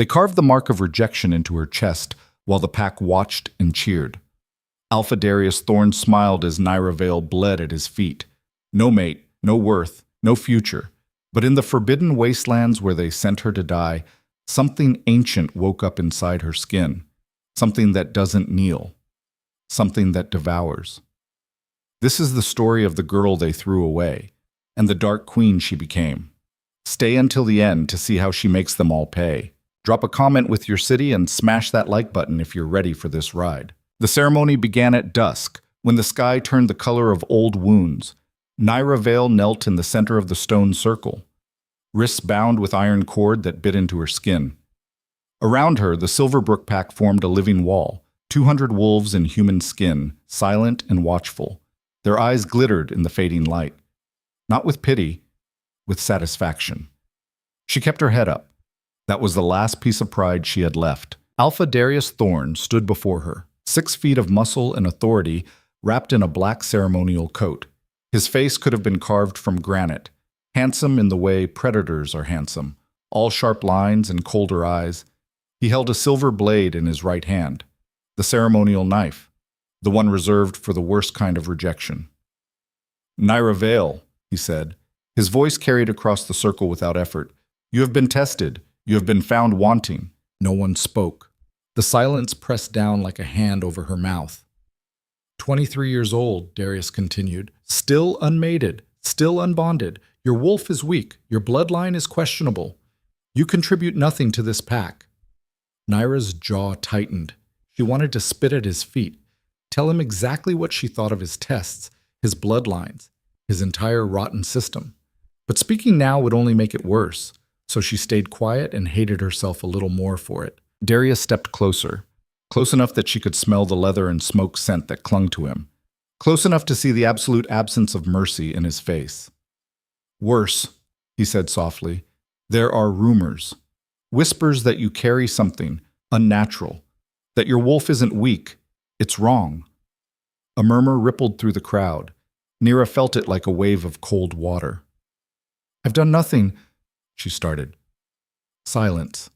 They carved the mark of rejection into her chest while the pack watched and cheered. Alpha Darius Thorne smiled as Nyra Vale bled at his feet. No mate, no worth, no future. But in the forbidden wastelands where they sent her to die, something ancient woke up inside her skin. Something that doesn't kneel. Something that devours. This is the story of the girl they threw away, and the dark queen she became. Stay until the end to see how she makes them all pay. Drop a comment with your city and smash that like button if you're ready for this ride. The ceremony began at dusk, when the sky turned the color of old wounds. Nyra Vale knelt in the center of the stone circle, wrists bound with iron cord that bit into her skin. Around her, the Silverbrook pack formed a living wall, 200 wolves in human skin, silent and watchful. Their eyes glittered in the fading light. Not with pity, with satisfaction. She kept her head up. That was the last piece of pride she had left. Alpha Darius Thorne stood before her, 6 feet of muscle and authority wrapped in a black ceremonial coat. His face could have been carved from granite, handsome in the way predators are handsome, all sharp lines and colder eyes. He held a silver blade in his right hand, the ceremonial knife, the one reserved for the worst kind of rejection. "Nyra Vale," he said. His voice carried across the circle without effort. "You have been tested. You have been found wanting." No one spoke. The silence pressed down like a hand over her mouth. 23 years old, Darius continued, still unmated, still unbonded. Your wolf is weak. Your bloodline is questionable. You contribute nothing to this pack. Nyra's jaw tightened. She wanted to spit at his feet, tell him exactly what she thought of his tests, his bloodlines, his entire rotten system. But speaking now would only make it worse, so she stayed quiet and hated herself a little more for it. Darius stepped closer, close enough that she could smell the leather and smoke scent that clung to him, close enough to see the absolute absence of mercy in his face. "Worse," he said softly, "there are rumors, whispers that you carry something unnatural, that your wolf isn't weak, it's wrong." A murmur rippled through the crowd. Nyra felt it like a wave of cold water. "I've done nothing," she started. Silence.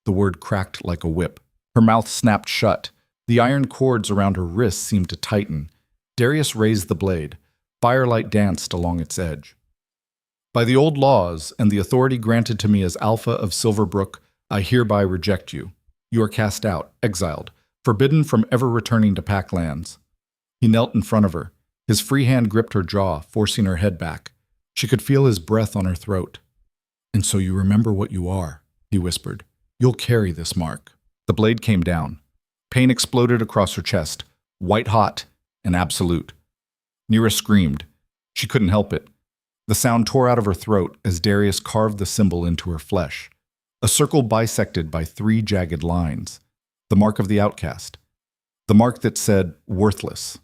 The word cracked like a whip. Her mouth snapped shut. The iron cords around her wrists seemed to tighten. Darius raised the blade. Firelight danced along its edge. "By the old laws and the authority granted to me as Alpha of Silverbrook, I hereby reject you. You are cast out, exiled, forbidden from ever returning to Packlands." He knelt in front of her. His free hand gripped her jaw, forcing her head back. She could feel his breath on her throat. "And so you remember what you are," he whispered. "You'll carry this mark." The blade came down. Pain exploded across her chest, white-hot and absolute. Nyra screamed. She couldn't help it. The sound tore out of her throat as Darius carved the symbol into her flesh. A circle bisected by 3 jagged lines. The mark of the outcast. The mark that said, worthless.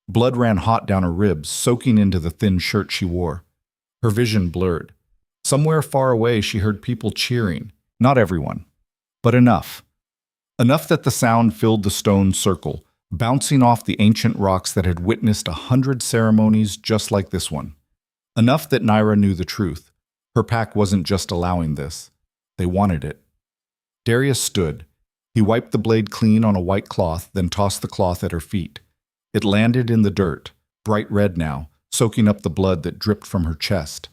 Blood ran hot down her ribs, soaking into the thin shirt she wore. Her vision blurred. Somewhere far away she heard people cheering. Not everyone, but enough. Enough that the sound filled the stone circle, bouncing off the ancient rocks that had witnessed 100 ceremonies just like this one. Enough that Nyra knew the truth. Her pack wasn't just allowing this. They wanted it. Darius stood. He wiped the blade clean on a white cloth, then tossed the cloth at her feet. It landed in the dirt, bright red now, soaking up the blood that dripped from her chest.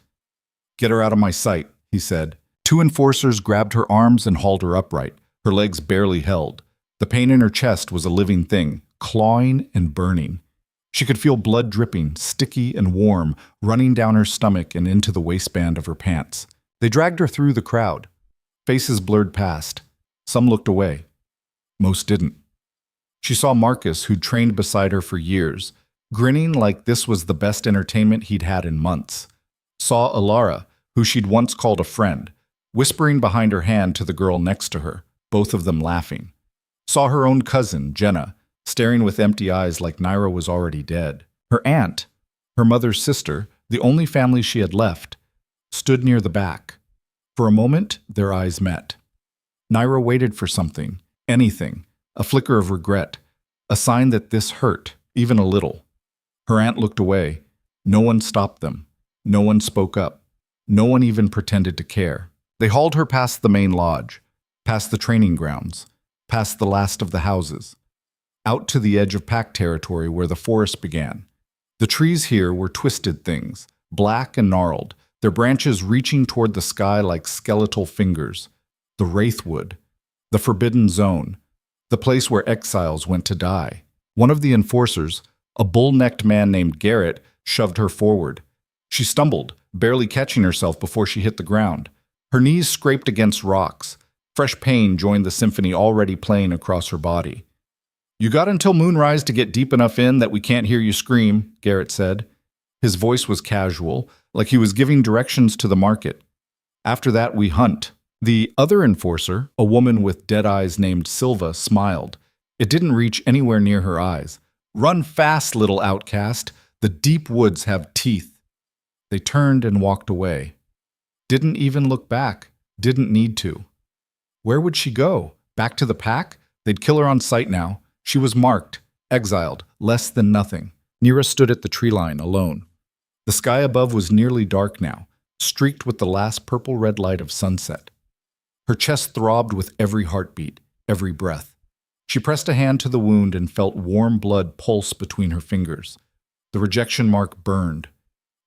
"Get her out of my sight," he said. 2 enforcers grabbed her arms and hauled her upright. Her legs barely held. The pain in her chest was a living thing, clawing and burning. She could feel blood dripping, sticky and warm, running down her stomach and into the waistband of her pants. They dragged her through the crowd. Faces blurred past. Some looked away. Most didn't. She saw Marcus, who'd trained beside her for years, grinning like this was the best entertainment he'd had in months. Saw Alara, who she'd once called a friend, whispering behind her hand to the girl next to her, both of them laughing. Saw her own cousin, Jenna, staring with empty eyes like Nyra was already dead. Her aunt, her mother's sister, the only family she had left, stood near the back. For a moment, their eyes met. Nyra waited for something, anything, a flicker of regret, a sign that this hurt, even a little. Her aunt looked away. No one stopped them. No one spoke up. No one even pretended to care. They hauled her past the main lodge, past the training grounds, past the last of the houses, out to the edge of pack territory where the forest began. The trees here were twisted things, black and gnarled, their branches reaching toward the sky like skeletal fingers. The Wraithwood, the forbidden zone, the place where exiles went to die. One of the enforcers, a bull-necked man named Garrett, shoved her forward. She stumbled, barely catching herself before she hit the ground. Her knees scraped against rocks. Fresh pain joined the symphony already playing across her body. "You got until moonrise to get deep enough in that we can't hear you scream," Garrett said. His voice was casual, like he was giving directions to the market. "After that, we hunt." The other enforcer, a woman with dead eyes named Silva, smiled. It didn't reach anywhere near her eyes. "Run fast, little outcast. The deep woods have teeth." They turned and walked away. Didn't even look back. Didn't need to. Where would she go? Back to the pack? They'd kill her on sight now. She was marked, exiled, less than nothing. Nyra stood at the tree line, alone. The sky above was nearly dark now, streaked with the last purple-red light of sunset. Her chest throbbed with every heartbeat, every breath. She pressed a hand to the wound and felt warm blood pulse between her fingers. The rejection mark burned.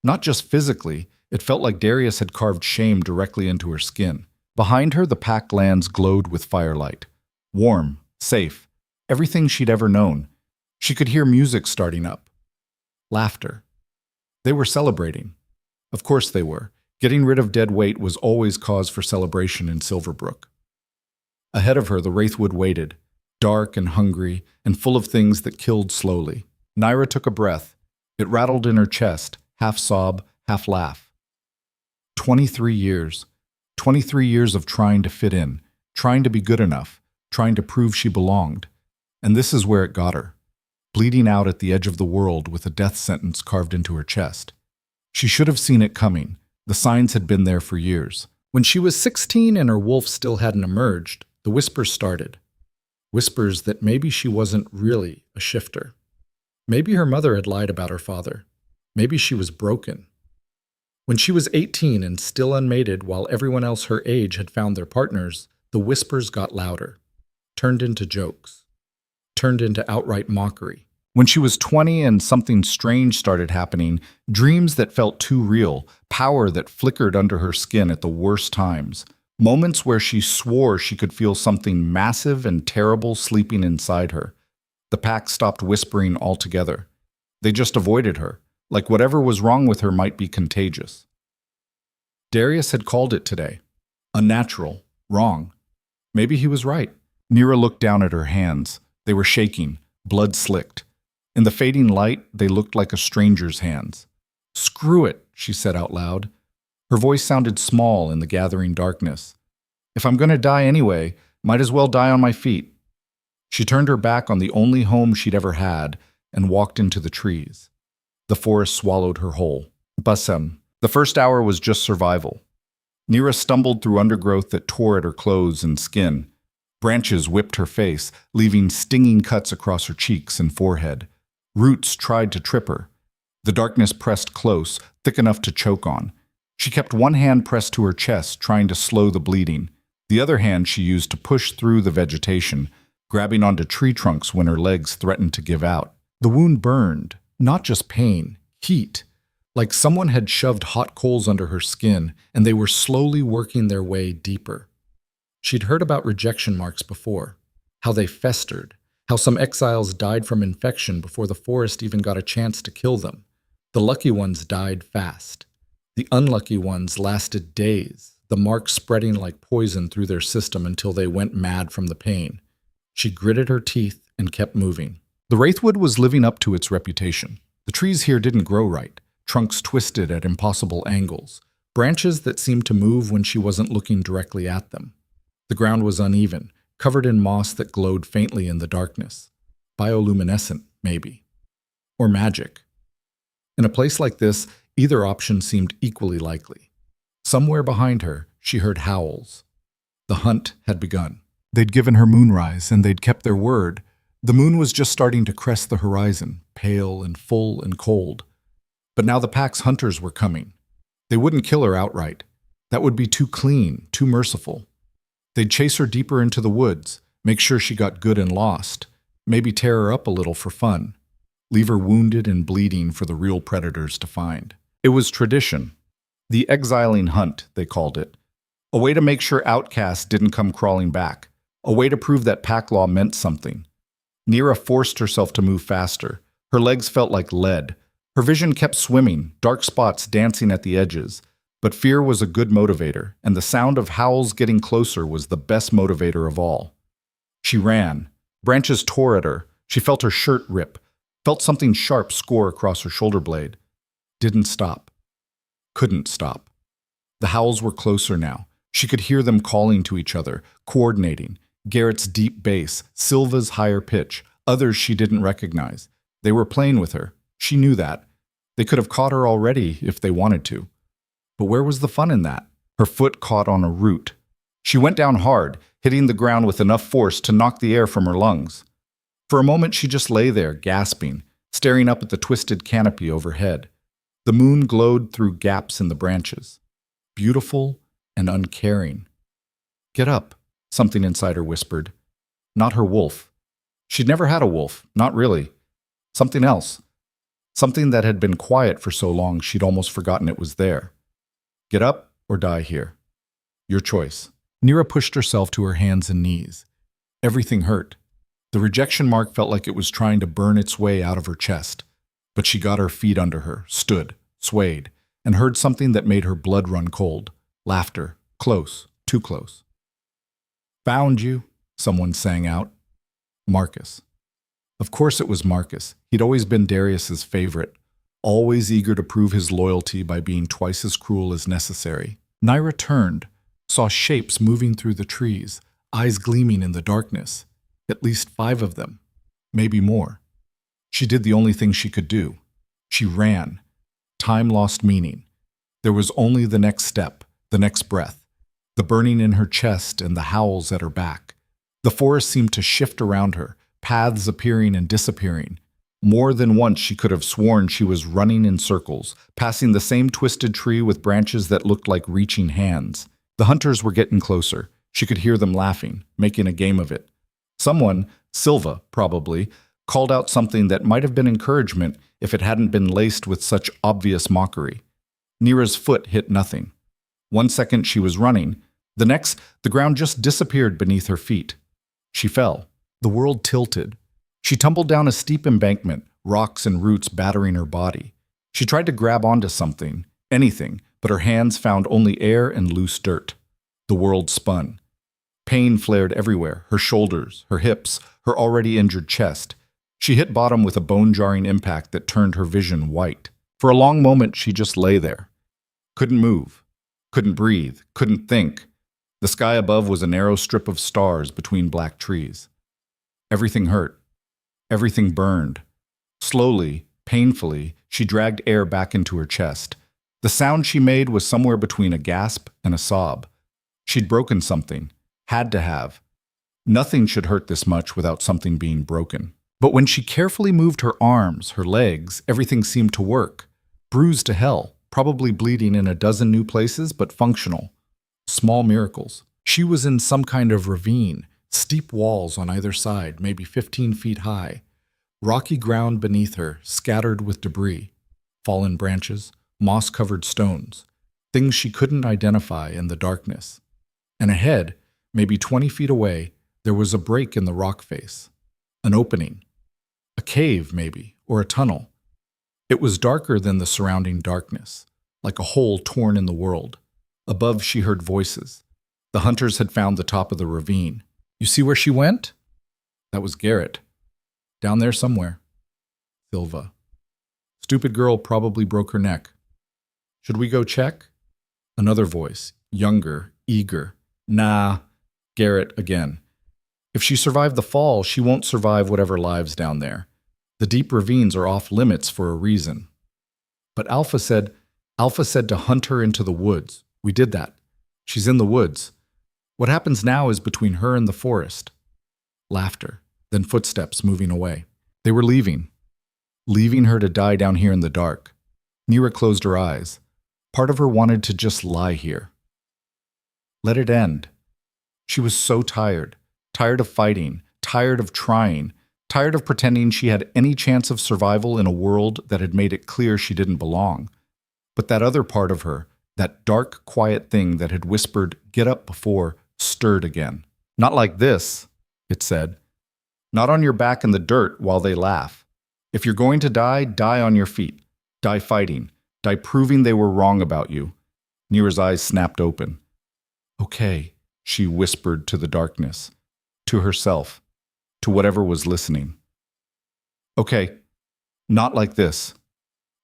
Not just physically, it felt like Darius had carved shame directly into her skin. Behind her, the pack lands glowed with firelight. Warm, safe, everything she'd ever known. She could hear music starting up. Laughter. They were celebrating. Of course they were. Getting rid of dead weight was always cause for celebration in Silverbrook. Ahead of her, the Wraithwood waited, dark and hungry and full of things that killed slowly. Nyra took a breath. It rattled in her chest, half sob, half laugh. 23 years. 23 years of trying to fit in, trying to be good enough, trying to prove she belonged. And this is where it got her. Bleeding out at the edge of the world with a death sentence carved into her chest. She should have seen it coming. The signs had been there for years. When she was 16 and her wolf still hadn't emerged, the whispers started. Whispers that maybe she wasn't really a shifter. Maybe her mother had lied about her father. Maybe she was broken. When she was 18 and still unmated while everyone else her age had found their partners, the whispers got louder, turned into jokes, turned into outright mockery. When she was 20 and something strange started happening, dreams that felt too real, power that flickered under her skin at the worst times, moments where she swore she could feel something massive and terrible sleeping inside her. The pack stopped whispering altogether. They just avoided her, like whatever was wrong with her might be contagious. Darius had called it today. Unnatural, wrong. Maybe he was right. Nyra looked down at her hands. They were shaking, blood slicked. In the fading light, they looked like a stranger's hands. "Screw it," she said out loud. Her voice sounded small in the gathering darkness. "If I'm going to die anyway, might as well die on my feet." She turned her back on the only home she'd ever had and walked into the trees. The forest swallowed her whole. Basem. The first hour was just survival. Nyra stumbled through undergrowth that tore at her clothes and skin. Branches whipped her face, leaving stinging cuts across her cheeks and forehead. Roots tried to trip her. The darkness pressed close, thick enough to choke on. She kept one hand pressed to her chest, trying to slow the bleeding. The other hand she used to push through the vegetation, grabbing onto tree trunks when her legs threatened to give out. The wound burned, not just pain, heat. Like someone had shoved hot coals under her skin, and they were slowly working their way deeper. She'd heard about rejection marks before, how they festered, how some exiles died from infection before the forest even got a chance to kill them. The lucky ones died fast. The unlucky ones lasted days, the marks spreading like poison through their system until they went mad from the pain. She gritted her teeth and kept moving. The Wraithwood was living up to its reputation. The trees here didn't grow right, trunks twisted at impossible angles, branches that seemed to move when she wasn't looking directly at them. The ground was uneven, covered in moss that glowed faintly in the darkness. Bioluminescent, maybe. Or magic. In a place like this, either option seemed equally likely. Somewhere behind her, she heard howls. The hunt had begun. They'd given her moonrise, and they'd kept their word. The moon was just starting to crest the horizon, pale and full and cold. But now the pack's hunters were coming. They wouldn't kill her outright. That would be too clean, too merciful. They'd chase her deeper into the woods, make sure she got good and lost, maybe tear her up a little for fun, leave her wounded and bleeding for the real predators to find. It was tradition. The exiling hunt, they called it. A way to make sure outcasts didn't come crawling back. A way to prove that pack law meant something. Nyra forced herself to move faster. Her legs felt like lead. Her vision kept swimming, dark spots dancing at the edges. But fear was a good motivator, and the sound of howls getting closer was the best motivator of all. She ran. Branches tore at her. She felt her shirt rip, felt something sharp score across her shoulder blade. Didn't stop. Couldn't stop. The howls were closer now. She could hear them calling to each other, coordinating. Garrett's deep bass, Silva's higher pitch, others she didn't recognize. They were playing with her. She knew that. They could have caught her already if they wanted to. But where was the fun in that? Her foot caught on a root. She went down hard, hitting the ground with enough force to knock the air from her lungs. For a moment she just lay there, gasping, staring up at the twisted canopy overhead. The moon glowed through gaps in the branches. Beautiful and uncaring. Get up, something inside her whispered. Not her wolf. She'd never had a wolf, not really. Something else. Something that had been quiet for so long she'd almost forgotten it was there. Get up or die here. Your choice. Nyra pushed herself to her hands and knees. Everything hurt. The rejection mark felt like it was trying to burn its way out of her chest. But she got her feet under her, stood, swayed, and heard something that made her blood run cold. Laughter. Close. Too close. Found you, someone sang out. Marcus. Of course it was Marcus. He'd always been Darius's favorite, always eager to prove his loyalty by being twice as cruel as necessary. Nyra turned, saw shapes moving through the trees, eyes gleaming in the darkness. At least 5 of them, maybe more. She did the only thing she could do. She ran. Time lost meaning. There was only the next step, the next breath, the burning in her chest and the howls at her back. The forest seemed to shift around her, paths appearing and disappearing. More than once she could have sworn she was running in circles, passing the same twisted tree with branches that looked like reaching hands. The hunters were getting closer. She could hear them laughing, making a game of it. Someone, Silva probably, called out something that might have been encouragement if it hadn't been laced with such obvious mockery. Nyra's foot hit nothing. 1 second she was running. The next, the ground just disappeared beneath her feet. She fell. The world tilted. She tumbled down a steep embankment, rocks and roots battering her body. She tried to grab onto something, anything, but her hands found only air and loose dirt. The world spun. Pain flared everywhere, her shoulders, her hips, her already injured chest. She hit bottom with a bone-jarring impact that turned her vision white. For a long moment, she just lay there. Couldn't move, couldn't breathe, couldn't think. The sky above was a narrow strip of stars between black trees. Everything hurt. Everything burned. Slowly, painfully, she dragged air back into her chest. The sound she made was somewhere between a gasp and a sob. She'd broken something. Had to have. Nothing should hurt this much without something being broken. But when she carefully moved her arms, her legs, everything seemed to work. Bruised to hell, probably bleeding in a dozen new places, but functional. Small miracles. She was in some kind of ravine, steep walls on either side, maybe 15 feet high. Rocky ground beneath her, scattered with debris. Fallen branches, moss-covered stones. Things she couldn't identify in the darkness. And ahead, maybe 20 feet away, there was a break in the rock face. An opening. A cave, maybe, or a tunnel. It was darker than the surrounding darkness, like a hole torn in the world. Above she heard voices. The hunters had found the top of the ravine. You see where she went? That was Garrett. Down there somewhere. Silva. Stupid girl probably broke her neck. Should we go check? Another voice, younger, eager. Nah. Garrett again. If she survived the fall, she won't survive whatever lies down there. The deep ravines are off limits for a reason. But Alpha said to hunt her into the woods. We did that. She's in the woods. What happens now is between her and the forest. Laughter, then footsteps moving away. They were leaving her to die down here in the dark. Nyra closed her eyes. Part of her wanted to just lie here. Let it end. She was so tired, tired of fighting, tired of trying, tired of pretending she had any chance of survival in a world that had made it clear she didn't belong. But that other part of her, that dark, quiet thing that had whispered, "Get up," before, stirred again. "Not like this," it said. "Not on your back in the dirt while they laugh. If you're going to die, die on your feet. Die fighting. Die proving they were wrong about you." Nyra's eyes snapped open. "Okay," she whispered to the darkness, to herself, to whatever was listening. "Okay, not like this."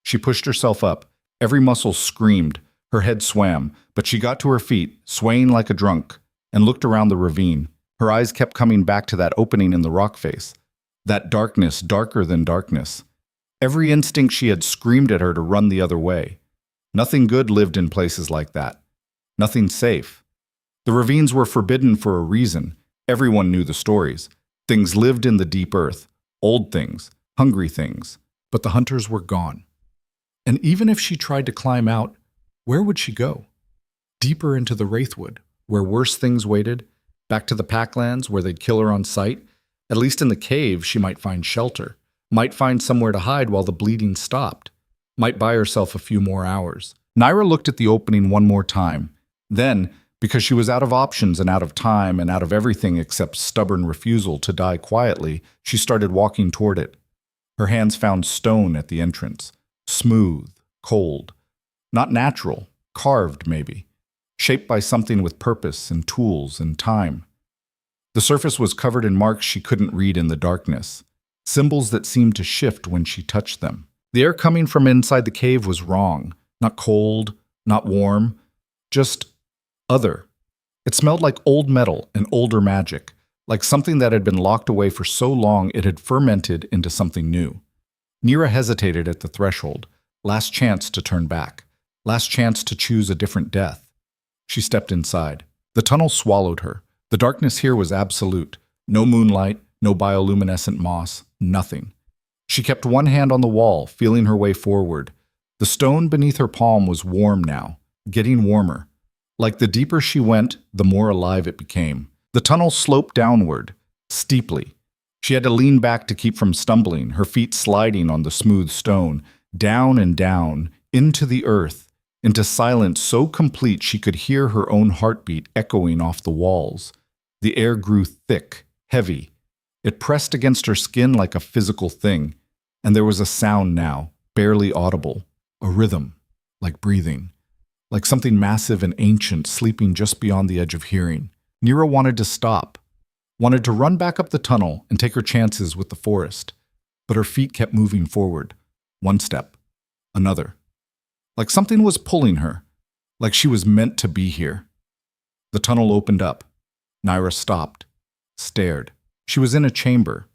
She pushed herself up. Every muscle screamed. Her head swam, but she got to her feet, swaying like a drunk, and looked around the ravine. Her eyes kept coming back to that opening in the rock face. That darkness, darker than darkness. Every instinct she had screamed at her to run the other way. Nothing good lived in places like that. Nothing safe. The ravines were forbidden for a reason. Everyone knew the stories. Things lived in the deep earth. Old things. Hungry things. But the hunters were gone. And even if she tried to climb out, where would she go? Deeper into the Wraithwood, where worse things waited? Back to the Packlands, where they'd kill her on sight? At least in the cave, she might find shelter. Might find somewhere to hide while the bleeding stopped. Might buy herself a few more hours. Nyra looked at the opening one more time. Then, because she was out of options and out of time and out of everything except stubborn refusal to die quietly, she started walking toward it. Her hands found stone at the entrance. Smooth, cold. Not natural, carved maybe. Shaped by something with purpose and tools and time. The surface was covered in marks she couldn't read in the darkness. Symbols that seemed to shift when she touched them. The air coming from inside the cave was wrong. Not cold, not warm. Just other. It smelled like old metal and older magic. Like something that had been locked away for so long it had fermented into something new. Nyra hesitated at the threshold. Last chance to turn back. Last chance to choose a different death. She stepped inside. The tunnel swallowed her. The darkness here was absolute. No moonlight, no bioluminescent moss, nothing. She kept one hand on the wall, feeling her way forward. The stone beneath her palm was warm now, getting warmer. Like the deeper she went, the more alive it became. The tunnel sloped downward, steeply. She had to lean back to keep from stumbling, her feet sliding on the smooth stone, down and down, into the earth, into silence so complete she could hear her own heartbeat echoing off the walls. The air grew thick, heavy. It pressed against her skin like a physical thing, and there was a sound now, barely audible, a rhythm, like breathing, like something massive and ancient sleeping just beyond the edge of hearing. Nyra wanted to stop, wanted to run back up the tunnel and take her chances with the forest, but her feet kept moving forward, one step, another. Like something was pulling her, like she was meant to be here. The tunnel opened up. Nyra stopped, stared. She was in a chamber.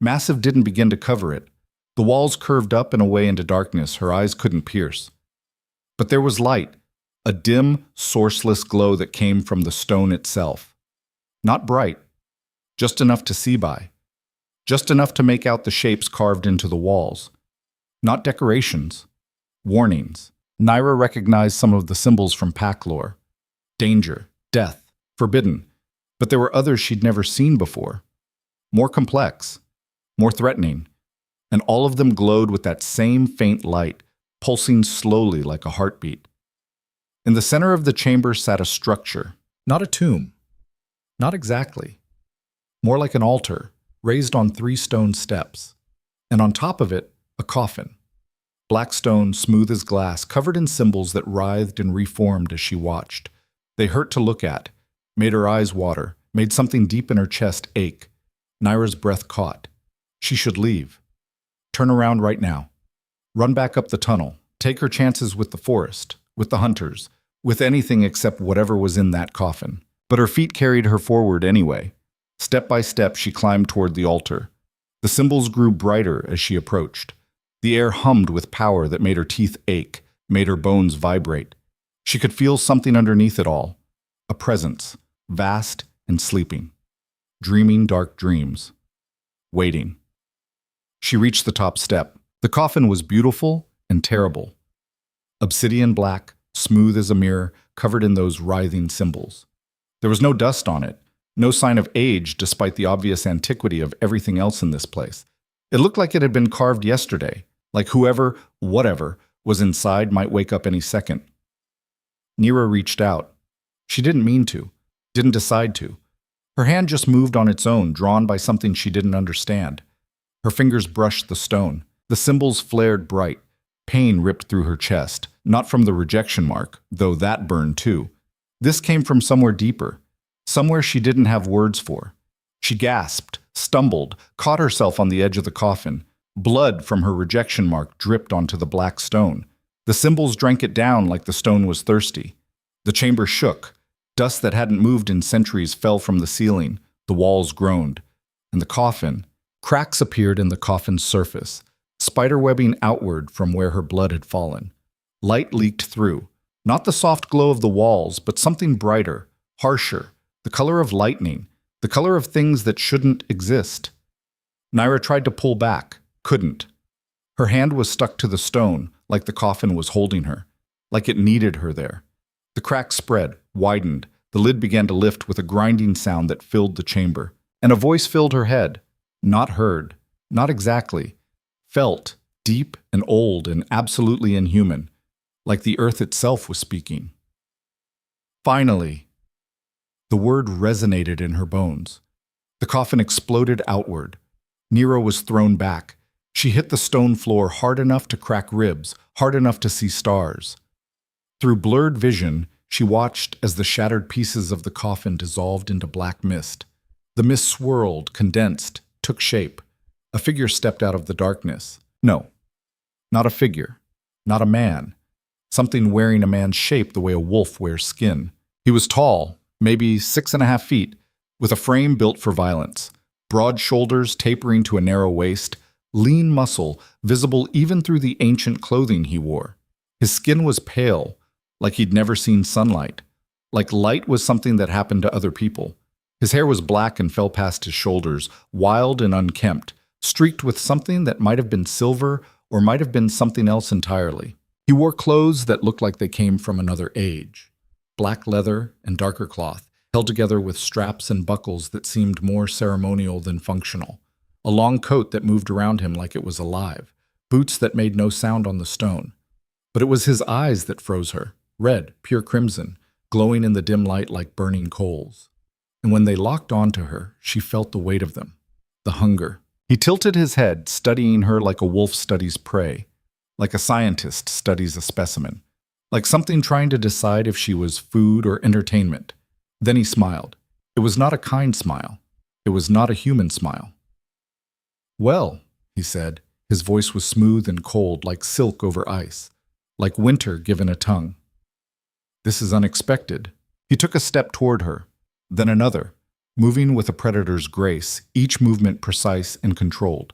Massive didn't begin to cover it. The walls curved up and away into darkness her eyes couldn't pierce. But there was light, a dim, sourceless glow that came from the stone itself. Not bright, just enough to see by. Just enough to make out the shapes carved into the walls. Not decorations, warnings. Nyra recognized some of the symbols from pack lore. Danger, death, forbidden. But there were others she'd never seen before. More complex, more threatening. And all of them glowed with that same faint light, pulsing slowly like a heartbeat. In the center of the chamber sat a structure, not a tomb. Not exactly. More like an altar, raised on 3 stone steps. And on top of it, a coffin. Black stone, smooth as glass, covered in symbols that writhed and reformed as she watched. They hurt to look at, made her eyes water, made something deep in her chest ache. Nyra's breath caught. She should leave. Turn around right now. Run back up the tunnel. Take her chances with the forest, with the hunters, with anything except whatever was in that coffin. But her feet carried her forward anyway. Step by step, she climbed toward the altar. The symbols grew brighter as she approached. The air hummed with power that made her teeth ache, made her bones vibrate. She could feel something underneath it all. A presence, vast and sleeping. Dreaming dark dreams. Waiting. She reached the top step. The coffin was beautiful and terrible. Obsidian black, smooth as a mirror, covered in those writhing symbols. There was no dust on it, no sign of age despite the obvious antiquity of everything else in this place. It looked like it had been carved yesterday, like whoever, whatever, was inside might wake up any second. Nyra reached out. She didn't mean to, didn't decide to. Her hand just moved on its own, drawn by something she didn't understand. Her fingers brushed the stone. The symbols flared bright. Pain ripped through her chest, not from the rejection mark, though that burned too. This came from somewhere deeper, somewhere she didn't have words for. She gasped, stumbled, caught herself on the edge of the coffin. Blood from her rejection mark dripped onto the black stone. The symbols drank it down like the stone was thirsty. The chamber shook. Dust that hadn't moved in centuries fell from the ceiling. The walls groaned. And the coffin, cracks appeared in the coffin's surface, spiderwebbing outward from where her blood had fallen. Light leaked through, not the soft glow of the walls, but something brighter, harsher, the color of lightning, the color of things that shouldn't exist. Nyra tried to pull back, couldn't. Her hand was stuck to the stone, like the coffin was holding her, like it needed her there. The crack spread, widened, the lid began to lift with a grinding sound that filled the chamber, and a voice filled her head, not heard, not exactly, felt, deep and old and absolutely inhuman, like the earth itself was speaking. Finally, the word resonated in her bones. The coffin exploded outward. Nyra was thrown back. She hit the stone floor hard enough to crack ribs, hard enough to see stars. Through blurred vision, she watched as the shattered pieces of the coffin dissolved into black mist. The mist swirled, condensed, took shape. A figure stepped out of the darkness. No, not a figure, not a man. Something wearing a man's shape the way a wolf wears skin. He was tall, maybe 6.5 feet, with a frame built for violence. Broad shoulders tapering to a narrow waist, lean muscle visible even through the ancient clothing he wore. His skin was pale, like he'd never seen sunlight, like light was something that happened to other people. His hair was black and fell past his shoulders, wild and unkempt, streaked with something that might have been silver or might have been something else entirely. He wore clothes that looked like they came from another age. Black leather and darker cloth, held together with straps and buckles that seemed more ceremonial than functional. A long coat that moved around him like it was alive. Boots that made no sound on the stone. But it was his eyes that froze her, red, pure crimson, glowing in the dim light like burning coals. And when they locked onto her, she felt the weight of them, the hunger. He tilted his head, studying her like a wolf studies prey, like a scientist studies a specimen, like something trying to decide if she was food or entertainment. Then he smiled. It was not a kind smile. It was not a human smile. "Well," he said. His voice was smooth and cold, like silk over ice, like winter given a tongue. "This is unexpected." He took a step toward her, then another, moving with a predator's grace, each movement precise and controlled.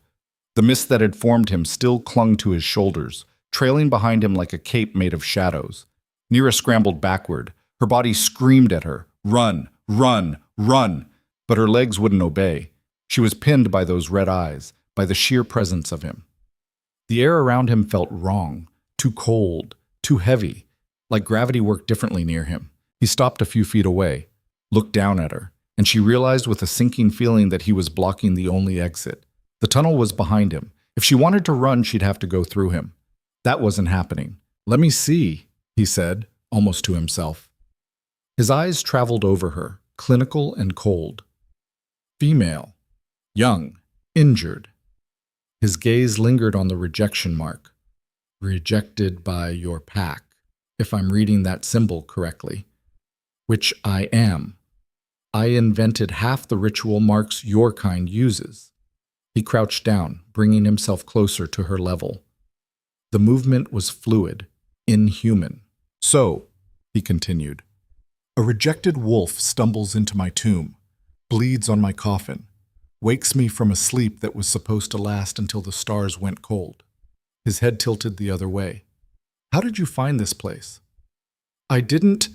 The mist that had formed him still clung to his shoulders, trailing behind him like a cape made of shadows. Nyra scrambled backward. Her body screamed at her, "Run, run, run!" But her legs wouldn't obey. She was pinned by those red eyes, by the sheer presence of him. The air around him felt wrong, too cold, too heavy, like gravity worked differently near him. He stopped a few feet away, looked down at her, and she realized with a sinking feeling that he was blocking the only exit. The tunnel was behind him. If she wanted to run, she'd have to go through him. That wasn't happening. "Let me see," he said, almost to himself. His eyes traveled over her, clinical and cold. Female, young, injured. His gaze lingered on the rejection mark. Rejected by your pack, if I'm reading that symbol correctly. Which I am. I invented half the ritual marks your kind uses. He crouched down, bringing himself closer to her level. The movement was fluid, inhuman. "So," he continued, "a rejected wolf stumbles into my tomb, bleeds on my coffin, wakes me from a sleep that was supposed to last until the stars went cold." His head tilted the other way. "How did you find this place?" "I didn't—"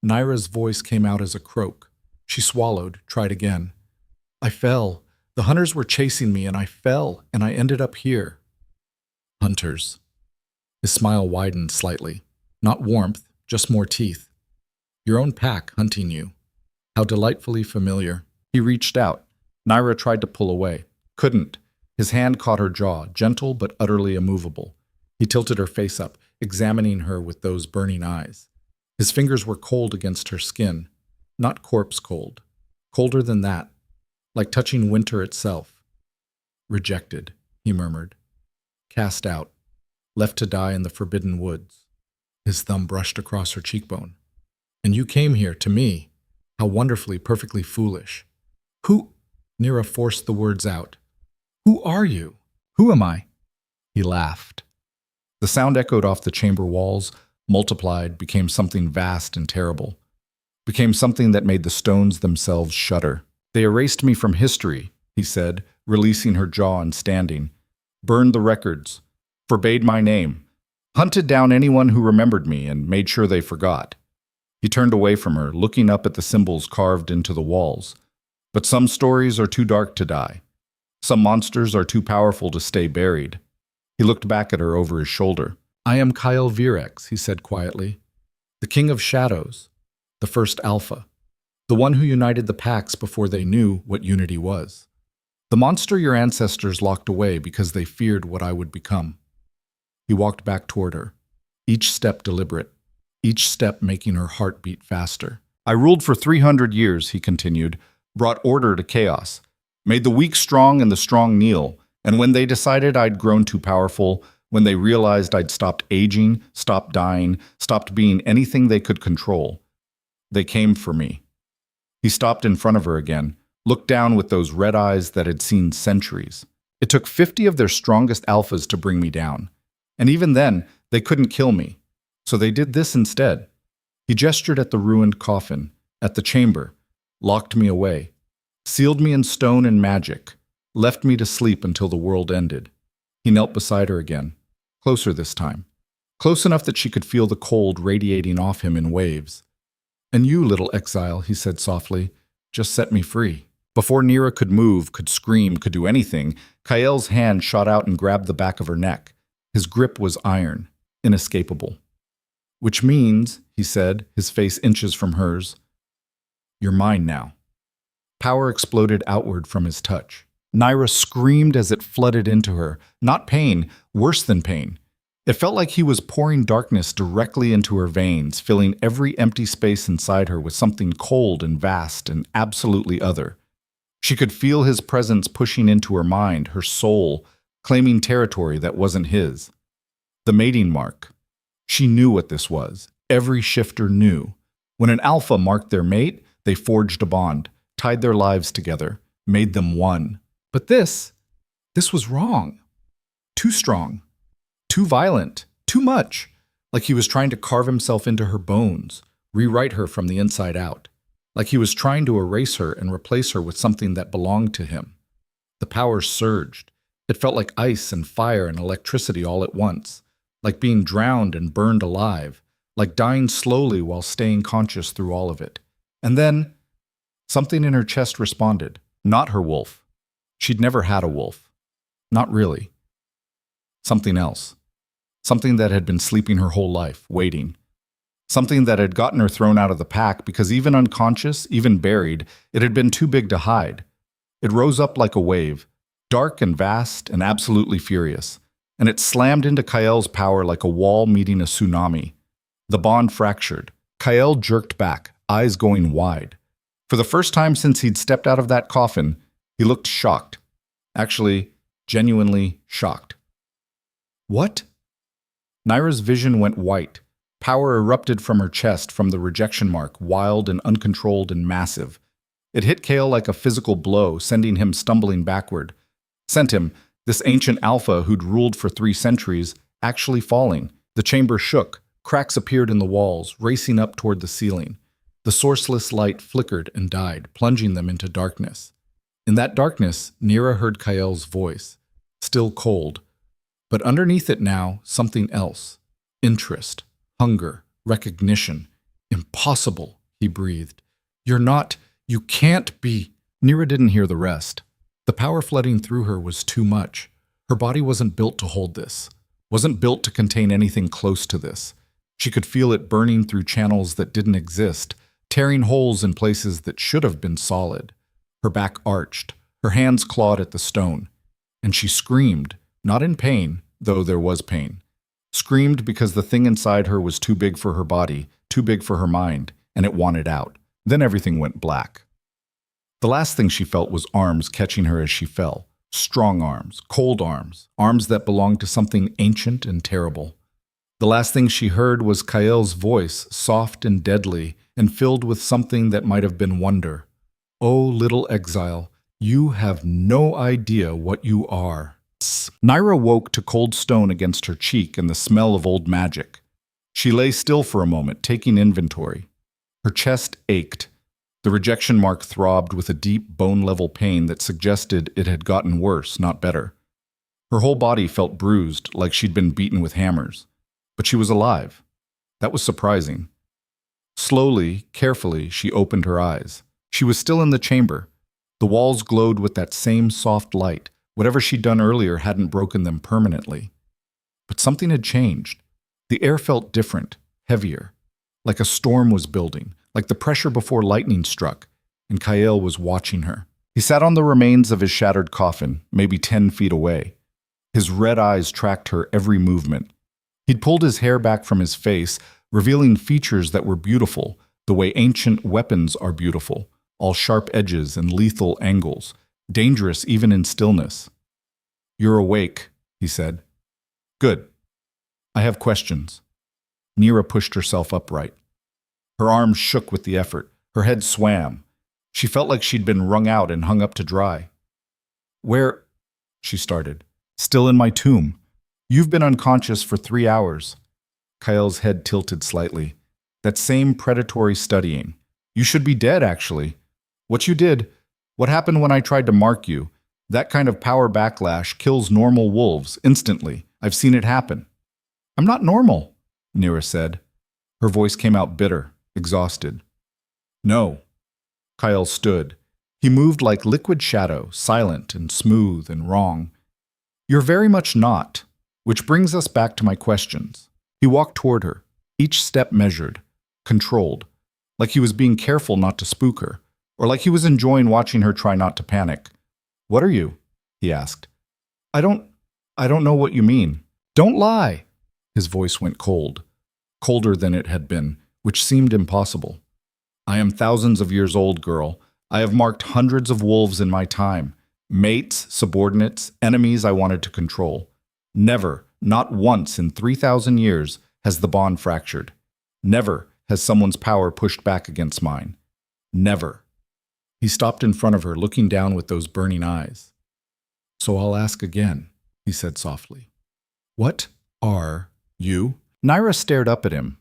Nyra's voice came out as a croak. She swallowed, tried again. "I fell. The hunters were chasing me, and I fell, and I ended up here." "Hunters." His smile widened slightly. Not warmth, just more teeth. "Your own pack hunting you." How delightfully familiar. He reached out. Nyra tried to pull away. Couldn't. His hand caught her jaw, gentle but utterly immovable. He tilted her face up, examining her with those burning eyes. His fingers were cold against her skin. Not corpse cold. Colder than that. Like touching winter itself. Rejected, he murmured. Cast out. Left to die in the forbidden woods. His thumb brushed across her cheekbone. And you came here, to me. How wonderfully, perfectly foolish. Who? Nyra forced the words out. Who are you? Who am I? He laughed. The sound echoed off the chamber walls, multiplied, became something vast and terrible. Became something that made the stones themselves shudder. They erased me from history, he said, releasing her jaw and standing. Burned the records. Forbade my name. Hunted down anyone who remembered me and made sure they forgot. He turned away from her, looking up at the symbols carved into the walls. But some stories are too dark to die. Some monsters are too powerful to stay buried. He looked back at her over his shoulder. I am Kyle Virex, he said quietly. The King of Shadows. The first Alpha. The one who united the packs before they knew what unity was. The monster your ancestors locked away because they feared what I would become. He walked back toward her, each step deliberate, each step making her heart beat faster. I ruled for 300 years, he continued, brought order to chaos, made the weak strong and the strong kneel, and when they decided I'd grown too powerful, when they realized I'd stopped aging, stopped dying, stopped being anything they could control, they came for me. He stopped in front of her again, looked down with those red eyes that had seen centuries. It took 50 of their strongest alphas to bring me down. And even then, they couldn't kill me. So they did this instead. He gestured at the ruined coffin, at the chamber, locked me away, sealed me in stone and magic, left me to sleep until the world ended. He knelt beside her again, closer this time, close enough that she could feel the cold radiating off him in waves. And you, little exile, he said softly, just set me free. Before Nyra could move, could scream, could do anything, Kael's hand shot out and grabbed the back of her neck. His grip was iron, inescapable. Which means, he said, his face inches from hers, you're mine now. Power exploded outward from his touch. Nyra screamed as it flooded into her. Not pain, worse than pain. It felt like he was pouring darkness directly into her veins, filling every empty space inside her with something cold and vast and absolutely other. She could feel his presence pushing into her mind, her soul, claiming territory that wasn't his. The mating mark. She knew what this was. Every shifter knew. When an alpha marked their mate, they forged a bond, tied their lives together, made them one. But this was wrong. Too strong. Too violent. Too much. Like he was trying to carve himself into her bones, rewrite her from the inside out. Like he was trying to erase her and replace her with something that belonged to him. The power surged. It felt like ice and fire and electricity all at once, like being drowned and burned alive, like dying slowly while staying conscious through all of it. And then, something in her chest responded. Not her wolf. She'd never had a wolf. Not really. Something else. Something that had been sleeping her whole life, waiting. Something that had gotten her thrown out of the pack because even unconscious, even buried, it had been too big to hide. It rose up like a wave, dark and vast and absolutely furious, and it slammed into Kael's power like a wall meeting a tsunami. The bond fractured. Kael jerked back, eyes going wide. For the first time since he'd stepped out of that coffin, he looked shocked. Actually, genuinely shocked. What? Nyra's vision went white. Power erupted from her chest, from the rejection mark, wild and uncontrolled and massive. It hit Kael like a physical blow, sending him stumbling backward. Sent him, this ancient alpha who'd ruled for 3 centuries, actually falling. The chamber shook. Cracks appeared in the walls, racing up toward the ceiling. The sourceless light flickered and died, plunging them into darkness. In that darkness, Nyra heard Kael's voice, still cold. But underneath it now, something else. Interest. Hunger, recognition. Impossible, he breathed. You can't be. Nyra didn't hear the rest. The power flooding through her was too much. Her body wasn't built to hold this, wasn't built to contain anything close to this. She could feel it burning through channels that didn't exist, tearing holes in places that should have been solid. Her back arched, her hands clawed at the stone, and she screamed, not in pain, though there was pain. Screamed because the thing inside her was too big for her body, too big for her mind, and it wanted out. Then everything went black. The last thing she felt was arms catching her as she fell. Strong arms, cold arms, arms that belonged to something ancient and terrible. The last thing she heard was Kael's voice, soft and deadly, and filled with something that might have been wonder. "Oh, little exile, you have no idea what you are." Nyra woke to cold stone against her cheek and the smell of old magic. She lay still for a moment, taking inventory. Her chest ached. The rejection mark throbbed with a deep, bone-level pain that suggested it had gotten worse, not better. Her whole body felt bruised, like she'd been beaten with hammers. But she was alive. That was surprising. Slowly, carefully, she opened her eyes. She was still in the chamber. The walls glowed with that same soft light. Whatever she'd done earlier hadn't broken them permanently. But something had changed. The air felt different, heavier, like a storm was building, like the pressure before lightning struck, and Kael was watching her. He sat on the remains of his shattered coffin, maybe 10 feet away. His red eyes tracked her every movement. He'd pulled his hair back from his face, revealing features that were beautiful, the way ancient weapons are beautiful, all sharp edges and lethal angles, dangerous even in stillness. "You're awake," he said. "Good. I have questions." Nyra pushed herself upright. Her arms shook with the effort. Her head swam. She felt like she'd been wrung out and hung up to dry. "Where?" she started. "Still in my tomb. You've been unconscious for 3 hours." Kael's head tilted slightly. "That same predatory studying. You should be dead, actually. What you did, what happened when I tried to mark you, that kind of power backlash kills normal wolves instantly. I've seen it happen." "I'm not normal," Nyra said. Her voice came out bitter, exhausted. "No." Kael stood. He moved like liquid shadow, silent and smooth and wrong. "You're very much not. Which brings us back to my questions." He walked toward her, each step measured, controlled, like he was being careful not to spook her, or like he was enjoying watching her try not to panic. "What are you?" he asked. I don't know what you mean." "Don't lie." His voice went cold, colder than it had been, which seemed impossible. "I am thousands of years old, girl. I have marked hundreds of wolves in my time. Mates, subordinates, enemies I wanted to control. Never, not once in 3,000 years, has the bond fractured. Never has someone's power pushed back against mine. Never." He stopped in front of her, looking down with those burning eyes. "So I'll ask again," he said softly. "What are you?" Nyra stared up at him,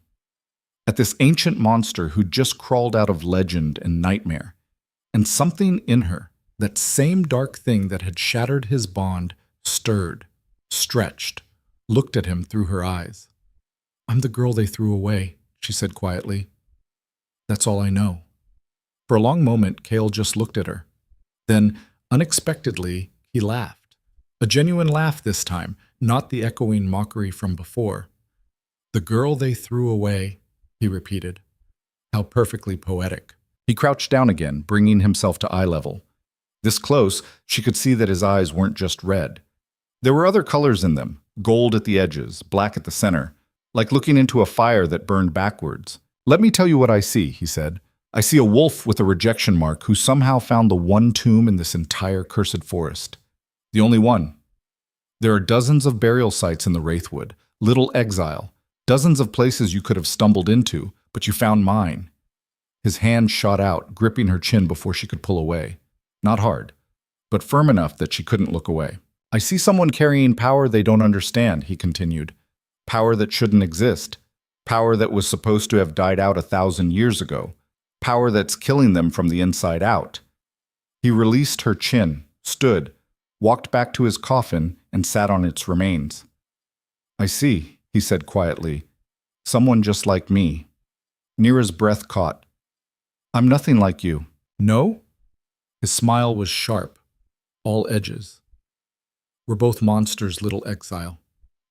at this ancient monster who'd just crawled out of legend and nightmare. And something in her, that same dark thing that had shattered his bond, stirred, stretched, looked at him through her eyes. "I'm the girl they threw away," she said quietly. "That's all I know." For a long moment, Kael just looked at her. Then, unexpectedly, he laughed. A genuine laugh this time, not the echoing mockery from before. "The girl they threw away," he repeated. How perfectly poetic. He crouched down again, bringing himself to eye level. This close, she could see that his eyes weren't just red. There were other colors in them, gold at the edges, black at the center, like looking into a fire that burned backwards. "Let me tell you what I see," he said. "I see a wolf with a rejection mark who somehow found the one tomb in this entire cursed forest. The only one. There are dozens of burial sites in the Wraithwood, little exile, dozens of places you could have stumbled into, but you found mine." His hand shot out, gripping her chin before she could pull away. Not hard, but firm enough that she couldn't look away. "I see someone carrying power they don't understand," he continued. "Power that shouldn't exist. Power that was supposed to have died out 1,000 years ago. Power that's killing them from the inside out." He released her chin, stood, walked back to his coffin, and sat on its remains. "I see," he said quietly. "Someone just like me." Nyra's breath caught. "I'm nothing like you." "No?" His smile was sharp, all edges. "We're both monsters, little exile.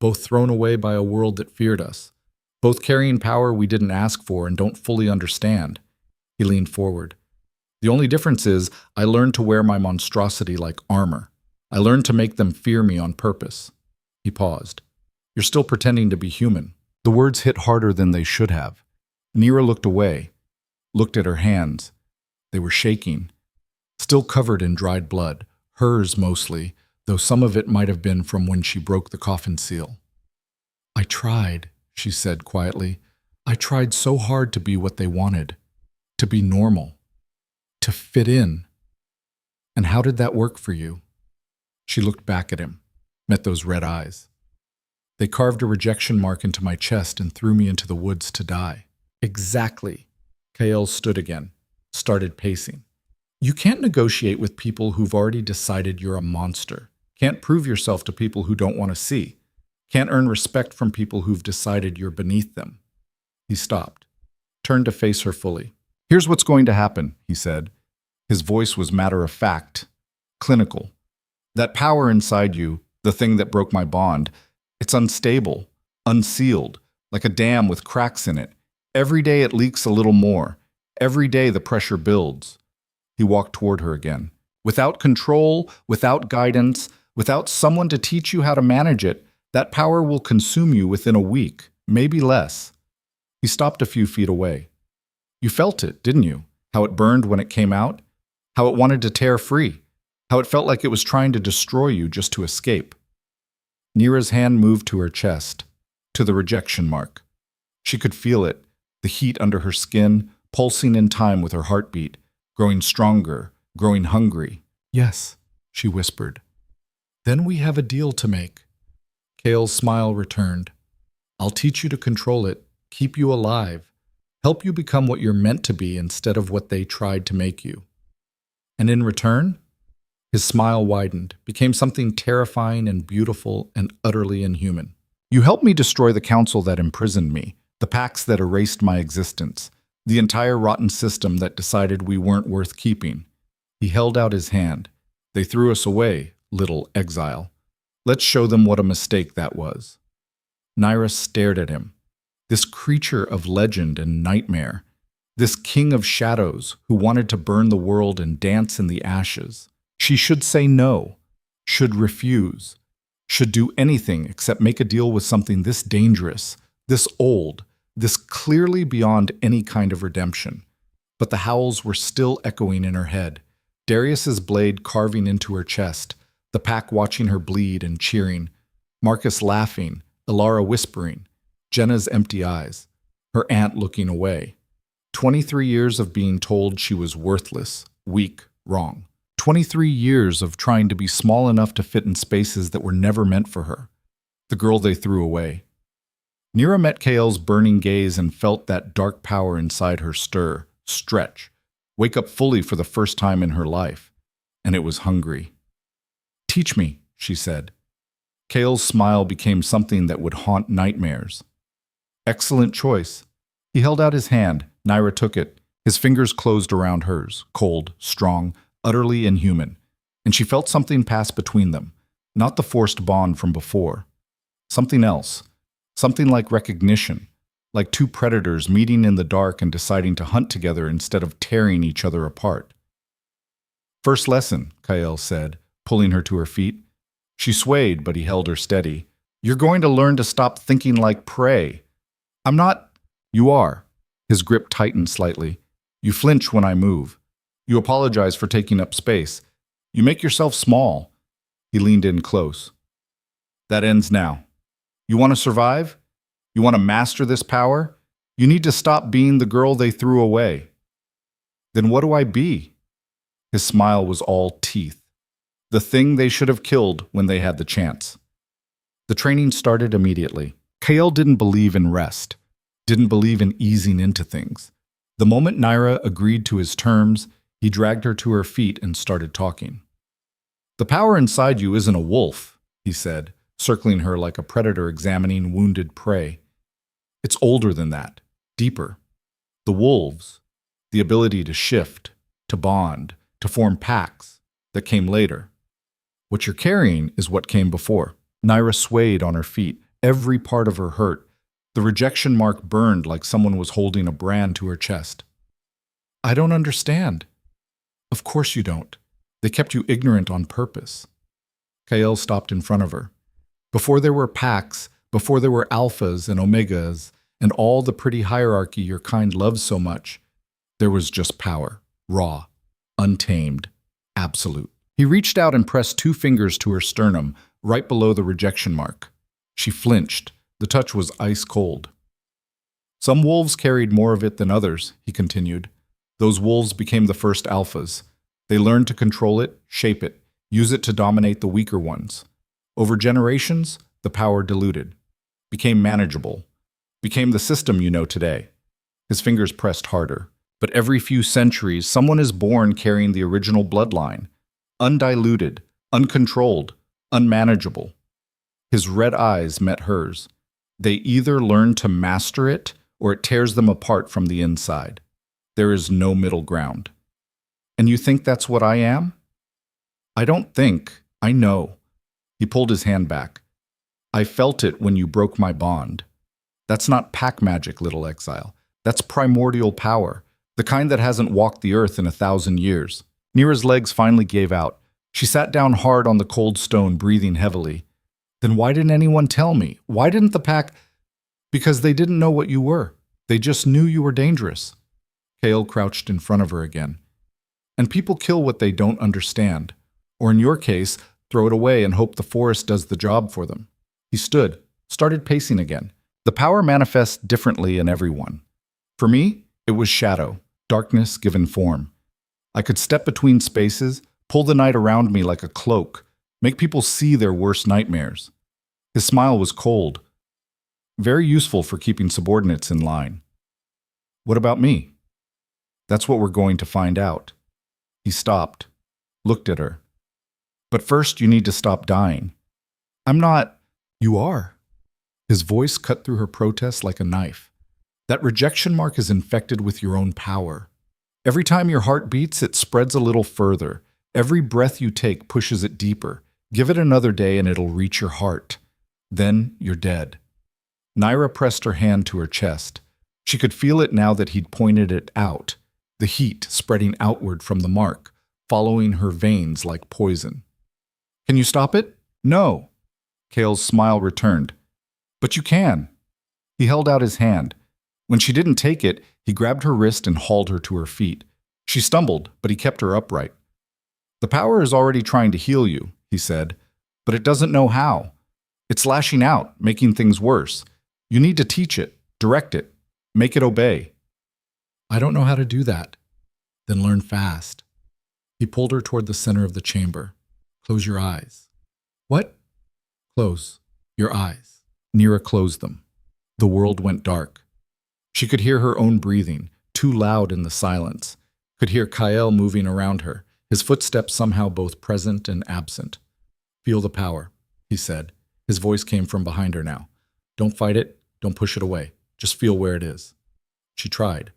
Both thrown away by a world that feared us. Both carrying power we didn't ask for and don't fully understand." He leaned forward. The only difference is I learned to wear my monstrosity like armor. I learned to make them fear me on purpose. He paused. You're still pretending to be human. The words hit harder than they should have. Nyra looked away, looked at her hands. They were shaking, still covered in dried blood, hers mostly, though some of it might have been from when she broke the coffin seal. I tried, she said quietly. I tried so hard to be what they wanted, to be normal, to fit in. And how did that work for you? She looked back at him, met those red eyes. They carved a rejection mark into my chest and threw me into the woods to die. Exactly. Kael stood again, started pacing. You can't negotiate with people who've already decided you're a monster. Can't prove yourself to people who don't want to see. Can't earn respect from people who've decided you're beneath them. He stopped, turned to face her fully. Here's what's going to happen, he said. His voice was matter-of-fact, clinical. That power inside you, the thing that broke my bond, it's unstable, unsealed, like a dam with cracks in it. Every day it leaks a little more. Every day the pressure builds. He walked toward her again. Without control, without guidance, without someone to teach you how to manage it, that power will consume you within a week, maybe less. He stopped a few feet away. You felt it, didn't you? How it burned when it came out? How it wanted to tear free? How it felt like it was trying to destroy you just to escape? Nyra's hand moved to her chest, to the rejection mark. She could feel it, the heat under her skin, pulsing in time with her heartbeat, growing stronger, growing hungry. Yes, she whispered. Then we have a deal to make. Kael's smile returned. I'll teach you to control it, keep you alive, help you become what you're meant to be instead of what they tried to make you. And in return, his smile widened, became something terrifying and beautiful and utterly inhuman. You helped me destroy the council that imprisoned me, the pacts that erased my existence, the entire rotten system that decided we weren't worth keeping. He held out his hand. They threw us away, little exile. Let's show them what a mistake that was. Nyra stared at him. This creature of legend and nightmare, this king of shadows who wanted to burn the world and dance in the ashes. She should say no, should refuse, should do anything except make a deal with something this dangerous, this old, this clearly beyond any kind of redemption. But the howls were still echoing in her head, Darius's blade carving into her chest, the pack watching her bleed and cheering, Marcus laughing, Ilara whispering, Jenna's empty eyes, her aunt looking away. 23 years of being told she was worthless, weak, wrong. 23 years of trying to be small enough to fit in spaces that were never meant for her. The girl they threw away. Nyra met Kael's burning gaze and felt that dark power inside her stir, stretch, wake up fully for the first time in her life. And it was hungry. Teach me, she said. Kael's smile became something that would haunt nightmares. Excellent choice. He held out his hand. Nyra took it. His fingers closed around hers, cold, strong, utterly inhuman, and she felt something pass between them, not the forced bond from before. Something else, something like recognition, like two predators meeting in the dark and deciding to hunt together instead of tearing each other apart. First lesson, Kael said, pulling her to her feet. She swayed, but he held her steady. You're going to learn to stop thinking like prey. I'm not. You are. His grip tightened slightly. You flinch when I move. You apologize for taking up space. You make yourself small. He leaned in close. That ends now. You want to survive? You want to master this power? You need to stop being the girl they threw away. Then what do I be? His smile was all teeth. The thing they should have killed when they had the chance. The training started immediately. Kael didn't believe in rest, didn't believe in easing into things. The moment Nyra agreed to his terms, he dragged her to her feet and started talking. The power inside you isn't a wolf, he said, circling her like a predator examining wounded prey. It's older than that, deeper. The wolves, the ability to shift, to bond, to form packs, that came later. What you're carrying is what came before. Nyra swayed on her feet, every part of her hurt. The rejection mark burned like someone was holding a brand to her chest. I don't understand. Of course you don't. They kept you ignorant on purpose. Kael stopped in front of her. Before there were packs, before there were alphas and omegas, and all the pretty hierarchy your kind loves so much, there was just power, raw, untamed, absolute. He reached out and pressed 2 fingers to her sternum, right below the rejection mark. She flinched. The touch was ice cold. Some wolves carried more of it than others, he continued. Those wolves became the first alphas. They learned to control it, shape it, use it to dominate the weaker ones. Over generations, the power diluted, became manageable, became the system you know today. His fingers pressed harder. But every few centuries, someone is born carrying the original bloodline, undiluted, uncontrolled, unmanageable. His red eyes met hers. They either learn to master it or it tears them apart from the inside. There is no middle ground. And you think that's what I am? I don't think. I know. He pulled his hand back. I felt it when you broke my bond. That's not pack magic, little exile. That's primordial power, the kind that hasn't walked the earth in 1,000 years. Nyra's legs finally gave out. She sat down hard on the cold stone, breathing heavily. Then why didn't anyone tell me? Why didn't the pack? Because they didn't know what you were. They just knew you were dangerous. Kael crouched in front of her again. And people kill what they don't understand. Or in your case, throw it away and hope the forest does the job for them. He stood, started pacing again. The power manifests differently in everyone. For me, it was shadow, darkness given form. I could step between spaces, pull the night around me like a cloak, make people see their worst nightmares. His smile was cold, very useful for keeping subordinates in line. What about me? That's what we're going to find out. He stopped, looked at her. But first you need to stop dying. I'm not. You are. His voice cut through her protest like a knife. That rejection mark is infected with your own power. Every time your heart beats, it spreads a little further. Every breath you take pushes it deeper. Give it another day and it'll reach your heart. Then you're dead. Nyra pressed her hand to her chest. She could feel it now that he'd pointed it out, the heat spreading outward from the mark, following her veins like poison. Can you stop it? No. Kael's smile returned. But you can. He held out his hand. When she didn't take it, he grabbed her wrist and hauled her to her feet. She stumbled, but he kept her upright. The power is already trying to heal you, he said, but it doesn't know how. It's lashing out, making things worse. You need to teach it, direct it, make it obey. I don't know how to do that. Then learn fast. He pulled her toward the center of the chamber. Close your eyes. What? Close your eyes. Nyra closed them. The world went dark. She could hear her own breathing, too loud in the silence. Could hear Kael moving around her, his footsteps somehow both present and absent. Feel the power, he said. His voice came from behind her now. Don't fight it, don't push it away. Just feel where it is. She tried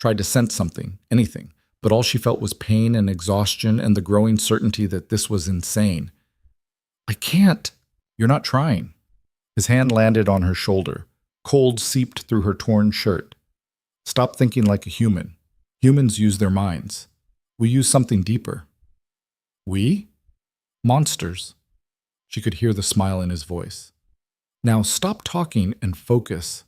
to sense something, anything, but all she felt was pain and exhaustion and the growing certainty that this was insane. I can't. You're not trying. His hand landed on her shoulder. Cold seeped through her torn shirt. Stop thinking like a human. Humans use their minds. We use something deeper. We? Monsters. She could hear the smile in his voice. Now stop talking and focus.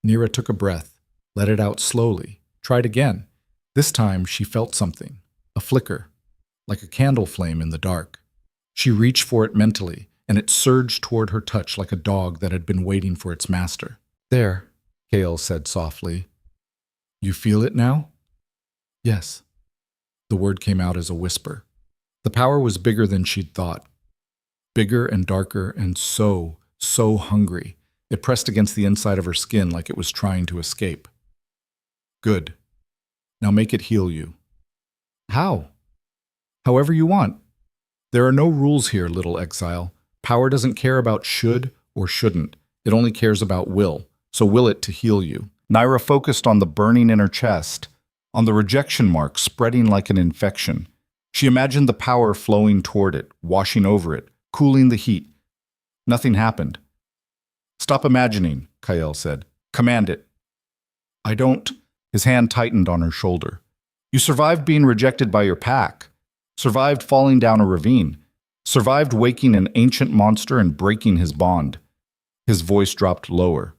Nyra took a breath, let it out slowly, tried again. This time she felt something, a flicker, like a candle flame in the dark. She reached for it mentally, and it surged toward her touch like a dog that had been waiting for its master. There, Kael said softly. You feel it now? Yes. The word came out as a whisper. The power was bigger than she'd thought. Bigger and darker and so hungry. It pressed against the inside of her skin like it was trying to escape. Good. Now make it heal you. How? However you want. There are no rules here, little exile. Power doesn't care about should or shouldn't. It only cares about will. So will it to heal you. Nyra focused on the burning in her chest, on the rejection mark spreading like an infection. She imagined the power flowing toward it, washing over it, cooling the heat. Nothing happened. Stop imagining, Kael said. Command it. I don't. His hand tightened on her shoulder. You survived being rejected by your pack, survived falling down a ravine, survived waking an ancient monster and breaking his bond. His voice dropped lower.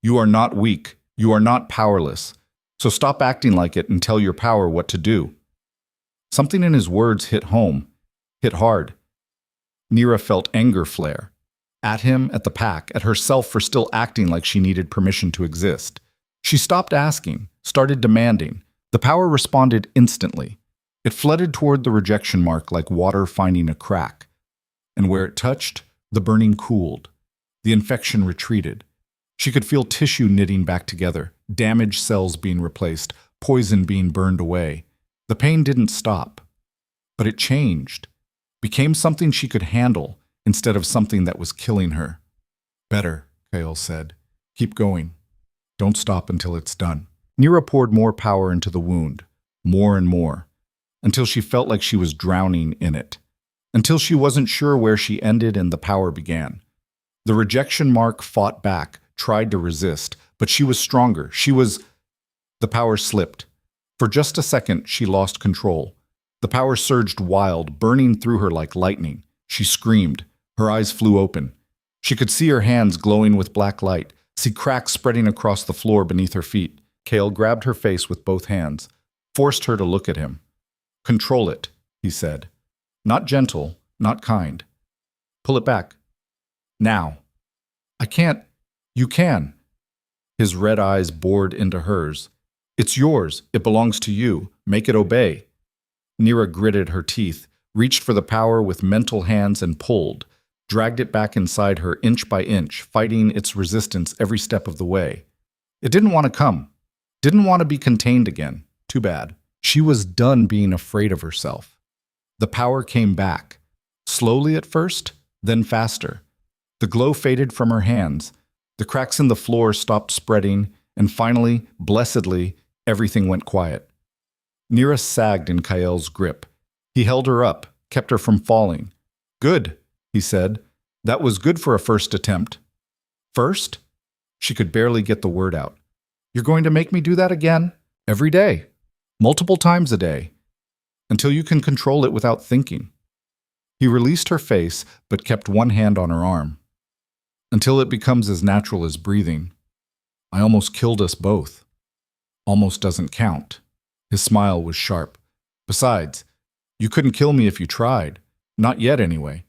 You are not weak. You are not powerless. So stop acting like it and tell your power what to do. Something in his words hit home, hit hard. Nyra felt anger flare. At him, at the pack, at herself for still acting like she needed permission to exist. She stopped asking, started demanding. The power responded instantly. It flooded toward the rejection mark like water finding a crack. And where it touched, the burning cooled. The infection retreated. She could feel tissue knitting back together, damaged cells being replaced, poison being burned away. The pain didn't stop, but it changed, became something she could handle instead of something that was killing her. Better, Kael said. Keep going. Don't stop until it's done. Nyra poured more power into the wound, more and more, until she felt like she was drowning in it, until she wasn't sure where she ended and the power began. The rejection mark fought back, tried to resist, but she was stronger. The power slipped. For just a second, she lost control. The power surged wild, burning through her like lightning. She screamed. Her eyes flew open. She could see her hands glowing with black light, see cracks spreading across the floor beneath her feet. Kael grabbed her face with both hands, forced her to look at him. Control it, he said. Not gentle, not kind. Pull it back. Now. I can't. You can. His red eyes bored into hers. It's yours. It belongs to you. Make it obey. Nyra gritted her teeth, reached for the power with mental hands and pulled, dragged it back inside her inch by inch, fighting its resistance every step of the way. It didn't want to come. Didn't want to be contained again. Too bad. She was done being afraid of herself. The power came back. Slowly at first, then faster. The glow faded from her hands. The cracks in the floor stopped spreading, and finally, blessedly, everything went quiet. Nyra sagged in Kael's grip. He held her up, kept her from falling. Good, he said. That was good for a first attempt. First? She could barely get the word out. You're going to make me do that again? Every day. Multiple times a day. Until you can control it without thinking. He released her face, but kept one hand on her arm. Until it becomes as natural as breathing. I almost killed us both. Almost doesn't count. His smile was sharp. Besides, you couldn't kill me if you tried. Not yet, anyway.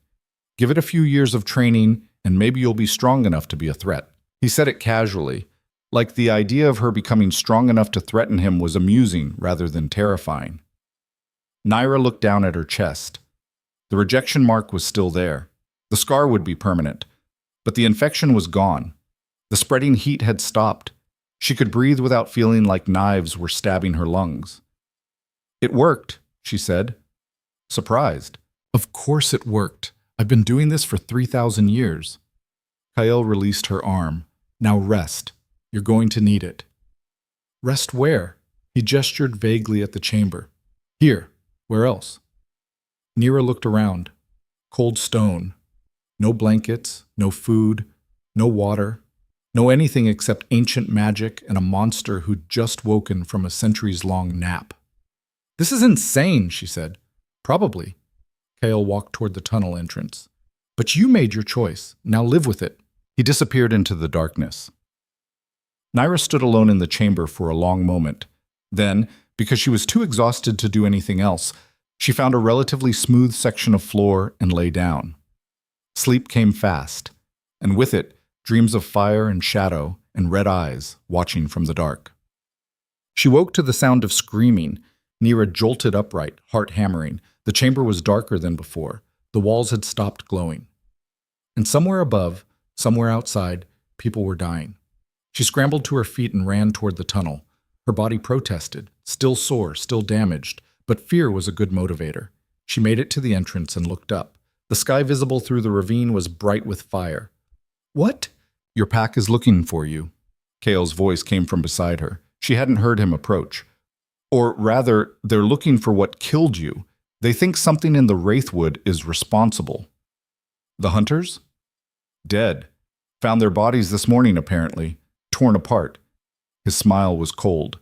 Give it a few years of training, and maybe you'll be strong enough to be a threat. He said it casually, like the idea of her becoming strong enough to threaten him was amusing rather than terrifying. Nyra looked down at her chest. The rejection mark was still there. The scar would be permanent. But the infection was gone. The spreading heat had stopped. She could breathe without feeling like knives were stabbing her lungs. It worked, she said. Surprised. Of course it worked. I've been doing this for 3,000 years. Kael released her arm. Now rest. You're going to need it. Rest where? He gestured vaguely at the chamber. Here. Where else? Nyra looked around. Cold stone. No blankets, no food, no water, no anything except ancient magic and a monster who'd just woken from a centuries-long nap. This is insane, she said. Probably. Kael walked toward the tunnel entrance. But you made your choice. Now live with it. He disappeared into the darkness. Nyra stood alone in the chamber for a long moment. Then, because she was too exhausted to do anything else, she found a relatively smooth section of floor and lay down. Sleep came fast, and with it, dreams of fire and shadow and red eyes watching from the dark. She woke to the sound of screaming. Nyra jolted upright, heart hammering. The chamber was darker than before. The walls had stopped glowing. And somewhere above, somewhere outside, people were dying. She scrambled to her feet and ran toward the tunnel. Her body protested, still sore, still damaged, but fear was a good motivator. She made it to the entrance and looked up. The sky visible through the ravine was bright with fire. What? Your pack is looking for you. Kael's voice came from beside her. She hadn't heard him approach. Or rather, they're looking for what killed you. They think something in the Wraithwood is responsible. The hunters? Dead. Found their bodies this morning, apparently. Torn apart. His smile was cold.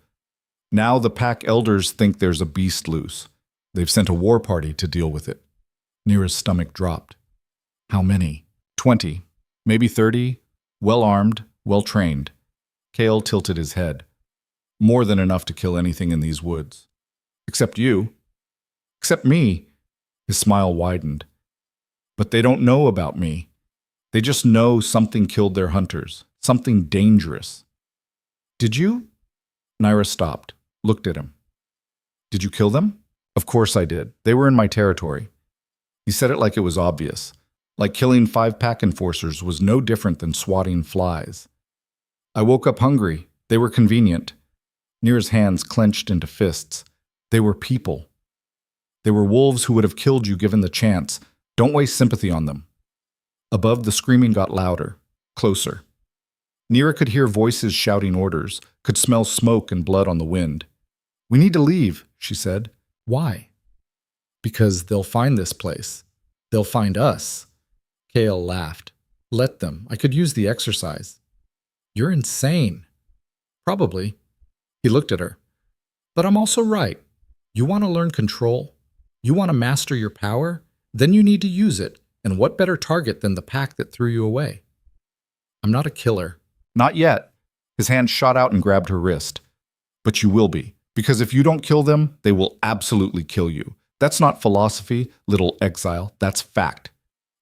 Now the pack elders think there's a beast loose. They've sent a war party to deal with it. Nyra's stomach dropped. How many? 20, maybe 30, well-armed, well-trained. Kale tilted his head. More than enough to kill anything in these woods. Except you. Except me. His smile widened. But they don't know about me. They just know something killed their hunters. Something dangerous. Did you? Nyra stopped, looked at him. Did you kill them? Of course I did. They were in my territory. He said it like it was obvious. Like killing 5 pack enforcers was no different than swatting flies. I woke up hungry. They were convenient. Nyra's hands clenched into fists. They were people. They were wolves who would have killed you given the chance. Don't waste sympathy on them. Above, the screaming got louder, closer. Nyra could hear voices shouting orders, could smell smoke and blood on the wind. We need to leave, she said. Why? Because they'll find this place. They'll find us. Kale laughed. Let them. I could use the exercise. You're insane. Probably. He looked at her. But I'm also right. You want to learn control? You want to master your power? Then you need to use it. And what better target than the pack that threw you away? I'm not a killer. Not yet. His hand shot out and grabbed her wrist. But you will be. Because if you don't kill them, they will absolutely kill you. That's not philosophy, little exile. That's fact.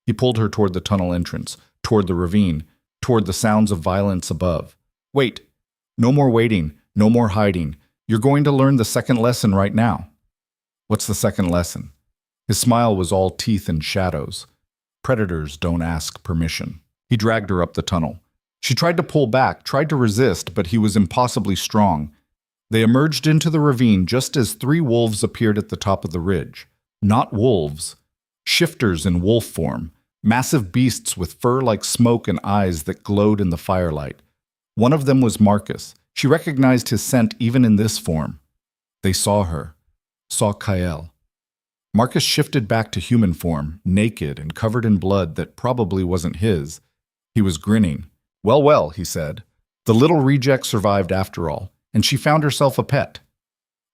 He pulled her toward the tunnel entrance, toward the ravine, toward the sounds of violence above. Wait. No more waiting. No more hiding. You're going to learn the second lesson right now. What's the second lesson? His smile was all teeth and shadows. Predators don't ask permission. He dragged her up the tunnel. She tried to pull back, tried to resist, but he was impossibly strong. They emerged into the ravine just as 3 wolves appeared at the top of the ridge. Not wolves. Shifters in wolf form. Massive beasts with fur like smoke and eyes that glowed in the firelight. One of them was Marcus. She recognized his scent even in this form. They saw her. Saw Kael. Marcus shifted back to human form, naked and covered in blood that probably wasn't his. He was grinning. Well, well, he said. The little reject survived after all, and she found herself a pet.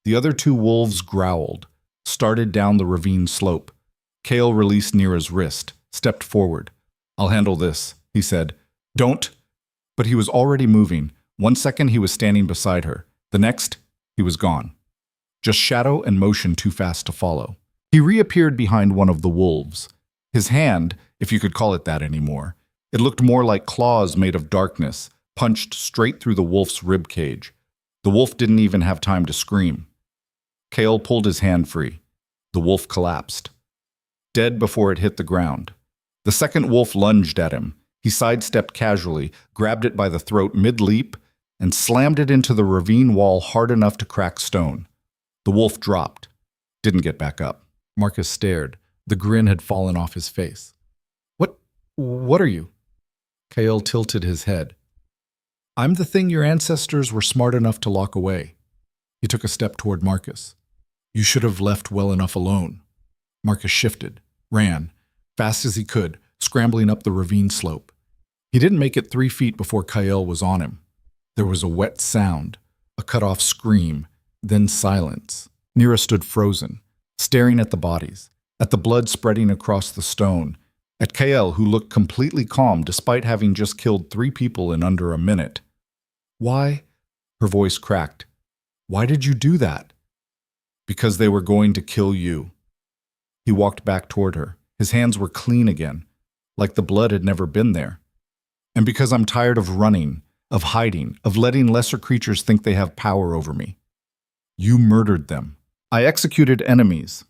The other 2 wolves growled, started down the ravine slope. Kale released Nyra's wrist, stepped forward. I'll handle this, he said. Don't. But he was already moving. 1 second he was standing beside her. The next, he was gone. Just shadow and motion too fast to follow. He reappeared behind one of the wolves. His hand, if you could call it that anymore, it looked more like claws made of darkness, punched straight through the wolf's rib cage. The wolf didn't even have time to scream. Kale pulled his hand free. The wolf collapsed, dead before it hit the ground. The second wolf lunged at him. He sidestepped casually, grabbed it by the throat mid-leap, and slammed it into the ravine wall hard enough to crack stone. The wolf dropped, didn't get back up. Marcus stared. The grin had fallen off his face. What are you? Kale tilted his head. I'm the thing your ancestors were smart enough to lock away. He took a step toward Marcus. You should have left well enough alone. Marcus shifted, ran, fast as he could, scrambling up the ravine slope. He didn't make it 3 feet before Kyle was on him. There was a wet sound, a cut-off scream, then silence. Nyra stood frozen, staring at the bodies, at the blood spreading across the stone, at Kael, who looked completely calm despite having just killed 3 people in under a minute. Why? Her voice cracked. Why did you do that? Because they were going to kill you. He walked back toward her. His hands were clean again, like the blood had never been there. And because I'm tired of running, of hiding, of letting lesser creatures think they have power over me. You murdered them. I executed enemies.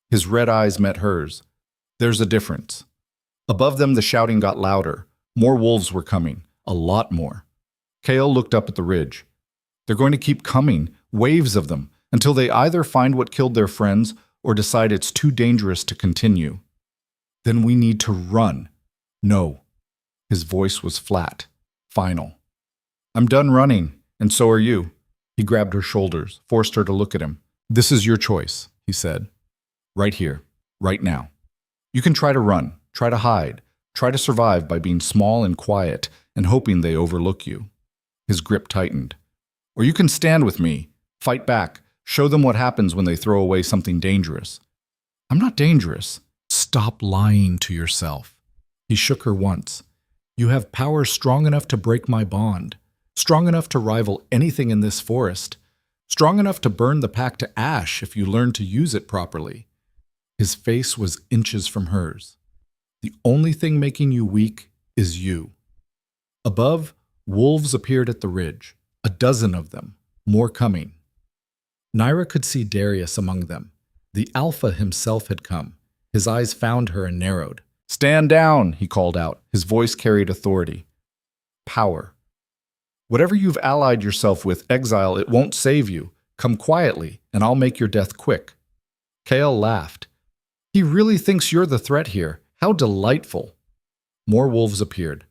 His red eyes met hers. There's a difference. Above them, the shouting got louder. More wolves were coming. A lot more. Kale looked up at the ridge. They're going to keep coming, waves of them, until they either find what killed their friends or decide it's too dangerous to continue. Then we need to run. No. His voice was flat, final. I'm done running, and so are you. He grabbed her shoulders, forced her to look at him. This is your choice, he said. Right here, right now. You can try to run, try to hide, try to survive by being small and quiet and hoping they overlook you. His grip tightened. Or you can stand with me, Fight back. Show them what happens when they throw away something dangerous. I'm not dangerous. Stop lying to yourself. He shook her once. You have power strong enough to break my bond, strong enough to rival anything in this forest, strong enough to burn the pack to ash if you learn to use it properly. His face was inches from hers. The only thing making you weak is you. Above, wolves appeared at the ridge, a dozen of them, more coming. Nyra could see Darius among them. The Alpha himself had come. His eyes found her and narrowed. Stand down, he called out. His voice carried authority. Power. Whatever you've allied yourself with, exile, it won't save you. Come quietly, and I'll make your death quick. Kale laughed. He really thinks you're the threat here. How delightful. More wolves appeared.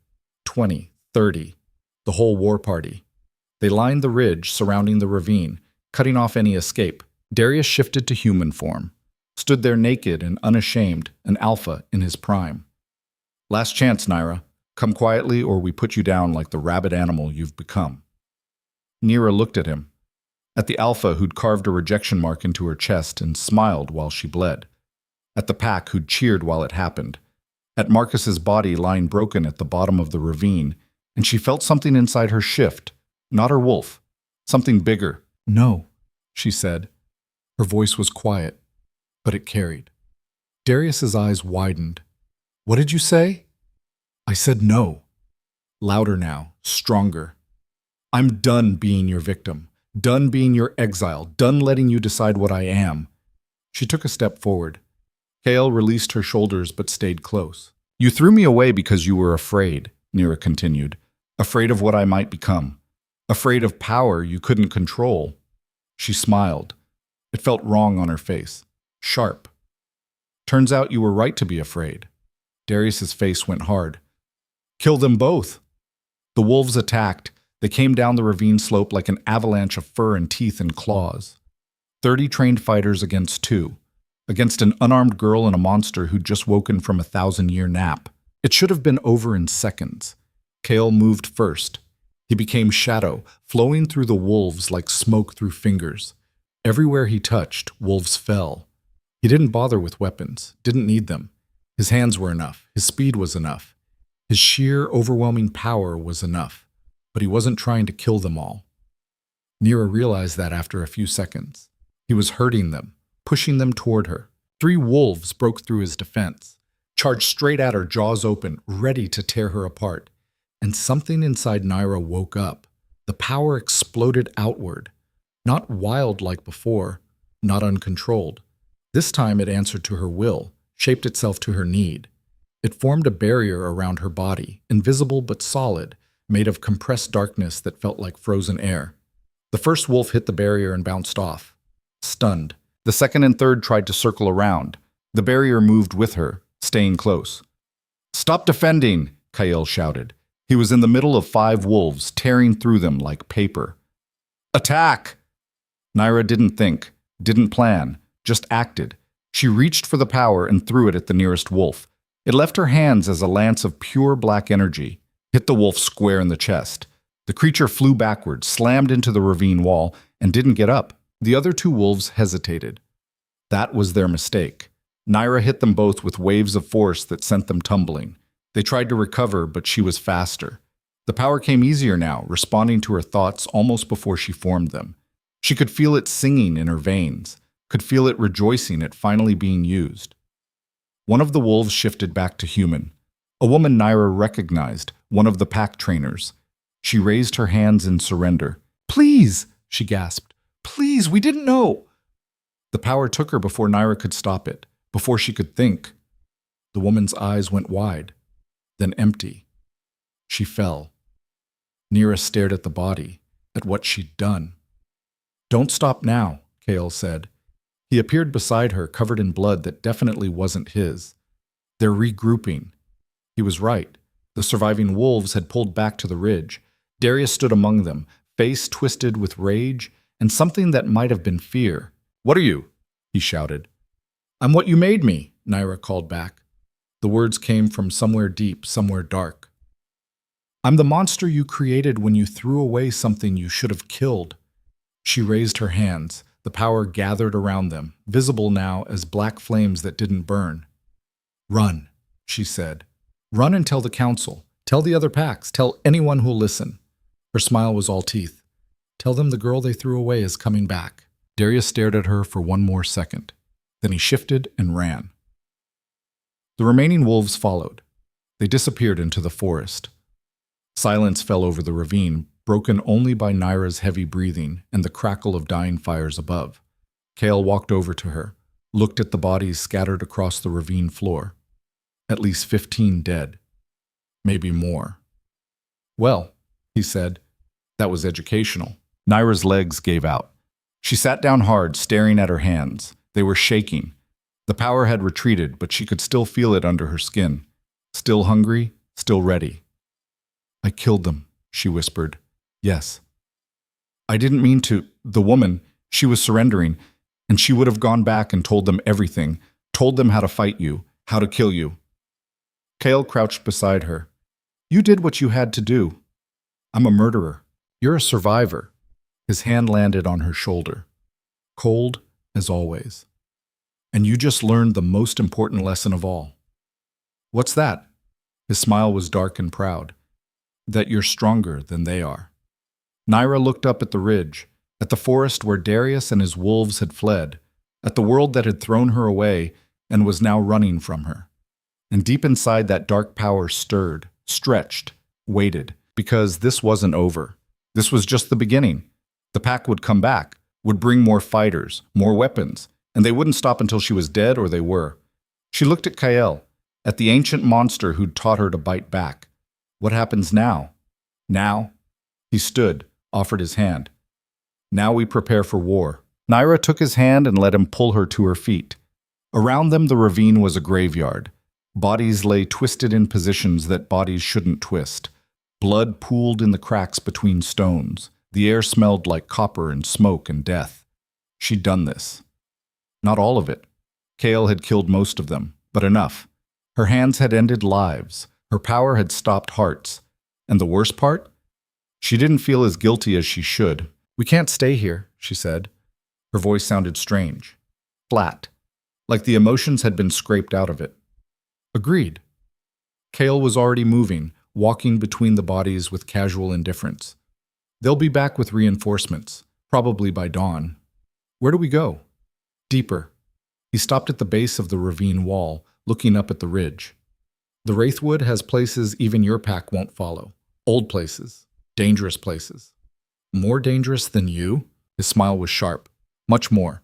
20, 30. The whole war party. They lined the ridge surrounding the ravine, cutting off any escape. Darius shifted to human form, stood there naked and unashamed, an alpha in his prime. Last chance, Nyra. Come quietly or we put you down like the rabid animal you've become. Nyra looked at him, at the alpha who'd carved a rejection mark into her chest and smiled while she bled, at the pack who'd cheered while it happened, at Marcus's body lying broken at the bottom of the ravine, and she felt something inside her shift, not her wolf, something bigger. No, she said. Her voice was quiet, but it carried. Darius's eyes widened. What did you say? I said no. Louder now, stronger. I'm done being your victim, done being your exile, done letting you decide what I am. She took a step forward. Kale released her shoulders but stayed close. You threw me away because you were afraid, Nyra continued. Afraid of what I might become. Afraid of power you couldn't control. She smiled. It felt wrong on her face. Sharp. Turns out you were right to be afraid. Darius's face went hard. Kill them both. The wolves attacked. They came down the ravine slope like an avalanche of fur and teeth and claws. 30 trained fighters against 2. Against an unarmed girl and a monster who'd just woken from a 1,000-year nap. It should have been over in seconds. Kale moved first. He became shadow, flowing through the wolves like smoke through fingers. Everywhere he touched, wolves fell. He didn't bother with weapons, didn't need them. His hands were enough, his speed was enough. His sheer, overwhelming power was enough, but he wasn't trying to kill them all. Nyra realized that after a few seconds. He was hurting them, pushing them toward her. 3 wolves broke through his defense, charged straight at her, jaws open, ready to tear her apart. And something inside Nyra woke up. The power exploded outward. Not wild like before, not uncontrolled. This time it answered to her will, shaped itself to her need. It formed a barrier around her body, invisible but solid, made of compressed darkness that felt like frozen air. The first wolf hit the barrier and bounced off, stunned. The second and third tried to circle around. The barrier moved with her, staying close. Stop defending, Kale shouted. He was in the middle of 5 wolves, tearing through them like paper. Attack! Nyra didn't think, didn't plan, just acted. She reached for the power and threw it at the nearest wolf. It left her hands as a lance of pure black energy, hit the wolf square in the chest. The creature flew backward, slammed into the ravine wall, and didn't get up. The other 2 wolves hesitated. That was their mistake. Nyra hit them both with waves of force that sent them tumbling. They tried to recover, but she was faster. The power came easier now, responding to her thoughts almost before she formed them. She could feel it singing in her veins, could feel it rejoicing at finally being used. One of the wolves shifted back to human. A woman Nyra recognized, one of the pack trainers. She raised her hands in surrender. Please, she gasped. Please, we didn't know. The power took her before Nyra could stop it, before she could think. The woman's eyes went wide, then empty. She fell. Nyra stared at the body, at what she'd done. Don't stop now, Kale said. He appeared beside her, covered in blood that definitely wasn't his. They're regrouping. He was right. The surviving wolves had pulled back to the ridge. Darius stood among them, face twisted with rage and something that might have been fear. What are you? He shouted. I'm what you made me, Nyra called back. The words came from somewhere deep, somewhere dark. I'm the monster you created when you threw away something you should have killed. She raised her hands. The power gathered around them, visible now as black flames that didn't burn. "Run," she said. "Run and tell the council. Tell the other packs. Tell anyone who'll listen." Her smile was all teeth. "Tell them the girl they threw away is coming back." Darius stared at her for one more second. Then he shifted and ran. The remaining wolves followed. They disappeared into the forest. Silence fell over the ravine, broken only by Nyra's heavy breathing and the crackle of dying fires above. Kale walked over to her, looked at the bodies scattered across the ravine floor. At least 15 dead. Maybe more. "Well," he said, "that was educational." Nyra's legs gave out. She sat down hard, staring at her hands. They were shaking. The power had retreated, but she could still feel it under her skin. Still hungry, still ready. "I killed them," she whispered. "Yes." "I didn't mean to." The woman, she was surrendering, and she would have gone back and told them everything, told them how to fight you, how to kill you. Kale crouched beside her. "You did what you had to do. I'm a murderer. You're a survivor." His hand landed on her shoulder. Cold as always. "And you just learned the most important lesson of all." "What's that?" His smile was dark and proud. "That you're stronger than they are." Nyra looked up at the ridge, at the forest where Darius and his wolves had fled, at the world that had thrown her away and was now running from her. And deep inside that dark power stirred, stretched, waited, because this wasn't over. This was just the beginning. The pack would come back, would bring more fighters, more weapons, and they wouldn't stop until she was dead or they were. She looked at Kael, at the ancient monster who'd taught her to bite back. What happens now? Now? He stood, offered his hand. "Now we prepare for war." Nyra took his hand and let him pull her to her feet. Around them the ravine was a graveyard. Bodies lay twisted in positions that bodies shouldn't twist. Blood pooled in the cracks between stones. The air smelled like copper and smoke and death. She'd done this. Not all of it. Kale had killed most of them, but enough. Her hands had ended lives. Her power had stopped hearts. And the worst part? She didn't feel as guilty as she should. "We can't stay here," she said. Her voice sounded strange. Flat. Like the emotions had been scraped out of it. Agreed. Kale was already moving, walking between the bodies with casual indifference. "They'll be back with reinforcements, probably by dawn." "Where do we go?" "Deeper." He stopped at the base of the ravine wall, looking up at the ridge. "The Wraithwood has places even your pack won't follow. Old places. Dangerous places." "More dangerous than you?" His smile was sharp. "Much more.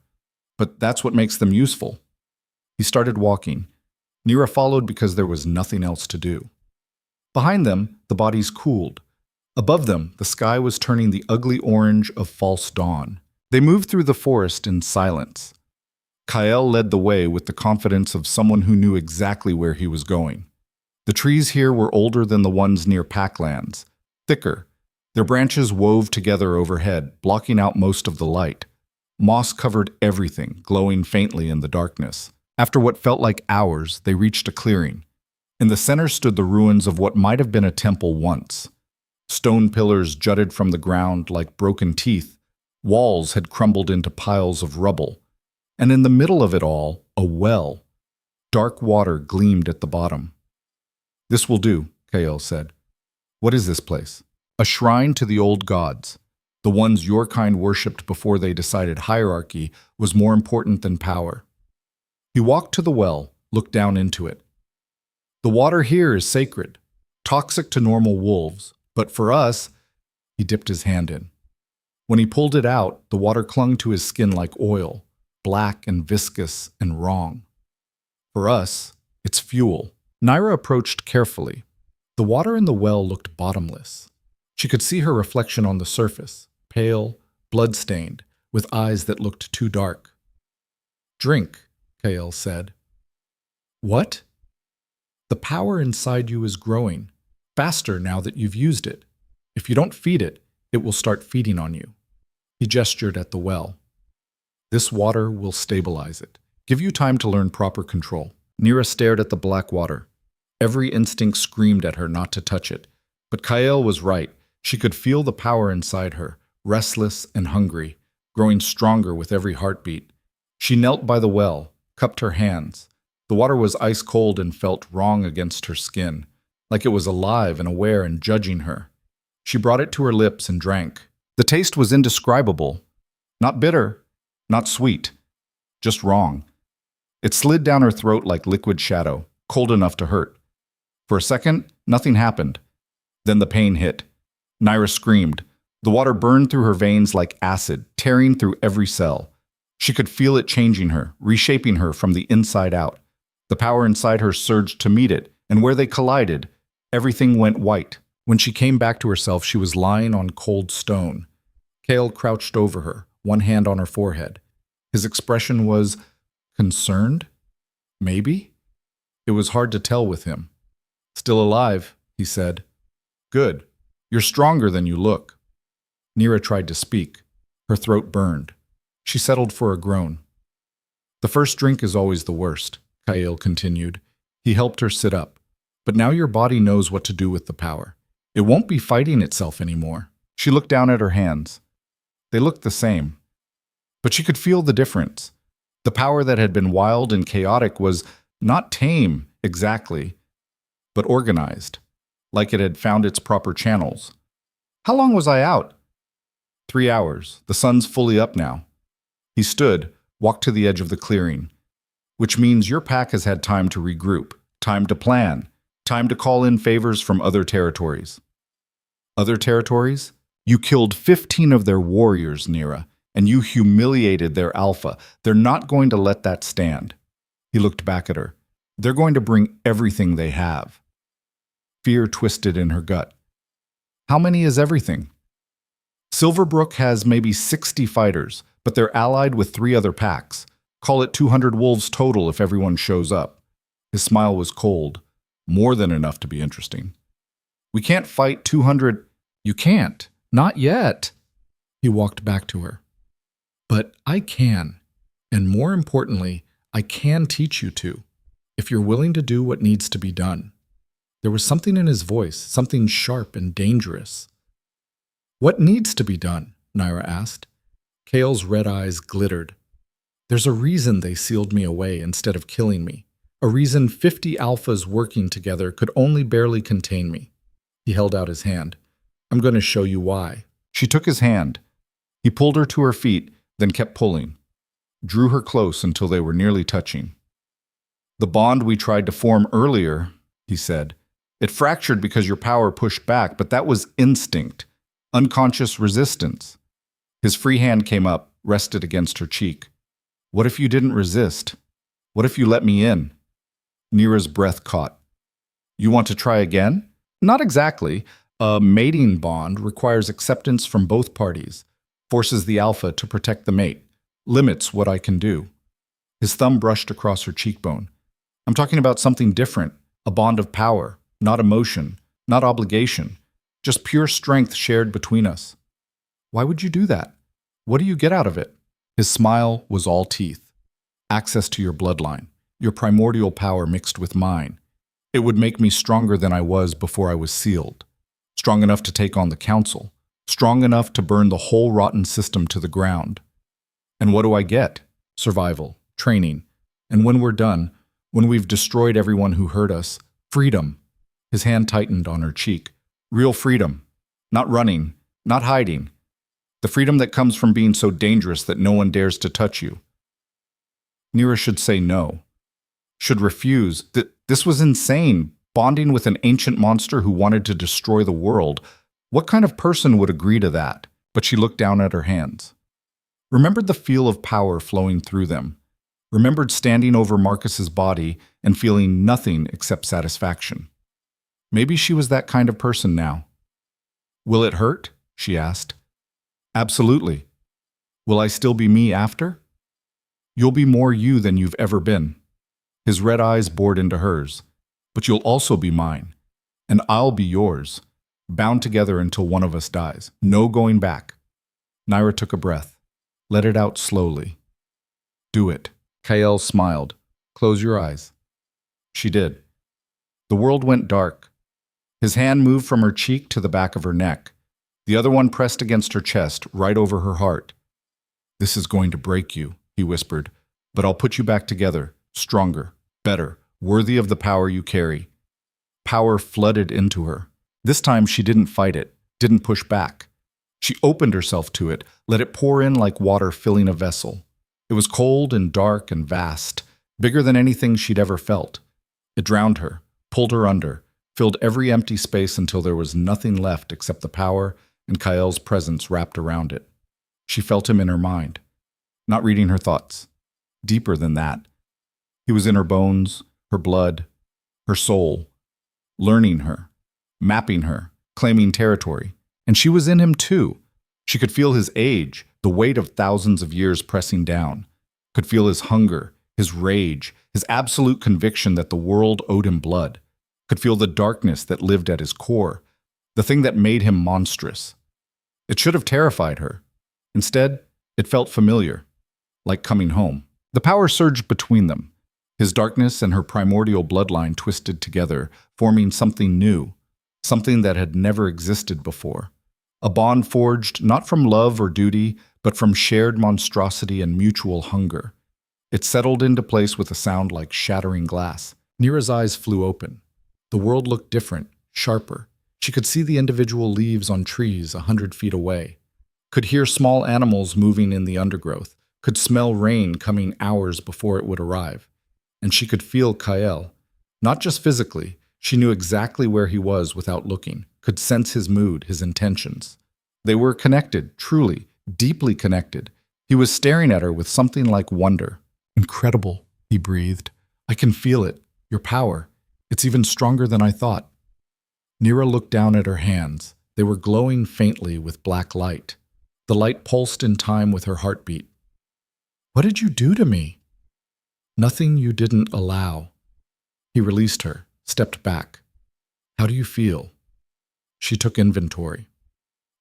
But that's what makes them useful." He started walking. Nyra followed because there was nothing else to do. Behind them, the bodies cooled. Above them, the sky was turning the ugly orange of false dawn. They moved through the forest in silence. Kael led the way with the confidence of someone who knew exactly where he was going. The trees here were older than the ones near Packlands, thicker. Their branches wove together overhead, blocking out most of the light. Moss covered everything, glowing faintly in the darkness. After what felt like hours, they reached a clearing. In the center stood the ruins of what might have been a temple once. Stone pillars jutted from the ground like broken teeth. Walls had crumbled into piles of rubble. And in the middle of it all, a well. Dark water gleamed at the bottom. "This will do," Kael said. "What is this place?" "A shrine to the old gods. The ones your kind worshipped before they decided hierarchy was more important than power." He walked to the well, looked down into it. "The water here is sacred, toxic to normal wolves, but for us," he dipped his hand in. When he pulled it out, the water clung to his skin like oil, black and viscous and wrong. "For us, it's fuel." Nyra approached carefully. The water in the well looked bottomless. She could see her reflection on the surface, pale, blood-stained, with eyes that looked too dark. "Drink," Kael said. "What?" "The power inside you is growing, faster now that you've used it. If you don't feed it, it will start feeding on you." He gestured at the well. "This water will stabilize it. Give you time to learn proper control." Nyra stared at the black water. Every instinct screamed at her not to touch it. But Kael was right. She could feel the power inside her, restless and hungry, growing stronger with every heartbeat. She knelt by the well, cupped her hands. The water was ice cold and felt wrong against her skin, like it was alive and aware and judging her. She brought it to her lips and drank. The taste was indescribable. Not bitter, not sweet, just wrong. It slid down her throat like liquid shadow, cold enough to hurt. For a second, nothing happened. Then the pain hit. Nyra screamed. The water burned through her veins like acid, tearing through every cell. She could feel it changing her, reshaping her from the inside out. The power inside her surged to meet it, and where they collided, everything went white. When she came back to herself, she was lying on cold stone. Kale crouched over her, one hand on her forehead. His expression was concerned? Maybe? It was hard to tell with him. Still alive, he said. Good. You're stronger than you look. Nyra tried to speak. Her throat burned. She settled for a groan. The first drink is always the worst, Kale continued. He helped her sit up. But now your body knows what to do with the power. It won't be fighting itself anymore. She looked down at her hands. They looked the same. But she could feel the difference. The power that had been wild and chaotic was not tame, exactly, but organized, like it had found its proper channels. How long was I out? 3 hours. The sun's fully up now. He stood, walked to the edge of the clearing, which means your pack has had time to regroup, time to plan, time to call in favors from other territories. Other territories? You killed 15 of their warriors, Nyra, and you humiliated their alpha. They're not going to let that stand. He looked back at her. They're going to bring everything they have. Fear twisted in her gut. How many is everything? Silverbrook has maybe 60 fighters, but they're allied with 3 other packs. Call it 200 wolves total if everyone shows up. His smile was cold, more than enough to be interesting. We can't fight 200. You can't. Not yet. He walked back to her. But I can. And more importantly, I can teach you to, if you're willing to do what needs to be done. There was something in his voice, something sharp and dangerous. What needs to be done? Nyra asked. Kale's red eyes glittered. There's a reason they sealed me away instead of killing me. A reason 50 alphas working together could only barely contain me. He held out his hand. I'm going to show you why. She took his hand. He pulled her to her feet, then kept pulling. Drew her close until they were nearly touching. The bond we tried to form earlier, he said. It fractured because your power pushed back, but that was instinct, unconscious resistance. His free hand came up, rested against her cheek. What if you didn't resist? What if you let me in? Nyra's breath caught. You want to try again? Not exactly. A mating bond requires acceptance from both parties, forces the alpha to protect the mate, limits what I can do. His thumb brushed across her cheekbone. I'm talking about something different, a bond of power, not emotion, not obligation, just pure strength shared between us. Why would you do that? What do you get out of it? His smile was all teeth. Access to your bloodline, your primordial power mixed with mine. It would make me stronger than I was before I was sealed. Strong enough to take on the council. Strong enough to burn the whole rotten system to the ground. And what do I get? Survival, training. And when we're done, when we've destroyed everyone who hurt us, freedom. His hand tightened on her cheek. Real freedom. Not running, not hiding. The freedom that comes from being so dangerous that no one dares to touch you. Nyra should say no. Should refuse. This was insane. Bonding with an ancient monster who wanted to destroy the world. What kind of person would agree to that? But she looked down at her hands. Remembered the feel of power flowing through them. Remembered standing over Marcus's body and feeling nothing except satisfaction. Maybe she was that kind of person now. Will it hurt? She asked. Absolutely. Will I still be me after? You'll be more you than you've ever been. His red eyes bored into hers. But you'll also be mine. And I'll be yours. Bound together until one of us dies. No going back. Nyra took a breath. Let it out slowly. Do it. Kael smiled. Close your eyes. She did. The world went dark. His hand moved from her cheek to the back of her neck. The other one pressed against her chest, right over her heart. "This is going to break you," he whispered, "but I'll put you back together, stronger, better, worthy of the power you carry." Power flooded into her. This time she didn't fight it, didn't push back. She opened herself to it, let it pour in like water filling a vessel. It was cold and dark and vast, bigger than anything she'd ever felt. It drowned her, pulled her under, filled every empty space until there was nothing left except the power and Kael's presence wrapped around it. She felt him in her mind, not reading her thoughts. Deeper than that. He was in her bones, her blood, her soul, learning her, mapping her, claiming territory. And she was in him too. She could feel his age, the weight of thousands of years pressing down, could feel his hunger, his rage, his absolute conviction that the world owed him blood, could feel the darkness that lived at his core, the thing that made him monstrous. It should have terrified her. Instead, it felt familiar, like coming home. The power surged between them. His darkness and her primordial bloodline twisted together, forming something new, something that had never existed before. A bond forged not from love or duty, but from shared monstrosity and mutual hunger. It settled into place with a sound like shattering glass. Nyra's eyes flew open. The world looked different, sharper. She could see the individual leaves on trees 100 feet away, could hear small animals moving in the undergrowth, could smell rain coming hours before it would arrive. And she could feel Kael. Not just physically, she knew exactly where he was without looking, could sense his mood, his intentions. They were connected, truly, deeply connected. He was staring at her with something like wonder. "Incredible," he breathed. "I can feel it, your power. It's even stronger than I thought." Nyra looked down at her hands. They were glowing faintly with black light. The light pulsed in time with her heartbeat. "What did you do to me?" "Nothing you didn't allow." He released her, stepped back. "How do you feel?" She took inventory.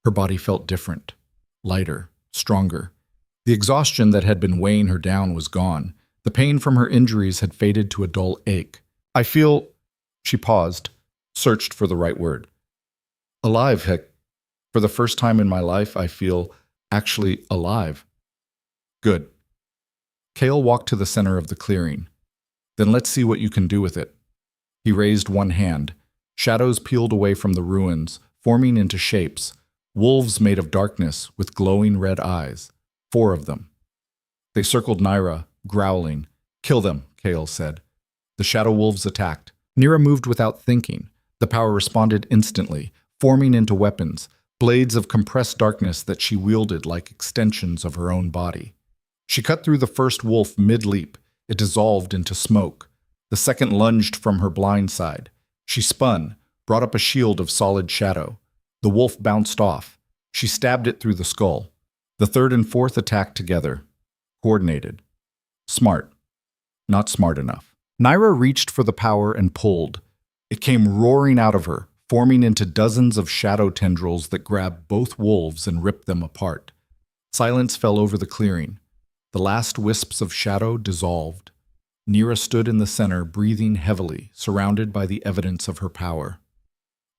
Her body felt different, lighter, stronger. The exhaustion that had been weighing her down was gone. The pain from her injuries had faded to a dull ache. "I feel—" She paused, searched for the right word. "Alive, heck. For the first time in my life, I feel actually alive." "Good." Kael walked to the center of the clearing. "Then let's see what you can do with it." He raised one hand. Shadows peeled away from the ruins, forming into shapes. Wolves made of darkness with glowing red eyes. 4 of them. They circled Nyra, growling. "Kill them," Kael said. The shadow wolves attacked. Nyra moved without thinking. The power responded instantly, forming into weapons, blades of compressed darkness that she wielded like extensions of her own body. She cut through the first wolf mid-leap. It dissolved into smoke. The second lunged from her blind side. She spun, brought up a shield of solid shadow. The wolf bounced off. She stabbed it through the skull. The third and fourth attacked together. Coordinated. Smart. Not smart enough. Nyra reached for the power and pulled. It came roaring out of her, forming into dozens of shadow tendrils that grabbed both wolves and ripped them apart. Silence fell over the clearing. The last wisps of shadow dissolved. Nyra stood in the center, breathing heavily, surrounded by the evidence of her power.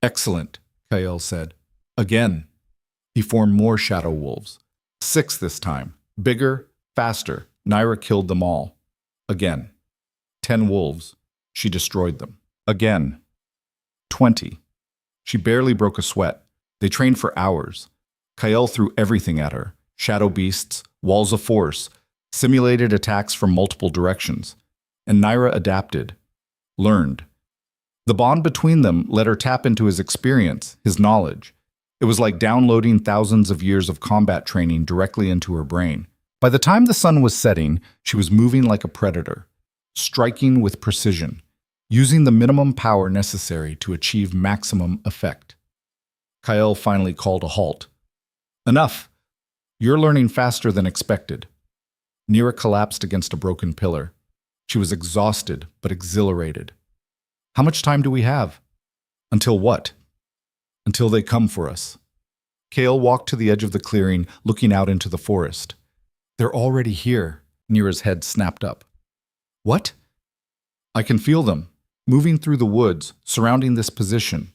"Excellent," Kael said. "Again." He formed more shadow wolves. 6 this time. Bigger, faster. Nyra killed them all. Again. 10 wolves. She destroyed them. Again. 20. She barely broke a sweat. They trained for hours. Kael threw everything at her. Shadow beasts, walls of force, simulated attacks from multiple directions. And Nyra adapted. Learned. The bond between them let her tap into his experience, his knowledge. It was like downloading thousands of years of combat training directly into her brain. By the time the sun was setting, she was moving like a predator, striking with precision, using the minimum power necessary to achieve maximum effect. Kael finally called a halt. "Enough! You're learning faster than expected." Nyra collapsed against a broken pillar. She was exhausted but exhilarated. "How much time do we have?" "Until what?" "Until they come for us." Kael walked to the edge of the clearing, looking out into the forest. "They're already here." Nyra's head snapped up. "What?" "I can feel them, moving through the woods, surrounding this position."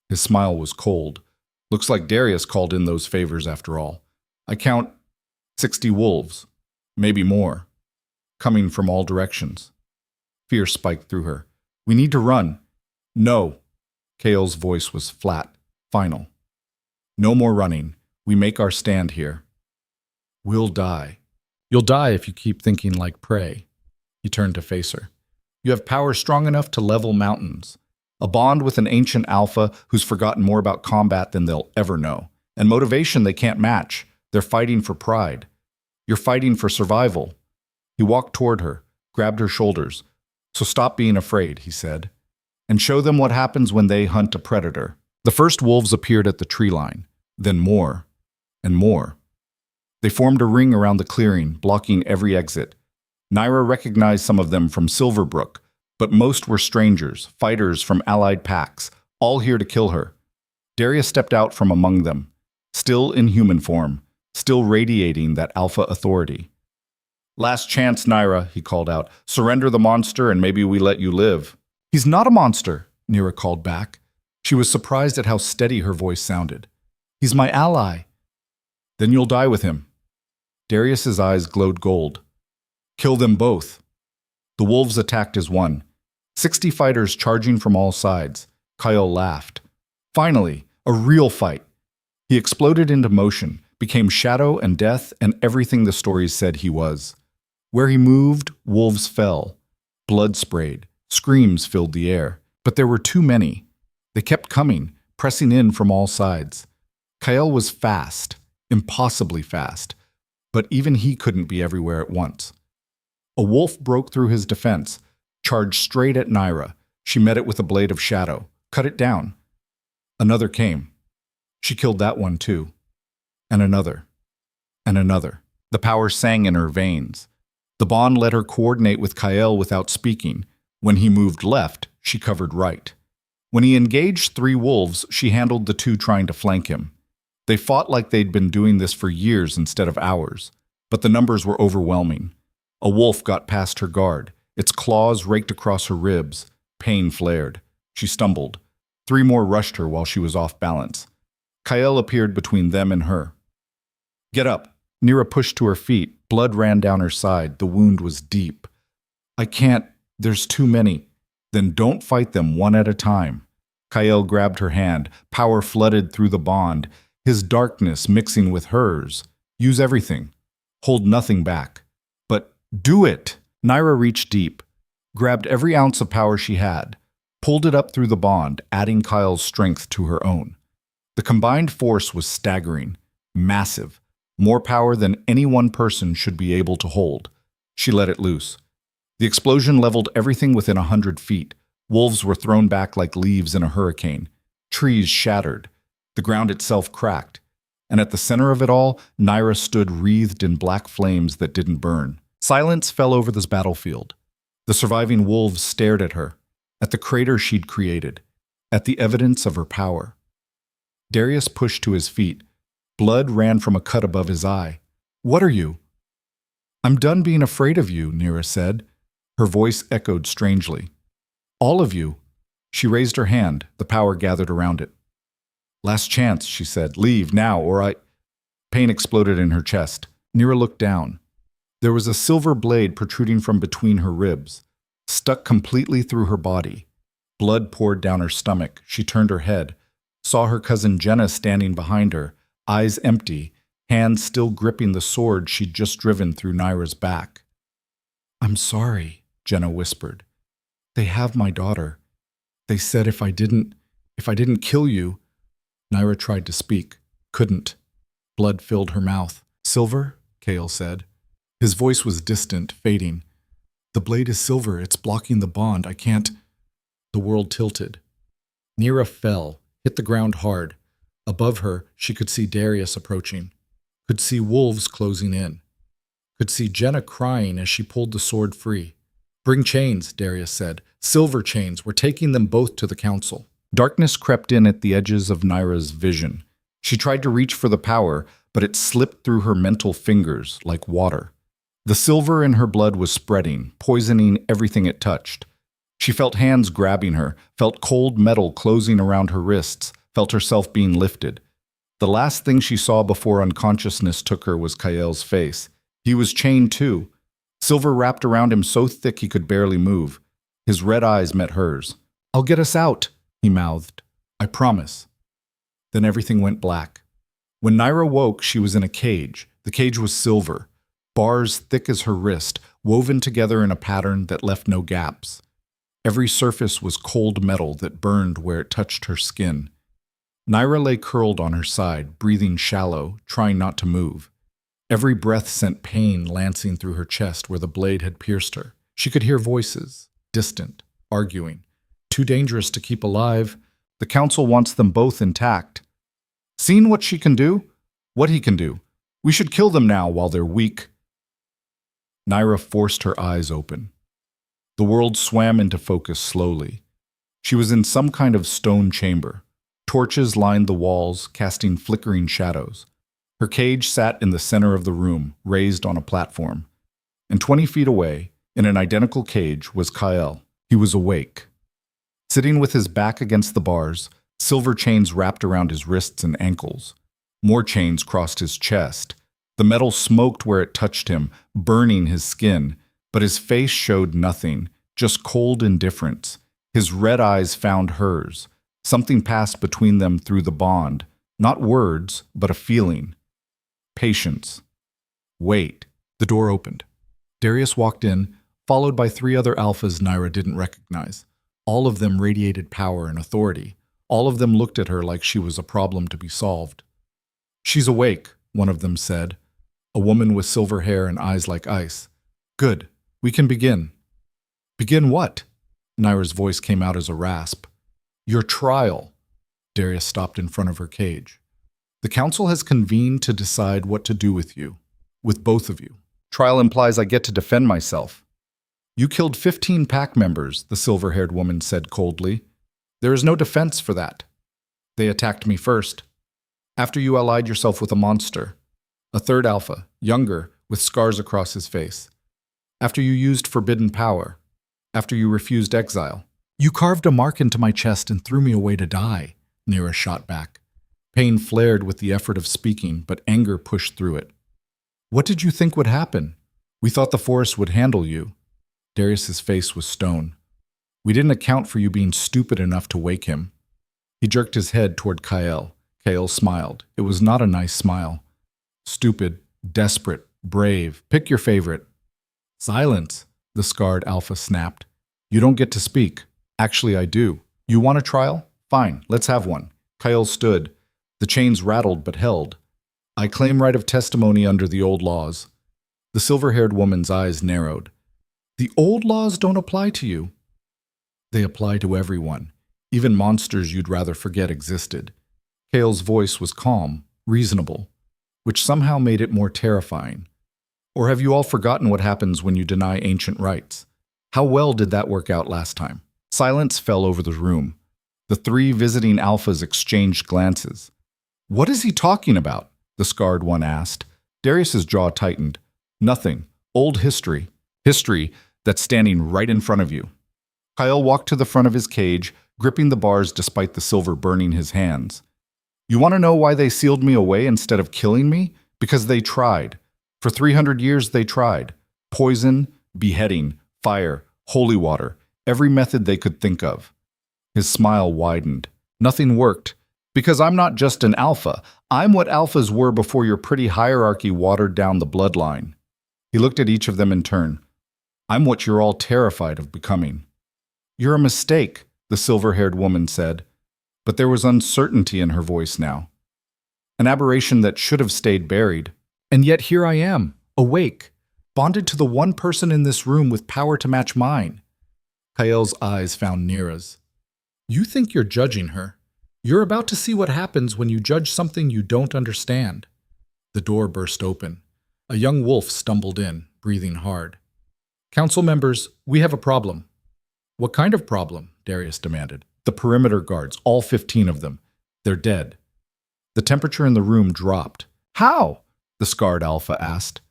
His smile was cold. "Looks like Darius called in those favors after all. I count 60 wolves, maybe more, coming from all directions. Fear spiked through her. We need to run. No. Kale's voice was flat, final. No more running. We make our stand here. We'll die. You'll die if you keep thinking like prey. He turned to face her. You have power strong enough to level mountains. A bond with an ancient alpha who's forgotten more about combat than they'll ever know. And motivation they can't match. They're fighting for pride. You're fighting for survival. He walked toward her, grabbed her shoulders. So stop being afraid, he said, and show them what happens when they hunt a predator. The first wolves appeared at the tree line, then more and more. They formed a ring around the clearing, blocking every exit. Nyra recognized some of them from Silverbrook, but most were strangers, fighters from allied packs, all here to kill her. Darius stepped out from among them, still in human form, still radiating that alpha authority. Last chance, Nyra, he called out. Surrender the monster and maybe we let you live. He's not a monster, Nyra called back. She was surprised at how steady her voice sounded. He's my ally. Then you'll die with him. Darius's eyes glowed gold. Kill them both. The wolves attacked as one. 60 fighters charging from all sides. Kyle laughed. Finally, a real fight. He exploded into motion, became shadow and death and everything the stories said he was. Where he moved, wolves fell. Blood sprayed. Screams filled the air. But there were too many. They kept coming, pressing in from all sides. Kyle was fast, impossibly fast, but even he couldn't be everywhere at once. A wolf broke through his defense, charged straight at Nyra. She met it with a blade of shadow, cut it down. Another came. She killed that one too. And another. And another. The power sang in her veins. The bond let her coordinate with Kyle without speaking. When he moved left, she covered right. When he engaged 3 wolves, she handled the 2 trying to flank him. They fought like they'd been doing this for years instead of hours, but the numbers were overwhelming. A wolf got past her guard. Its claws raked across her ribs. Pain flared. She stumbled. 3 more rushed her while she was off balance. Kyle appeared between them and her. Get up. Nyra pushed to her feet. Blood ran down her side. The wound was deep. I can't. There's too many. Then don't fight them one at a time. Kyle grabbed her hand. Power flooded through the bond. His darkness mixing with hers. Use everything. Hold nothing back. But do it! Nyra reached deep, grabbed every ounce of power she had, pulled it up through the bond, adding Kyle's strength to her own. The combined force was staggering, massive, more power than any one person should be able to hold. She let it loose. The explosion leveled everything within 100 feet. Wolves were thrown back like leaves in a hurricane. Trees shattered. The ground itself cracked. And at the center of it all, Nyra stood wreathed in black flames that didn't burn. Silence fell over this battlefield. The surviving wolves stared at her, at the crater she'd created, at the evidence of her power. Darius pushed to his feet. Blood ran from a cut above his eye. What are you? I'm done being afraid of you, Nyra said. Her voice echoed strangely. All of you. She raised her hand. The power gathered around it. Last chance, she said. Leave now, or I... Pain exploded in her chest. Nyra looked down. There was a silver blade protruding from between her ribs, stuck completely through her body. Blood poured down her stomach. She turned her head, saw her cousin Jenna standing behind her, eyes empty, hands still gripping the sword she'd just driven through Nyra's back. I'm sorry, Jenna whispered. They have my daughter. They said if I didn't kill you... Nyra tried to speak, couldn't. Blood filled her mouth. Silver? Kale said. His voice was distant, fading. The blade is silver. It's blocking the bond. I can't... The world tilted. Nyra fell, hit the ground hard. Above her, she could see Darius approaching. Could see wolves closing in. Could see Jenna crying as she pulled the sword free. Bring chains, Darius said. Silver chains. We're taking them both to the council. Darkness crept in at the edges of Nyra's vision. She tried to reach for the power, but it slipped through her mental fingers like water. The silver in her blood was spreading, poisoning everything it touched. She felt hands grabbing her, felt cold metal closing around her wrists, felt herself being lifted. The last thing she saw before unconsciousness took her was Kael's face. He was chained too. Silver wrapped around him so thick he could barely move. His red eyes met hers. "I'll get us out," he mouthed. "I promise." Then everything went black. When Nyra woke, she was in a cage. The cage was silver, bars thick as her wrist, woven together in a pattern that left no gaps. Every surface was cold metal that burned where it touched her skin. Nyra lay curled on her side, breathing shallow, trying not to move. Every breath sent pain lancing through her chest where the blade had pierced her. She could hear voices, distant, arguing. Too dangerous to keep alive. The council wants them both intact. Seen what she can do? What he can do? We should kill them now while they're weak. Nyra forced her eyes open. The world swam into focus slowly. She was in some kind of stone chamber. Torches lined the walls, casting flickering shadows. Her cage sat in the center of the room, raised on a platform. And 20 feet away, in an identical cage, was Kael. He was awake. Sitting with his back against the bars, silver chains wrapped around his wrists and ankles. More chains crossed his chest. The metal smoked where it touched him, burning his skin, but his face showed nothing, just cold indifference. His red eyes found hers. Something passed between them through the bond, not words, but a feeling. Patience. Wait. The door opened. Darius walked in, followed by 3 other alphas Nyra didn't recognize. All of them radiated power and authority. All of them looked at her like she was a problem to be solved. "She's awake," one of them said. A woman with silver hair and eyes like ice. "Good. We can begin." "Begin what?" Nyra's voice came out as a rasp. "Your trial." Darius stopped in front of her cage. "The council has convened to decide what to do with you. With both of you. Trial implies I get to defend myself." "You killed 15 pack members," the silver-haired woman said coldly. "There is no defense for that." "They attacked me first. After you allied yourself with a monster. A third alpha, younger, with scars across his face. After you used forbidden power. After you refused exile. You carved a mark into my chest and threw me away to die," Nyra shot back. Pain flared with the effort of speaking, but anger pushed through it. "What did you think would happen? We thought the forest would handle you." Darius's face was stone. "We didn't account for you being stupid enough to wake him." He jerked his head toward Kael. Kael smiled. It was not a nice smile. "Stupid, desperate, brave. Pick your favorite." "Silence," the scarred alpha snapped. "You don't get to speak." "Actually, I do. You want a trial? Fine, let's have one." Kael stood. The chains rattled but held. "I claim right of testimony under the old laws." The silver-haired woman's eyes narrowed. "The old laws don't apply to you." "They apply to everyone, even monsters you'd rather forget existed." Kael's voice was calm, reasonable, which somehow made it more terrifying. "Or have you all forgotten what happens when you deny ancient rights? How well did that work out last time?" Silence fell over the room. The 3 visiting alphas exchanged glances. "What is he talking about?" the scarred one asked. Darius's jaw tightened. "Nothing. Old history. History that's standing right in front of you." Kael walked to the front of his cage, gripping the bars despite the silver burning his hands. "You want to know why they sealed me away instead of killing me? Because they tried. For 300 years they tried. Poison, beheading, fire, holy water, every method they could think of." His smile widened. "Nothing worked. Because I'm not just an alpha. I'm what alphas were before your pretty hierarchy watered down the bloodline." He looked at each of them in turn. "I'm what you're all terrified of becoming." "You're a mistake," the silver-haired woman said. But there was uncertainty in her voice now. "An aberration that should have stayed buried. And yet here I am, awake, bonded to the one person in this room with power to match mine." Kael's eyes found Nyra's. "You think you're judging her. You're about to see what happens when you judge something you don't understand." The door burst open. A young wolf stumbled in, breathing hard. "Council members, we have a problem." "What kind of problem?" Darius demanded. "The perimeter guards, all 15 of them. They're dead." The temperature in the room dropped. "How?" the scarred alpha asked.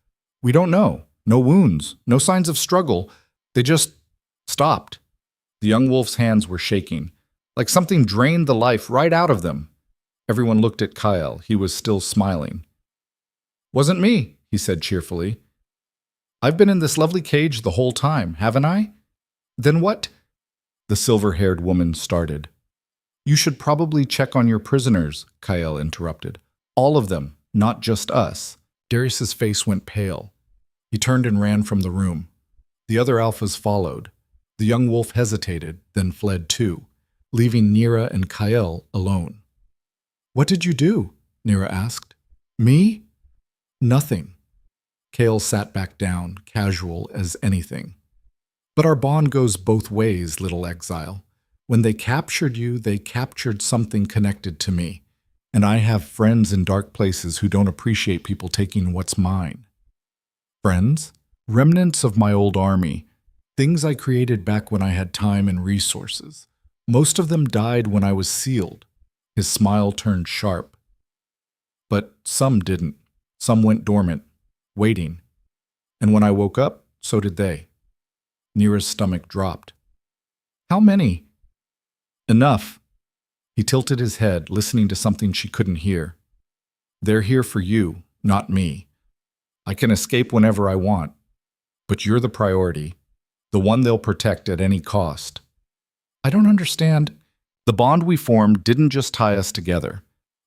"We don't know. No wounds, no signs of struggle. They just stopped." The young wolf's hands were shaking, like something drained the life right out of them. Everyone looked at Kyle. He was still smiling. "Wasn't me," he said cheerfully. "I've been in this lovely cage the whole time, haven't I?" "Then what?" the silver-haired woman started. "You should probably check on your prisoners," Kyle interrupted. "All of them, not just us." Darius's face went pale. He turned and ran from the room. The other alphas followed. The young wolf hesitated, then fled too, leaving Nyra and Kyle alone. "What did you do?" Nyra asked. "Me? Nothing." Kale sat back down, casual as anything. "But our bond goes both ways, little exile. When they captured you, they captured something connected to me. And I have friends in dark places who don't appreciate people taking what's mine." "Friends? Remnants of my old army. Things I created back when I had time and resources. Most of them died when I was sealed." His smile turned sharp. "But some didn't. Some went dormant, waiting. And when I woke up, so did they." Nyra's stomach dropped. "How many?" "Enough." He tilted his head, listening to something she couldn't hear. "They're here for you, not me. I can escape whenever I want. But you're the priority, the one they'll protect at any cost." "I don't understand." "The bond we formed didn't just tie us together.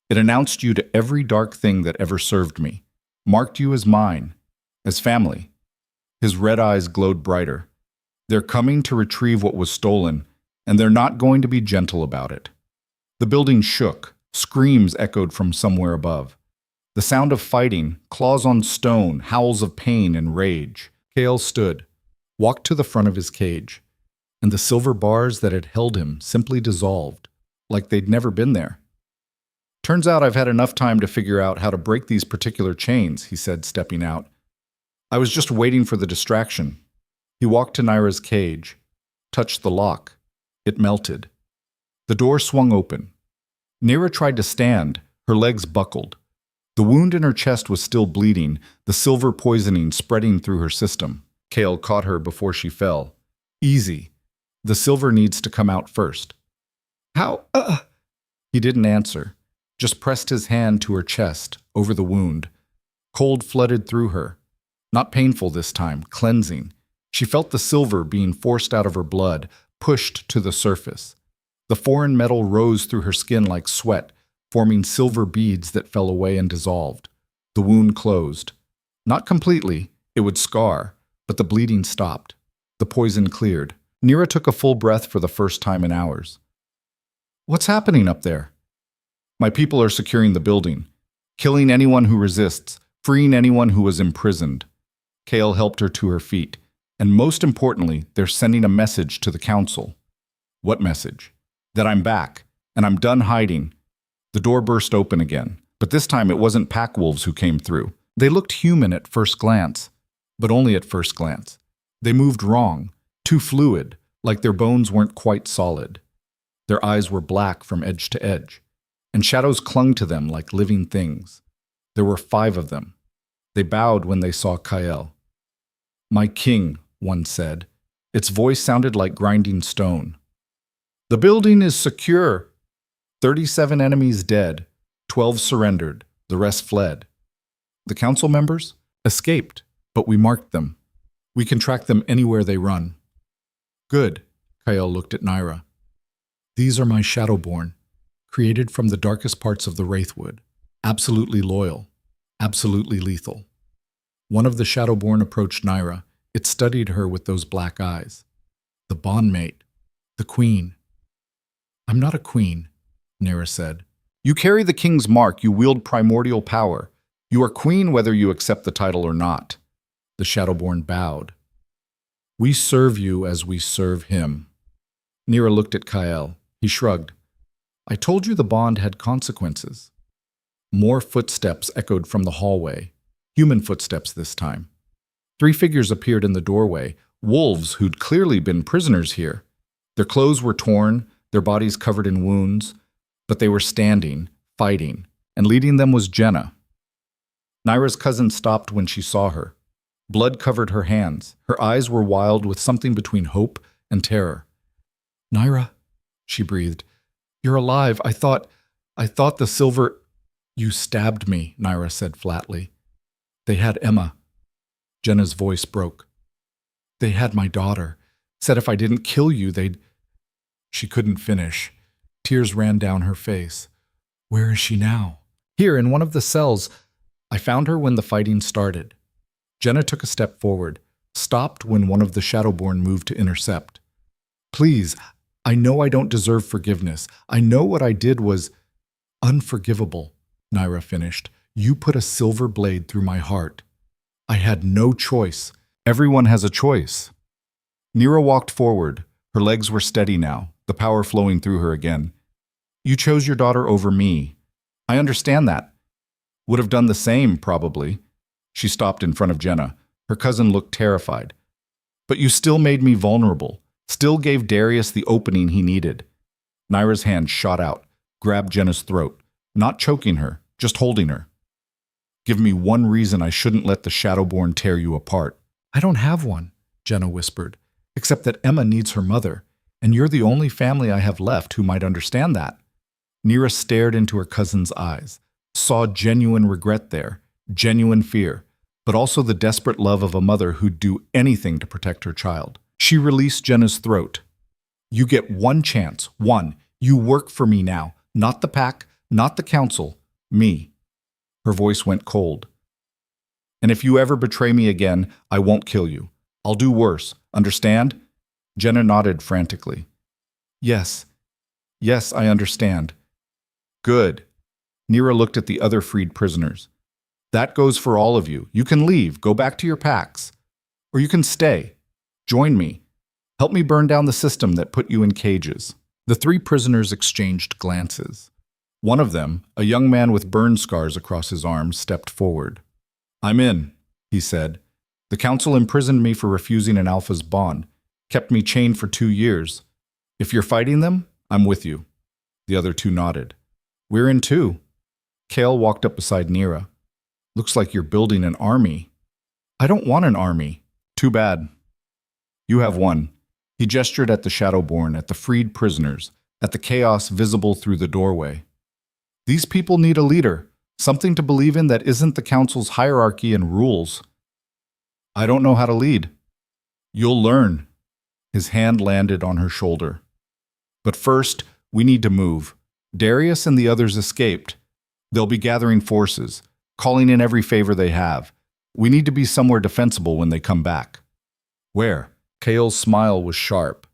It announced you to every dark thing that ever served me, marked you as mine, as family." His red eyes glowed brighter. "They're coming to retrieve what was stolen, and they're not going to be gentle about it." The building shook. Screams echoed from somewhere above. The sound of fighting, claws on stone, howls of pain and rage. Kale stood, walked to the front of his cage, and the silver bars that had held him simply dissolved, like they'd never been there. "Turns out I've had enough time to figure out how to break these particular chains," he said, stepping out. "I was just waiting for the distraction." He walked to Nyra's cage, touched the lock. It melted. The door swung open. Nyra tried to stand. Her legs buckled. The wound in her chest was still bleeding, the silver poisoning spreading through her system. Kale caught her before she fell. "Easy. The silver needs to come out first." "How?" He didn't answer, just pressed his hand to her chest, over the wound. Cold flooded through her. Not painful this time, cleansing. She felt the silver being forced out of her blood, pushed to the surface. The foreign metal rose through her skin like sweat, forming silver beads that fell away and dissolved. The wound closed. Not completely, it would scar, but the bleeding stopped. The poison cleared. Nyra took a full breath for the first time in hours. "What's happening up there?" "My people are securing the building, killing anyone who resists, freeing anyone who was imprisoned." Kale helped her to her feet, and most importantly, they're sending a message to the council. "What message?" "That I'm back, and I'm done hiding." The door burst open again, but this time it wasn't pack wolves who came through. They looked human at first glance, but only at first glance. They moved wrong, too fluid, like their bones weren't quite solid. Their eyes were black from edge to edge, and shadows clung to them like living things. There were 5 of them. They bowed when they saw Kyle. "My king," one said. Its voice sounded like grinding stone. "The building is secure." 37 enemies dead, 12 surrendered, the rest fled. "The council members?" "Escaped, but we marked them. We can track them anywhere they run." "Good," Kyle looked at Nyra. "These are my Shadowborn, created from the darkest parts of the Wraithwood. Absolutely loyal, absolutely lethal." One of the Shadowborn approached Nyra. It studied her with those black eyes. "The bondmate, the queen." "I'm not a queen," Nyra said. "You carry the king's mark, you wield primordial power. You are queen whether you accept the title or not." The Shadowborn bowed. "We serve you as we serve him." Nyra looked at Kyle. He shrugged. "I told you the bond had consequences." More footsteps echoed from the hallway. Human footsteps this time. 3 figures appeared in the doorway, wolves who'd clearly been prisoners here. Their clothes were torn, their bodies covered in wounds, but they were standing, fighting, and leading them was Jenna. Nyra's cousin stopped when she saw her. Blood covered her hands. Her eyes were wild with something between hope and terror. "Nyra," she breathed. "You're alive. I thought..." I thought the silver... You stabbed me, Nyra said flatly. They had Emma. Jenna's voice broke. They had my daughter. Said if I didn't kill you, they'd... She couldn't finish. Tears ran down her face. Where is she now? Here, in one of the cells. I found her when the fighting started. Jenna took a step forward, stopped when one of the Shadowborn moved to intercept. Please, I know I don't deserve forgiveness. I know what I did was unforgivable, Nyra finished. You put a silver blade through my heart. I had no choice. Everyone has a choice. Nyra walked forward. Her legs were steady now, the power flowing through her again. You chose your daughter over me. I understand that. Would have done the same, probably. She stopped in front of Jenna. Her cousin looked terrified. But you still made me vulnerable, still gave Darius the opening he needed. Nyra's hand shot out, grabbed Jenna's throat, not choking her, just holding her. Give me one reason I shouldn't let the Shadowborn tear you apart. I don't have one, Jenna whispered, except that Emma needs her mother, and you're the only family I have left who might understand that. Nyra stared into her cousin's eyes, saw genuine regret there, genuine fear, but also the desperate love of a mother who'd do anything to protect her child. She released Jenna's throat. You get one chance, one. You work for me now, not the pack, not the council, me. Her voice went cold. And if you ever betray me again, I won't kill you. I'll do worse, understand? Jenna nodded frantically. Yes, I understand. Good. Nyra looked at the other freed prisoners. That goes for all of you. You can leave, go back to your packs. Or you can stay. Join me. Help me burn down the system that put you in cages. The three prisoners exchanged glances. One of them, a young man with burn scars across his arms, stepped forward. I'm in, he said. The council imprisoned me for refusing an Alpha's bond, kept me chained for 2 years. If you're fighting them, I'm with you. The other two nodded. We're in too. Kale walked up beside Nyra. Looks like you're building an army. I don't want an army. Too bad. You have one. He gestured at the Shadowborn, at the freed prisoners, at the chaos visible through the doorway. These people need a leader, something to believe in that isn't the council's hierarchy and rules. I don't know how to lead. You'll learn. His hand landed on her shoulder. But first, we need to move. Darius and the others escaped. They'll be gathering forces, calling in every favor they have. We need to be somewhere defensible when they come back. Where? Kale's smile was sharp.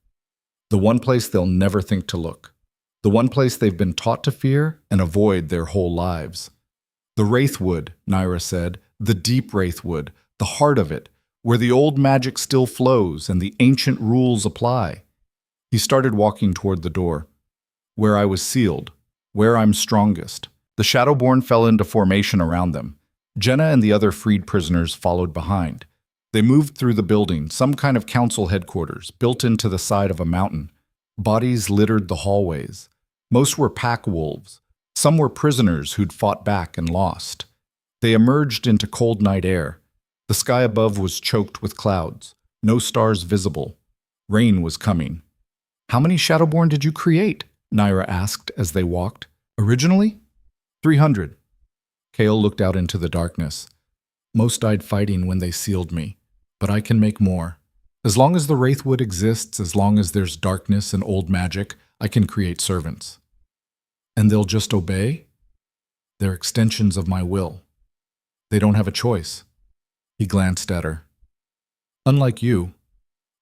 The one place they'll never think to look. The one place they've been taught to fear and avoid their whole lives. The Wraithwood, Nyra said, the deep Wraithwood, the heart of it, where the old magic still flows and the ancient rules apply. He started walking toward the door. Where I was sealed, where I'm strongest. The Shadowborn fell into formation around them. Jenna and the other freed prisoners followed behind. They moved through the building, some kind of council headquarters, built into the side of a mountain. Bodies littered the hallways. Most were pack wolves. Some were prisoners who'd fought back and lost. They emerged into cold night air. The sky above was choked with clouds. No stars visible. Rain was coming. How many Shadowborn did you create? Nyra asked as they walked. Originally? 300. Kale looked out into the darkness. Most died fighting when they sealed me, but I can make more. As long as the Wraithwood exists, as long as there's darkness and old magic, I can create servants. And they'll just obey? They're extensions of my will. They don't have a choice. He glanced at her. Unlike you,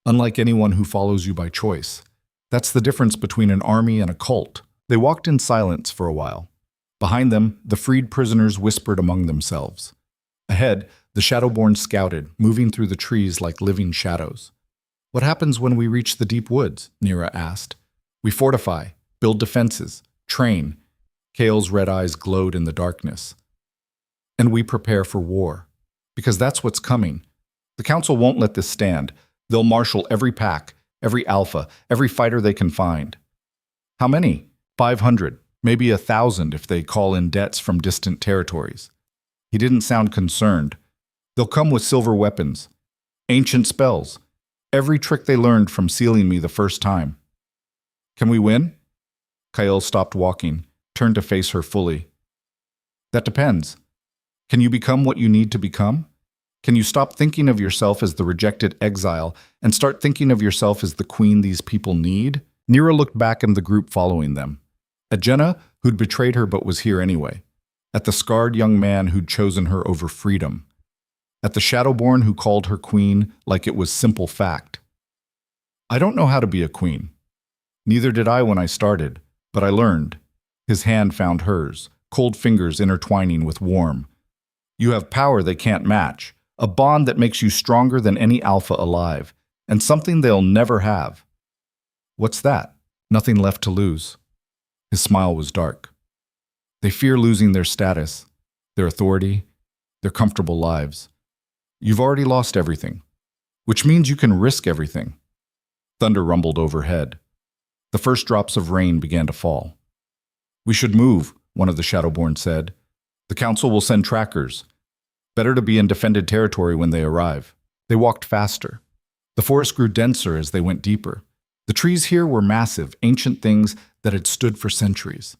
unlike anyone who follows you by choice. That's the difference between an army and a cult. They walked in silence for a while. Behind them, the freed prisoners whispered among themselves. Ahead, the Shadowborn scouted, moving through the trees like living shadows. What happens when we reach the deep woods? Nyra asked. We fortify, build defenses, train. Kale's red eyes glowed in the darkness. And we prepare for war. Because that's what's coming. The council won't let this stand. They'll marshal every pack, every alpha, every fighter they can find. How many? 500, maybe 1,000 if they call in debts from distant territories. He didn't sound concerned. They'll come with silver weapons, ancient spells, every trick they learned from sealing me the first time. Can we win? Kyle stopped walking, turned to face her fully. That depends. Can you become what you need to become? Can you stop thinking of yourself as the rejected exile and start thinking of yourself as the queen these people need? Nyra looked back at the group following them. At Jenna, who'd betrayed her but was here anyway. At the scarred young man who'd chosen her over freedom. At the Shadowborn who called her queen like it was simple fact. I don't know how to be a queen. Neither did I when I started, but I learned. His hand found hers, cold fingers intertwining with warm. You have power they can't match, a bond that makes you stronger than any alpha alive, and something they'll never have. What's that? Nothing left to lose. His smile was dark. They fear losing their status, their authority, their comfortable lives. You've already lost everything, which means you can risk everything. Thunder rumbled overhead. The first drops of rain began to fall. We should move, one of the Shadowborn said. The council will send trackers. Better to be in defended territory when they arrive. They walked faster. The forest grew denser as they went deeper. The trees here were massive, ancient things that had stood for centuries.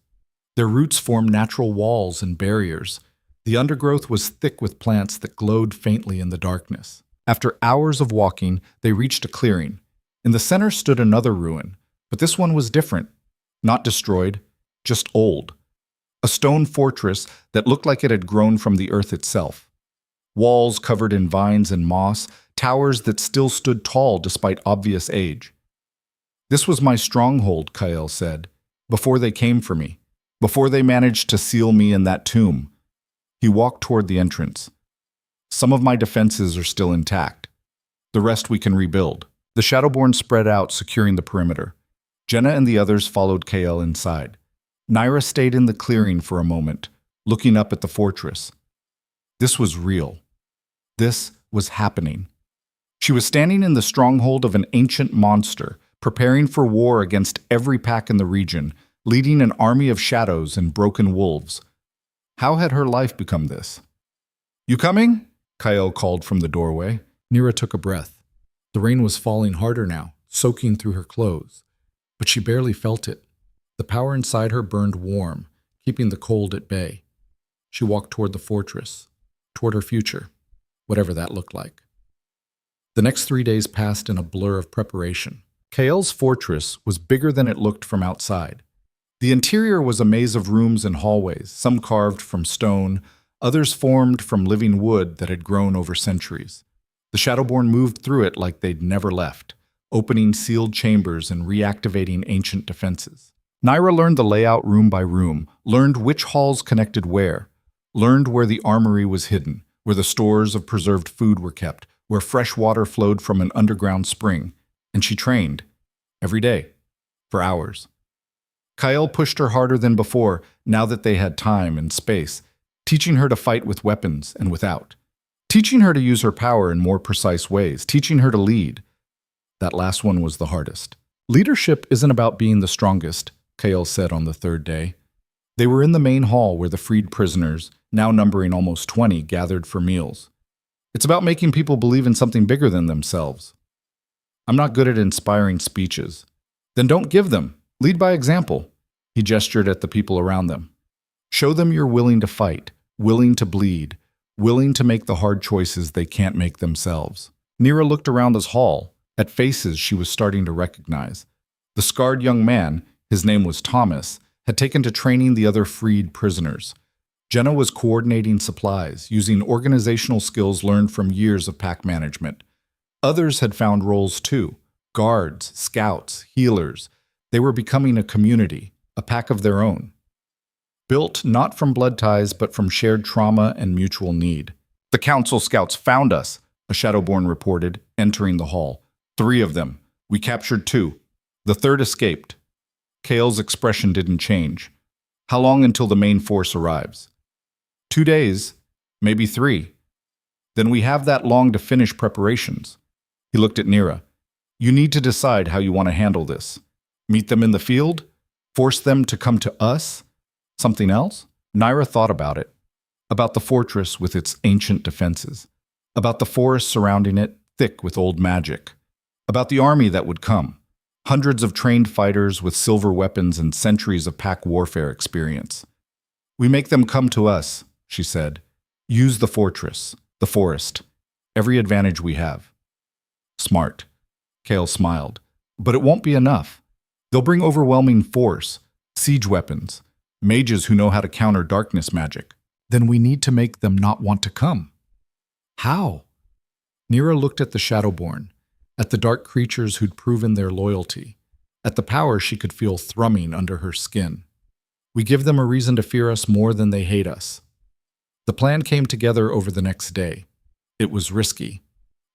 Their roots formed natural walls and barriers. The undergrowth was thick with plants that glowed faintly in the darkness. After hours of walking, they reached a clearing. In the center stood another ruin, but this one was different. Not destroyed, just old. A stone fortress that looked like it had grown from the earth itself. Walls covered in vines and moss, towers that still stood tall despite obvious age. This was my stronghold, Kael said, before they came for me, before they managed to seal me in that tomb. He walked toward the entrance. Some of my defenses are still intact. The rest we can rebuild. The Shadowborn spread out, securing the perimeter. Jenna and the others followed Kael inside. Nyra stayed in the clearing for a moment, looking up at the fortress. This was real. This was happening. She was standing in the stronghold of an ancient monster, preparing for war against every pack in the region, leading an army of shadows and broken wolves. How had her life become this? You coming? Kael called from the doorway. Nyra took a breath. The rain was falling harder now, soaking through her clothes, but she barely felt it. The power inside her burned warm, keeping the cold at bay. She walked toward the fortress, toward her future, whatever that looked like. The next 3 days passed in a blur of preparation. Kael's fortress was bigger than it looked from outside. The interior was a maze of rooms and hallways, some carved from stone, others formed from living wood that had grown over centuries. The Shadowborn moved through it like they'd never left, opening sealed chambers and reactivating ancient defenses. Nyra learned the layout room by room, learned which halls connected where, learned where the armory was hidden, where the stores of preserved food were kept, where fresh water flowed from an underground spring, and she trained, every day, for hours. Kael pushed her harder than before, now that they had time and space, teaching her to fight with weapons and without, teaching her to use her power in more precise ways, teaching her to lead. That last one was the hardest. Leadership isn't about being the strongest, Kael said on the third day. They were in the main hall where the freed prisoners, now numbering almost 20, gathered for meals. It's about making people believe in something bigger than themselves. I'm not good at inspiring speeches. Then don't give them. Lead by example. He gestured at the people around them. Show them you're willing to fight, willing to bleed, willing to make the hard choices they can't make themselves. Nyra looked around this hall, at faces she was starting to recognize. The scarred young man, his name was Thomas, had taken to training the other freed prisoners. Jenna was coordinating supplies, using organizational skills learned from years of pack management. Others had found roles too, guards, scouts, healers. They were becoming a community, a pack of their own. Built not from blood ties, but from shared trauma and mutual need. The council scouts found us, a Shadowborn reported, entering the hall. 3 of them. We captured 2. The third escaped. Kael's expression didn't change. How long until the main force arrives? 2 days, maybe 3. Then we have that long to finish preparations. He looked at Nyra. You need to decide how you want to handle this. Meet them in the field? Force them to come to us? Something else? Nyra thought about it. About the fortress with its ancient defenses. About the forest surrounding it, thick with old magic. About the army that would come. Hundreds of trained fighters with silver weapons and centuries of pack warfare experience. We make them come to us, she said. Use the fortress, the forest, every advantage we have. Smart. Kale smiled. But it won't be enough. They'll bring overwhelming force, siege weapons, mages who know how to counter darkness magic. Then we need to make them not want to come. How? Nyra looked at the Shadowborn, at the dark creatures who'd proven their loyalty, at the power she could feel thrumming under her skin. We give them a reason to fear us more than they hate us. The plan came together over the next day. It was risky,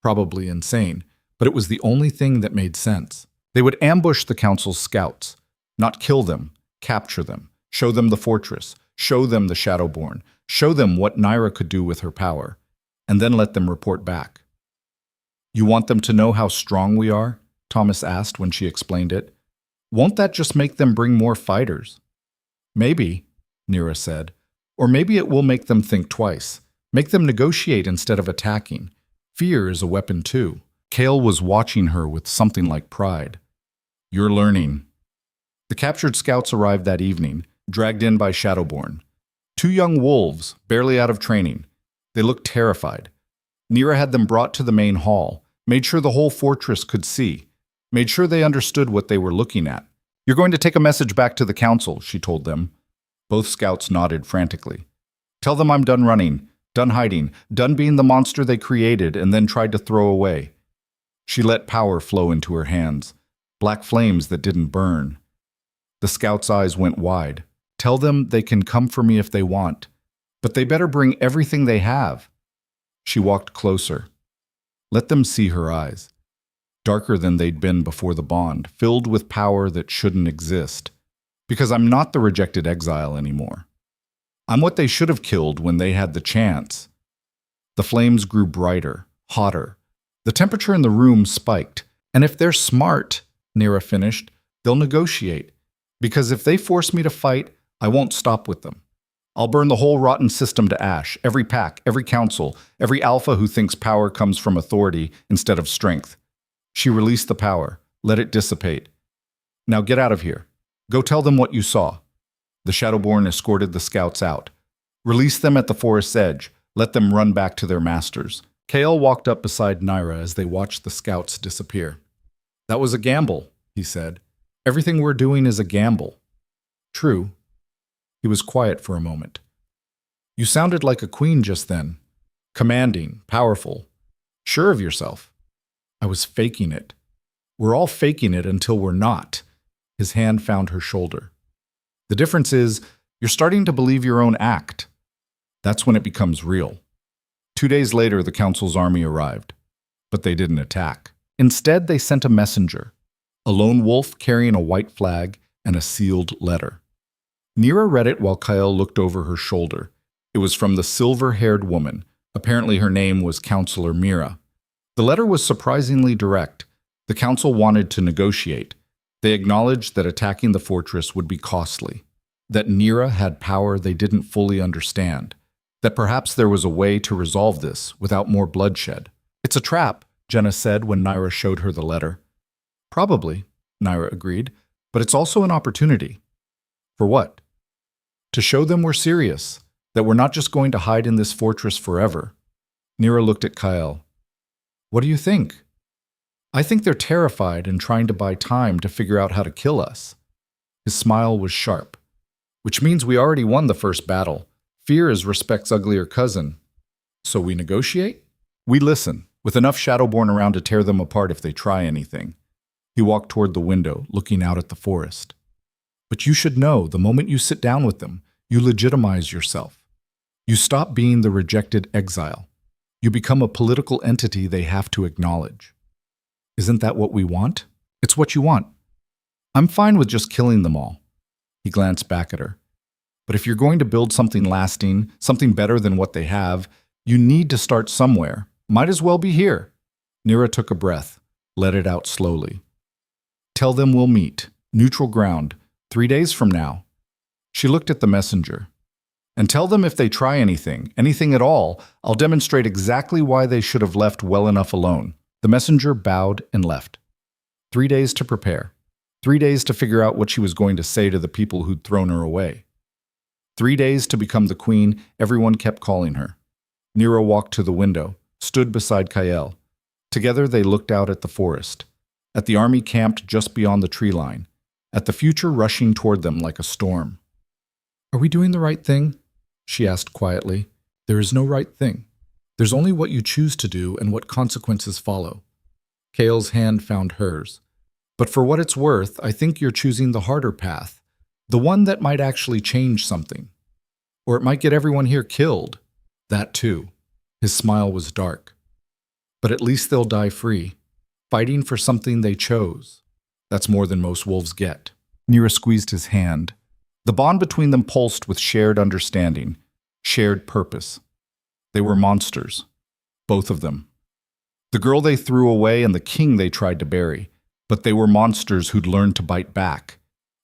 probably insane, but it was the only thing that made sense. They would ambush the council's scouts, not kill them, capture them, show them the fortress, show them the Shadowborn, show them what Nyra could do with her power, and then let them report back. You want them to know how strong we are? Thomas asked when she explained it. Won't that just make them bring more fighters? Maybe, Nyra said. Or maybe it will make them think twice, make them negotiate instead of attacking. Fear is a weapon too. Kale was watching her with something like pride. You're learning. The captured scouts arrived that evening, dragged in by Shadowborn. 2 young wolves, barely out of training. They looked terrified. Nyra had them brought to the main hall, made sure the whole fortress could see, made sure they understood what they were looking at. You're going to take a message back to the council, she told them. Both scouts nodded frantically. Tell them I'm done running, done hiding, done being the monster they created and then tried to throw away. She let power flow into her hands, black flames that didn't burn. The scouts' eyes went wide. Tell them they can come for me if they want, but they better bring everything they have. She walked closer. Let them see her eyes, darker than they'd been before the bond, filled with power that shouldn't exist. Because I'm not the rejected exile anymore. I'm what they should have killed when they had the chance. The flames grew brighter, hotter. The temperature in the room spiked. And if they're smart, Nyra finished, they'll negotiate. Because if they force me to fight, I won't stop with them. I'll burn the whole rotten system to ash, every pack, every council, every alpha who thinks power comes from authority instead of strength. She released the power, let it dissipate. Now get out of here. Go tell them what you saw. The Shadowborn escorted the scouts out. Release them at the forest's edge. Let them run back to their masters. Kale walked up beside Nyra as they watched the scouts disappear. That was a gamble, he said. Everything we're doing is a gamble. True. He was quiet for a moment. You sounded like a queen just then. Commanding, powerful, sure of yourself. I was faking it. We're all faking it until we're not. His hand found her shoulder. The difference is, you're starting to believe your own act. That's when it becomes real. 2 days later, the council's army arrived. But they didn't attack. Instead, they sent a messenger, a lone wolf carrying a white flag and a sealed letter. Nyra read it while Kyle looked over her shoulder. It was from the silver-haired woman. Apparently her name was Counselor Mira. The letter was surprisingly direct. The council wanted to negotiate. They acknowledged that attacking the fortress would be costly, that Nyra had power they didn't fully understand, that perhaps there was a way to resolve this without more bloodshed. It's a trap, Jenna said when Nyra showed her the letter. Probably, Nyra agreed, but it's also an opportunity. For what? To show them we're serious, that we're not just going to hide in this fortress forever. Nyra looked at Kyle. What do you think? I think they're terrified and trying to buy time to figure out how to kill us. His smile was sharp. Which means we already won the first battle. Fear is respect's uglier cousin. So we negotiate? We listen, with enough Shadowborn around to tear them apart if they try anything. He walked toward the window, looking out at the forest. But you should know, the moment you sit down with them, you legitimize yourself. You stop being the rejected exile. You become a political entity they have to acknowledge. Isn't that what we want? It's what you want. I'm fine with just killing them all. He glanced back at her. But if you're going to build something lasting, something better than what they have, you need to start somewhere. Might as well be here. Nyra took a breath, let it out slowly. Tell them we'll meet, neutral ground, 3 days from now. She looked at the messenger. And tell them if they try anything at all, I'll demonstrate exactly why they should have left well enough alone. The messenger bowed and left. 3 days to prepare. 3 days to figure out what she was going to say to the people who'd thrown her away. 3 days to become the queen everyone kept calling her. Nyra walked to the window, stood beside Kael. Together they looked out at the forest, at the army camped just beyond the tree line, at the future rushing toward them like a storm. "Are we doing the right thing?" she asked quietly. "There is no right thing. There's only what you choose to do and what consequences follow." Kael's hand found hers. "But for what it's worth, I think you're choosing the harder path, the one that might actually change something. Or it might get everyone here killed. That too." His smile was dark. "But at least they'll die free, fighting for something they chose. That's more than most wolves get." Nyra squeezed his hand. The bond between them pulsed with shared understanding, shared purpose. They were monsters, both of them. The girl they threw away and the king they tried to bury, but they were monsters who'd learned to bite back.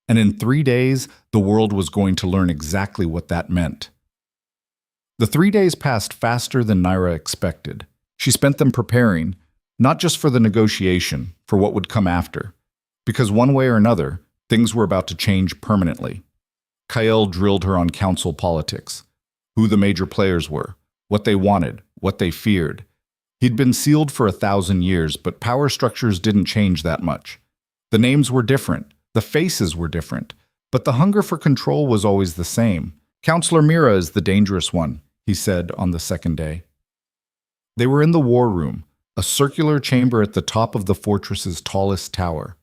And in 3 days, the world was going to learn exactly what that meant. The 3 days passed faster than Nyra expected. She spent them preparing, not just for the negotiation, for what would come after. Because one way or another, things were about to change permanently. Kael drilled her on council politics, who the major players were, what they wanted, what they feared. He'd been sealed for 1,000 years, but power structures didn't change that much. The names were different, the faces were different, but the hunger for control was always the same. "Counselor Mira is the dangerous one," he said on the second day. They were in the war room, a circular chamber at the top of the fortress's tallest tower.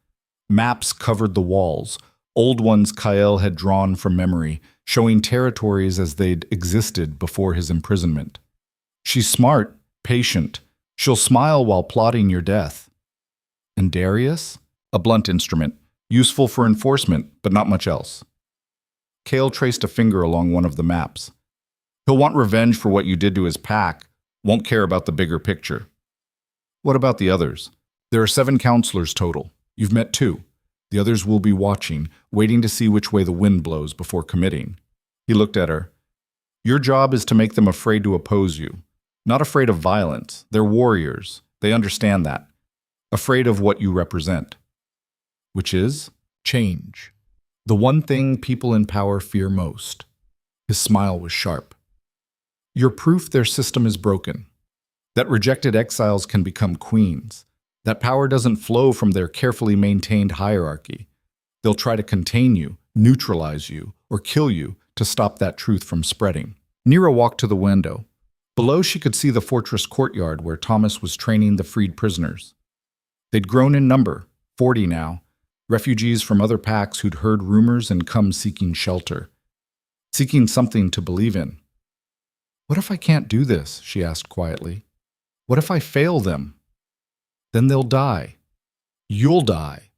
Maps covered the walls, old ones Kael had drawn from memory, showing territories as they'd existed before his imprisonment. "She's smart, patient. She'll smile while plotting your death." "And Darius?" "A blunt instrument, useful for enforcement, but not much else." Kael traced a finger along one of the maps. "He'll want revenge for what you did to his pack, won't care about the bigger picture." "What about the others?" "There are 7 counselors total. You've met 2. The others will be watching, waiting to see which way the wind blows before committing." He looked at her. "Your job is to make them afraid to oppose you. Not afraid of violence. They're warriors. They understand that. Afraid of what you represent." "Which is?" "Change. The one thing people in power fear most." His smile was sharp. "You're proof their system is broken. That rejected exiles can become queens. That power doesn't flow from their carefully maintained hierarchy. They'll try to contain you, neutralize you, or kill you to stop that truth from spreading." Nyra walked to the window. Below she could see the fortress courtyard where Thomas was training the freed prisoners. They'd grown in number, 40 now, refugees from other packs who'd heard rumors and come seeking shelter, seeking something to believe in. "What if I can't do this?" she asked quietly. "What if I fail them? Then they'll die. You'll die.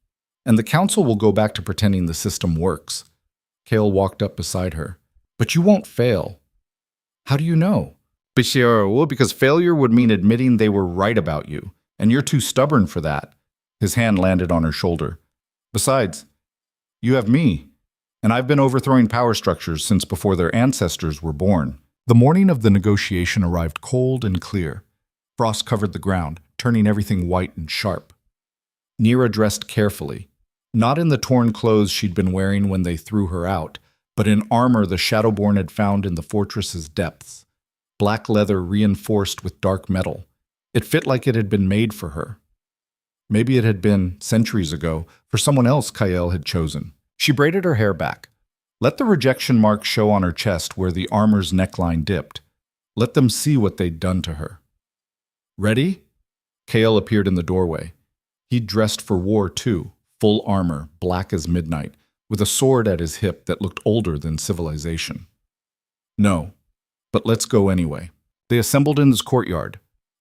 And the council will go back to pretending the system works." Kael walked up beside her. "But you won't fail." "How do you know?" "Because failure would mean admitting they were right about you, and you're too stubborn for that." His hand landed on her shoulder. "Besides, you have me, and I've been overthrowing power structures since before their ancestors were born." The morning of the negotiation arrived cold and clear. Frost covered the ground, turning everything white and sharp. Nyra dressed carefully, not in the torn clothes she'd been wearing when they threw her out, but in armor the Shadowborn had found in the fortress's depths. Black leather reinforced with dark metal. It fit like it had been made for her. Maybe it had been, centuries ago, for someone else Kael had chosen. She braided her hair back. Let the rejection mark show on her chest where the armor's neckline dipped. Let them see what they'd done to her. "Ready?" Kael appeared in the doorway. He'd dressed for war too, full armor, black as midnight, with a sword at his hip that looked older than civilization. "No, but let's go anyway." They assembled in his courtyard.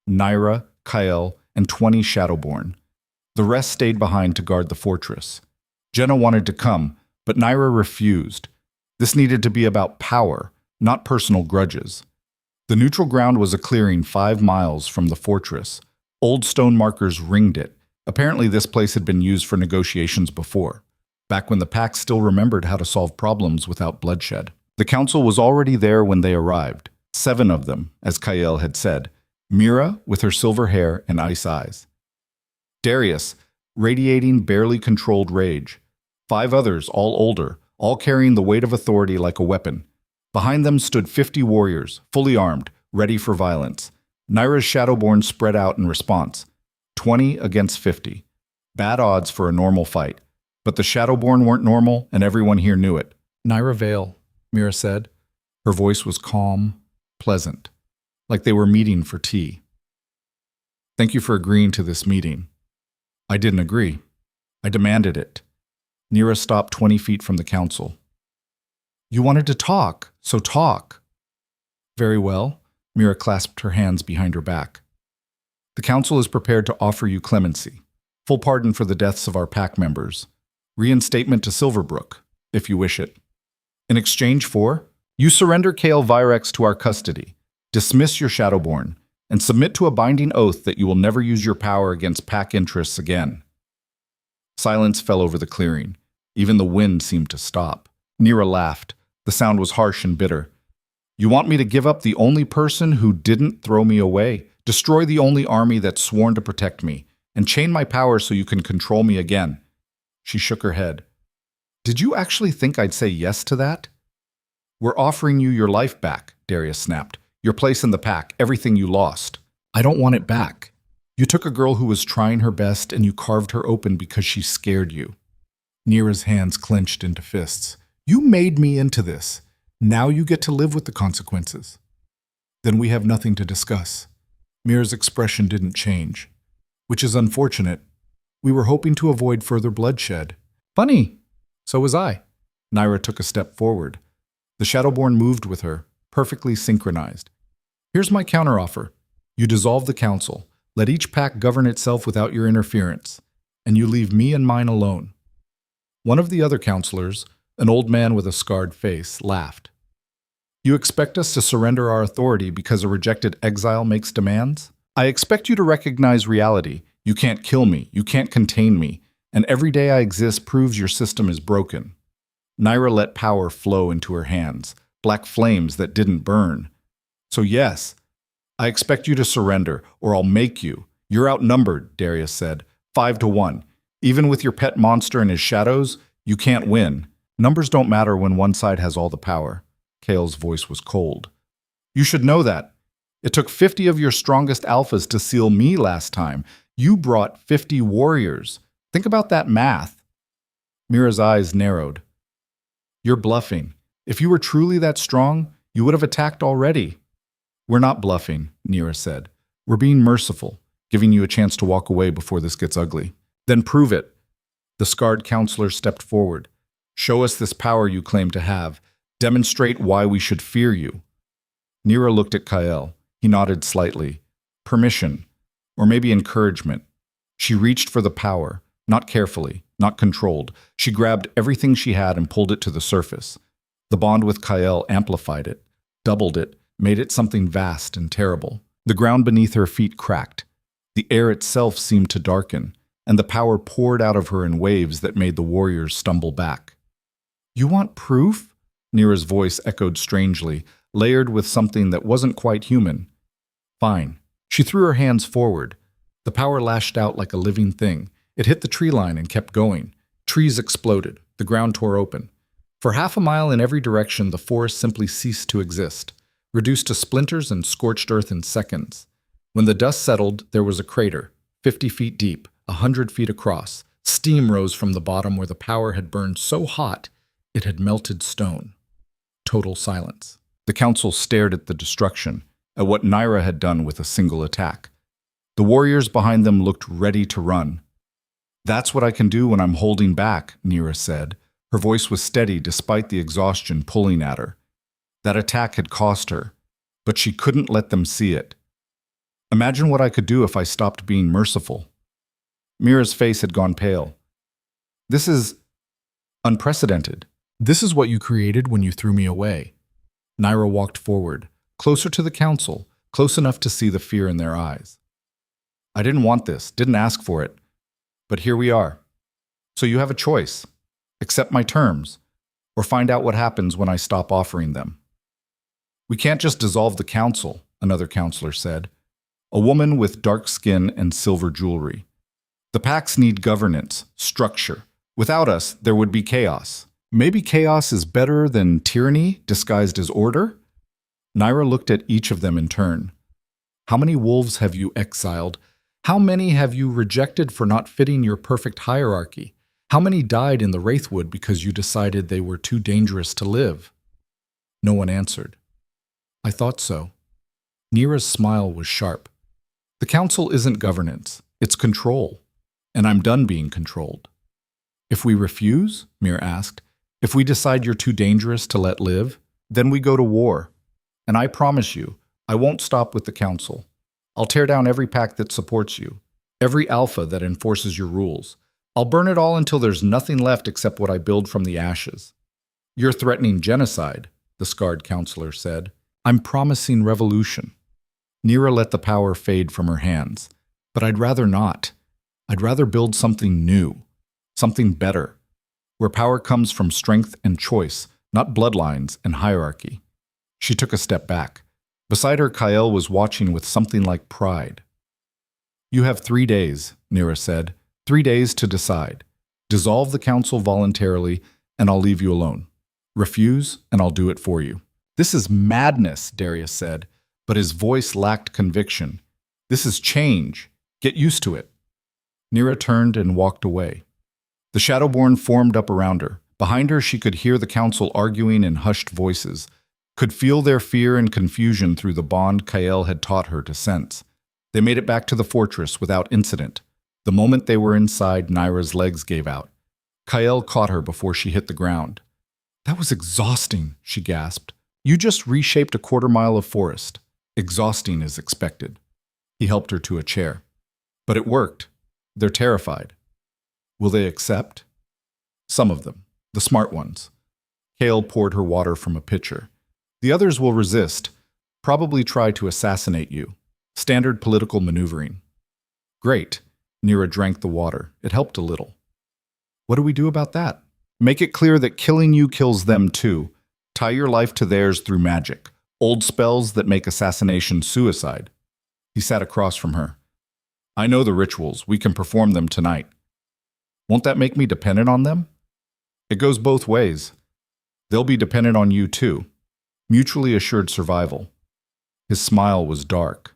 Nyra, Kael, and 20 Shadowborn. The rest stayed behind to guard the fortress. Jenna wanted to come, but Nyra refused. This needed to be about power, not personal grudges. The neutral ground was a clearing 5 miles from the fortress. Old stone markers ringed it. Apparently this place had been used for negotiations before, back when the pack still remembered how to solve problems without bloodshed. The council was already there when they arrived. 7 of them, as Kael had said. Mira, with her silver hair and ice eyes. Darius, radiating barely controlled rage. 5 others, all older, all carrying the weight of authority like a weapon. Behind them stood 50 warriors, fully armed, ready for violence. Nyra's Shadowborn spread out in response. 20 against 50. Bad odds for a normal fight. But the Shadowborn weren't normal, and everyone here knew it. Nyra Vale, Mira said. Her voice was calm, pleasant, like they were meeting for tea. Thank you for agreeing to this meeting. I didn't agree. I demanded it. Nyra stopped 20 feet from the council. You wanted to talk, so talk. Very well. Mira clasped her hands behind her back. The council is prepared to offer you clemency, full pardon for the deaths of our pack members, reinstatement to Silverbrook, if you wish it. In exchange for, you surrender Kale Virex to our custody, dismiss your Shadowborn, and submit to a binding oath that you will never use your power against pack interests again. Silence fell over the clearing. Even the wind seemed to stop. Nyra laughed. The sound was harsh and bitter. You want me to give up the only person who didn't throw me away, destroy the only army that's sworn to protect me, and chain my power so you can control me again? She shook her head. Did you actually think I'd say yes to that? We're offering you your life back, Darius snapped. Your place in the pack, everything you lost. I don't want it back. You took a girl who was trying her best and you carved her open because she scared you. Nyra's hands clenched into fists. You made me into this. Now you get to live with the consequences. Then we have nothing to discuss. Mira's expression didn't change, which is unfortunate. We were hoping to avoid further bloodshed. Funny. So was I. Nyra took a step forward. The Shadowborn moved with her, perfectly synchronized. Here's my counteroffer. You dissolve the council, let each pack govern itself without your interference, and you leave me and mine alone. One of the other counselors, an old man with a scarred face, laughed. You expect us to surrender our authority because a rejected exile makes demands? I expect you to recognize reality. You can't kill me, you can't contain me, and every day I exist proves your system is broken. Nyra let power flow into her hands, black flames that didn't burn. So yes, I expect you to surrender, or I'll make you. You're outnumbered, Darius said, 5-1. Even with your pet monster and his shadows, you can't win. Numbers don't matter when one side has all the power. Kale's voice was cold. You should know that. It took 50 of your strongest alphas to seal me last time. You brought 50 warriors. Think about that math. Mira's eyes narrowed. You're bluffing. If you were truly that strong, you would have attacked already. We're not bluffing, Nyra said. We're being merciful, giving you a chance to walk away before this gets ugly. Then prove it. The scarred counselor stepped forward. Show us this power you claim to have. Demonstrate why we should fear you. Nyra looked at Kyle. He nodded slightly. Permission, or maybe encouragement. She reached for the power, not carefully, not controlled. She grabbed everything she had and pulled it to the surface. The bond with Kyle amplified it, doubled it, made it something vast and terrible. The ground beneath her feet cracked. The air itself seemed to darken, and the power poured out of her in waves that made the warriors stumble back. You want proof? Nyra's voice echoed strangely, layered with something that wasn't quite human. Fine. She threw her hands forward. The power lashed out like a living thing. It hit the tree line and kept going. Trees exploded. The ground tore open. For half a mile in every direction, the forest simply ceased to exist, reduced to splinters and scorched earth in seconds. When the dust settled, there was a crater, 50 feet deep, 100 feet across. Steam rose from the bottom where the power had burned so hot it had melted stone. Total silence. The council stared at the destruction, at what Nyra had done with a single attack. The warriors behind them looked ready to run. That's what I can do when I'm holding back, Nyra said. Her voice was steady despite the exhaustion pulling at her. That attack had cost her, but she couldn't let them see it. Imagine what I could do if I stopped being merciful. Mira's face had gone pale. This is unprecedented. This is what you created when you threw me away. Nyra walked forward, closer to the council, close enough to see the fear in their eyes. I didn't want this, didn't ask for it, but here we are. So you have a choice. Accept my terms, or find out what happens when I stop offering them. We can't just dissolve the council, another counselor said. A woman with dark skin and silver jewelry. The packs need governance, structure. Without us, there would be chaos. Maybe chaos is better than tyranny disguised as order? Nyra looked at each of them in turn. How many wolves have you exiled? How many have you rejected for not fitting your perfect hierarchy? How many died in the Wraithwood because you decided they were too dangerous to live? No one answered. I thought so. Nyra's smile was sharp. The council isn't governance, it's control. And I'm done being controlled. If we refuse, Nyra asked, if we decide you're too dangerous to let live, then we go to war. And I promise you, I won't stop with the council. I'll tear down every pack that supports you, every alpha that enforces your rules. I'll burn it all until there's nothing left except what I build from the ashes. You're threatening genocide, the scarred counselor said. I'm promising revolution. Nyra let the power fade from her hands. But I'd rather not. I'd rather build something new, something better, where power comes from strength and choice, not bloodlines and hierarchy. She took a step back. Beside her, Kael was watching with something like pride. You have 3 days, Nyra said. 3 days to decide. Dissolve the council voluntarily, and I'll leave you alone. Refuse, and I'll do it for you. This is madness, Darius said, but his voice lacked conviction. This is change. Get used to it. Nyra turned and walked away. The Shadowborn formed up around her. Behind her, she could hear the council arguing in hushed voices, could feel their fear and confusion through the bond Kael had taught her to sense. They made it back to the fortress without incident. The moment they were inside, Nyra's legs gave out. Kael caught her before she hit the ground. That was exhausting, she gasped. You just reshaped a 1/4 mile of forest. Exhausting as expected. He helped her to a chair. But it worked. They're terrified. Will they accept? Some of them, the smart ones. Kael poured her water from a pitcher. The others will resist, probably try to assassinate you. Standard political maneuvering. Great. Nyra drank the water. It helped a little. What do we do about that? Make it clear that killing you kills them too. Tie your life to theirs through magic. Old spells that make assassination suicide. He sat across from her. I know the rituals. We can perform them tonight. Won't that make me dependent on them? It goes both ways. They'll be dependent on you too. Mutually assured survival. His smile was dark.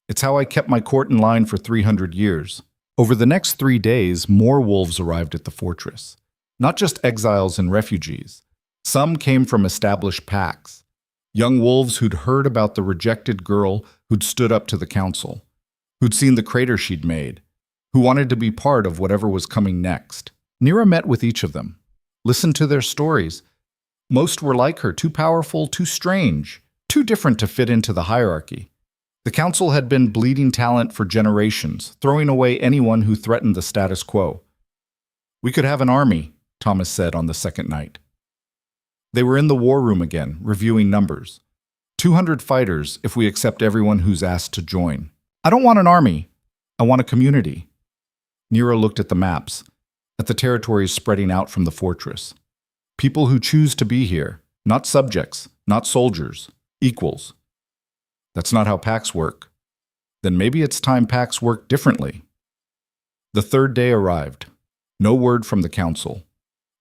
It's how I kept my court in line for 300 years. Over the next 3 days, more wolves arrived at the fortress. Not just exiles and refugees. Some came from established packs. Young wolves who'd heard about the rejected girl who'd stood up to the council, who'd seen the crater she'd made, who wanted to be part of whatever was coming next. Nyra met with each of them, listened to their stories. Most were like her, too powerful, too strange, too different to fit into the hierarchy. The council had been bleeding talent for generations, throwing away anyone who threatened the status quo. We could have an army, Thomas said on the second night. They were in the war room again, reviewing numbers. 200 fighters if we accept everyone who's asked to join. I don't want an army. I want a community. Nyra looked at the maps, at the territories spreading out from the fortress. People who choose to be here, not subjects, not soldiers, equals. That's not how packs work. Then maybe it's time packs work differently. The third day arrived. No word from the council.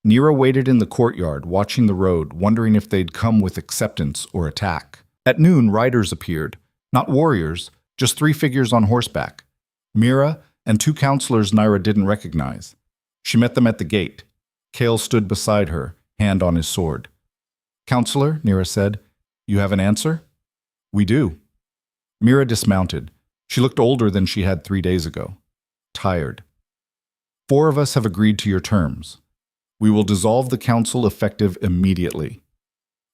Nyra waited in the courtyard, watching the road, wondering if they'd come with acceptance or attack. At noon, riders appeared. Not warriors, just 3 figures on horseback. Mira and 2 counselors Nyra didn't recognize. She met them at the gate. Kael stood beside her, hand on his sword. Counselor, Nyra said, you have an answer? We do. Mira dismounted. She looked older than she had 3 days ago. Tired. 4 of us have agreed to your terms. We will dissolve the council effective immediately.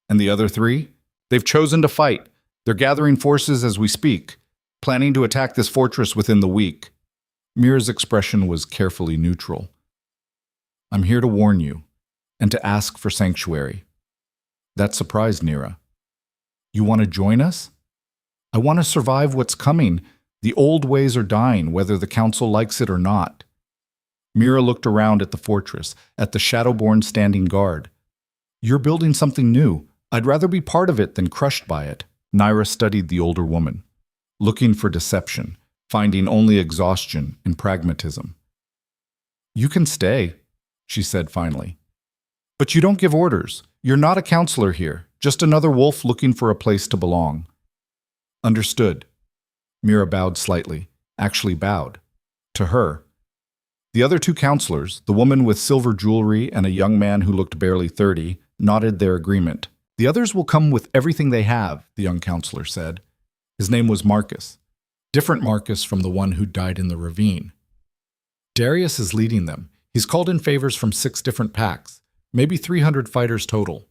And the other 3? They've chosen to fight. They're gathering forces as we speak, planning to attack this fortress within the week. Mira's expression was carefully neutral. I'm here to warn you, and to ask for sanctuary. That surprised Nyra. You want to join us? I want to survive what's coming. The old ways are dying, whether the council likes it or not. Mira looked around at the fortress, at the Shadowborn standing guard. You're building something new. I'd rather be part of it than crushed by it. Nyra studied the older woman, looking for deception, finding only exhaustion and pragmatism. You can stay, she said finally. But you don't give orders. You're not a counselor here, just another wolf looking for a place to belong. Understood. Nyra bowed slightly, actually bowed. To her. The other two counselors, the woman with silver jewelry and a young man who looked barely 30, nodded their agreement. The others will come with everything they have, the young counselor said. His name was Marcus. Different Marcus from the one who died in the ravine. Darius is leading them. He's called in favors from 6 different packs, maybe 300 fighters total.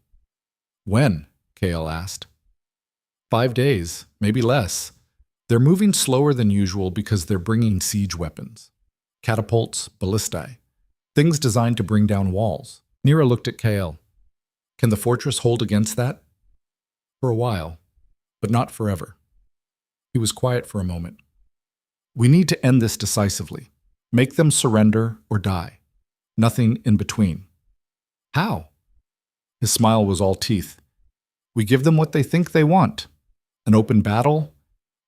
When? Kael asked. 5 days, maybe less. They're moving slower than usual because they're bringing siege weapons. Catapults, ballistae. Things designed to bring down walls. Nyra looked at Kael. Can the fortress hold against that? For a while, but not forever. He was quiet for a moment. We need to end this decisively. Make them surrender or die. Nothing in between. How? His smile was all teeth. We give them what they think they want. An open battle,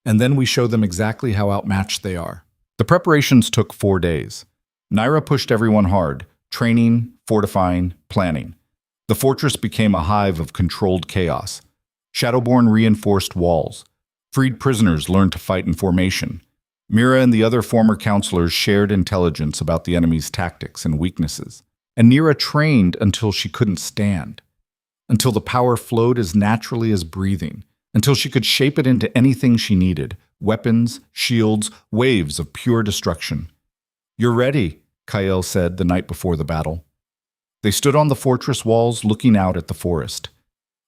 and then we show them exactly how outmatched they are. The preparations took 4 days. Nyra pushed everyone hard, training, fortifying, planning. The fortress became a hive of controlled chaos. Shadowborn reinforced walls. Freed prisoners learned to fight in formation. Nyra and the other former counselors shared intelligence about the enemy's tactics and weaknesses. And Nyra trained until she couldn't stand. Until the power flowed as naturally as breathing. Until she could shape it into anything she needed. Weapons, shields, waves of pure destruction. You're ready, Kael said the night before the battle. They stood on the fortress walls looking out at the forest.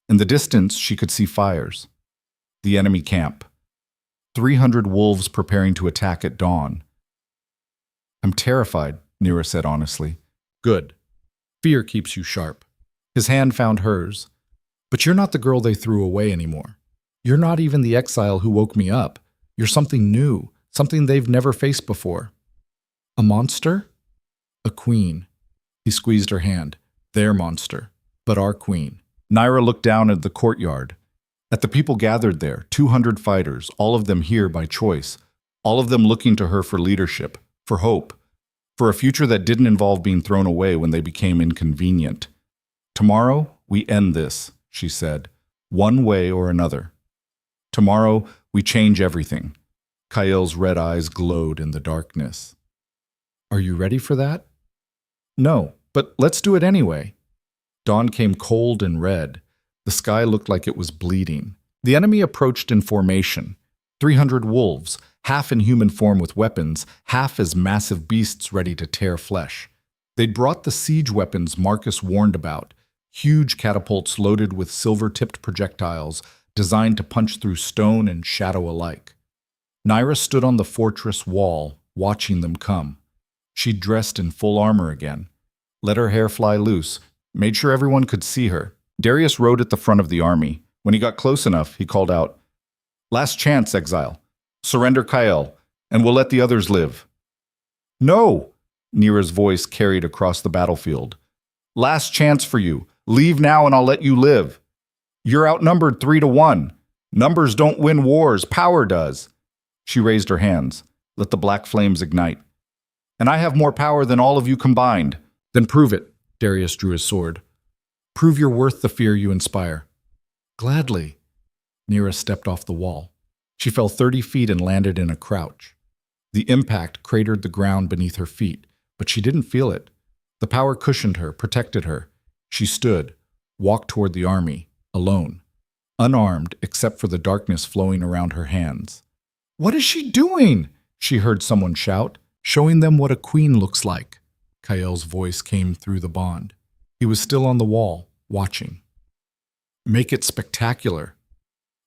In the distance, she could see fires. The enemy camp. 300 wolves preparing to attack at dawn. I'm terrified, Nyra said honestly. Good. Fear keeps you sharp. His hand found hers. But you're not the girl they threw away anymore. You're not even the exile who woke me up. You're something new, something they've never faced before. A monster? A queen. He squeezed her hand. Their monster, but our queen. Nyra looked down at the courtyard. At the people gathered there, 200 fighters, all of them here by choice, all of them looking to her for leadership, for hope, for a future that didn't involve being thrown away when they became inconvenient. Tomorrow, we end this, she said, one way or another. Tomorrow, we change everything. Kael's red eyes glowed in the darkness. Are you ready for that? No, but let's do it anyway. Dawn came cold and red. The sky looked like it was bleeding. The enemy approached in formation. 300 wolves, half in human form with weapons, half as massive beasts ready to tear flesh. They'd brought the siege weapons Marcus warned about, huge catapults loaded with silver-tipped projectiles designed to punch through stone and shadow alike. Nyra stood on the fortress wall, watching them come. She'd dressed in full armor again, let her hair fly loose, made sure everyone could see her. Darius rode at the front of the army. When he got close enough, he called out, "Last chance, exile. Surrender Kael, and we'll let the others live." "No!" Nyra's voice carried across the battlefield. "Last chance for you. Leave now and I'll let you live. You're outnumbered 3-1. Numbers don't win wars, power does." She raised her hands. Let the black flames ignite. "And I have more power than all of you combined." "Then prove it." Darius drew his sword. "Prove you're worth the fear you inspire." "Gladly." Nyra stepped off the wall. She fell 30 feet and landed in a crouch. The impact cratered the ground beneath her feet, but she didn't feel it. The power cushioned her, protected her. She stood, walked toward the army, alone, unarmed except for the darkness flowing around her hands. "What is she doing?" she heard someone shout, "showing them what a queen looks like." Kael's voice came through the bond. He was still on the wall, watching. "Make it spectacular."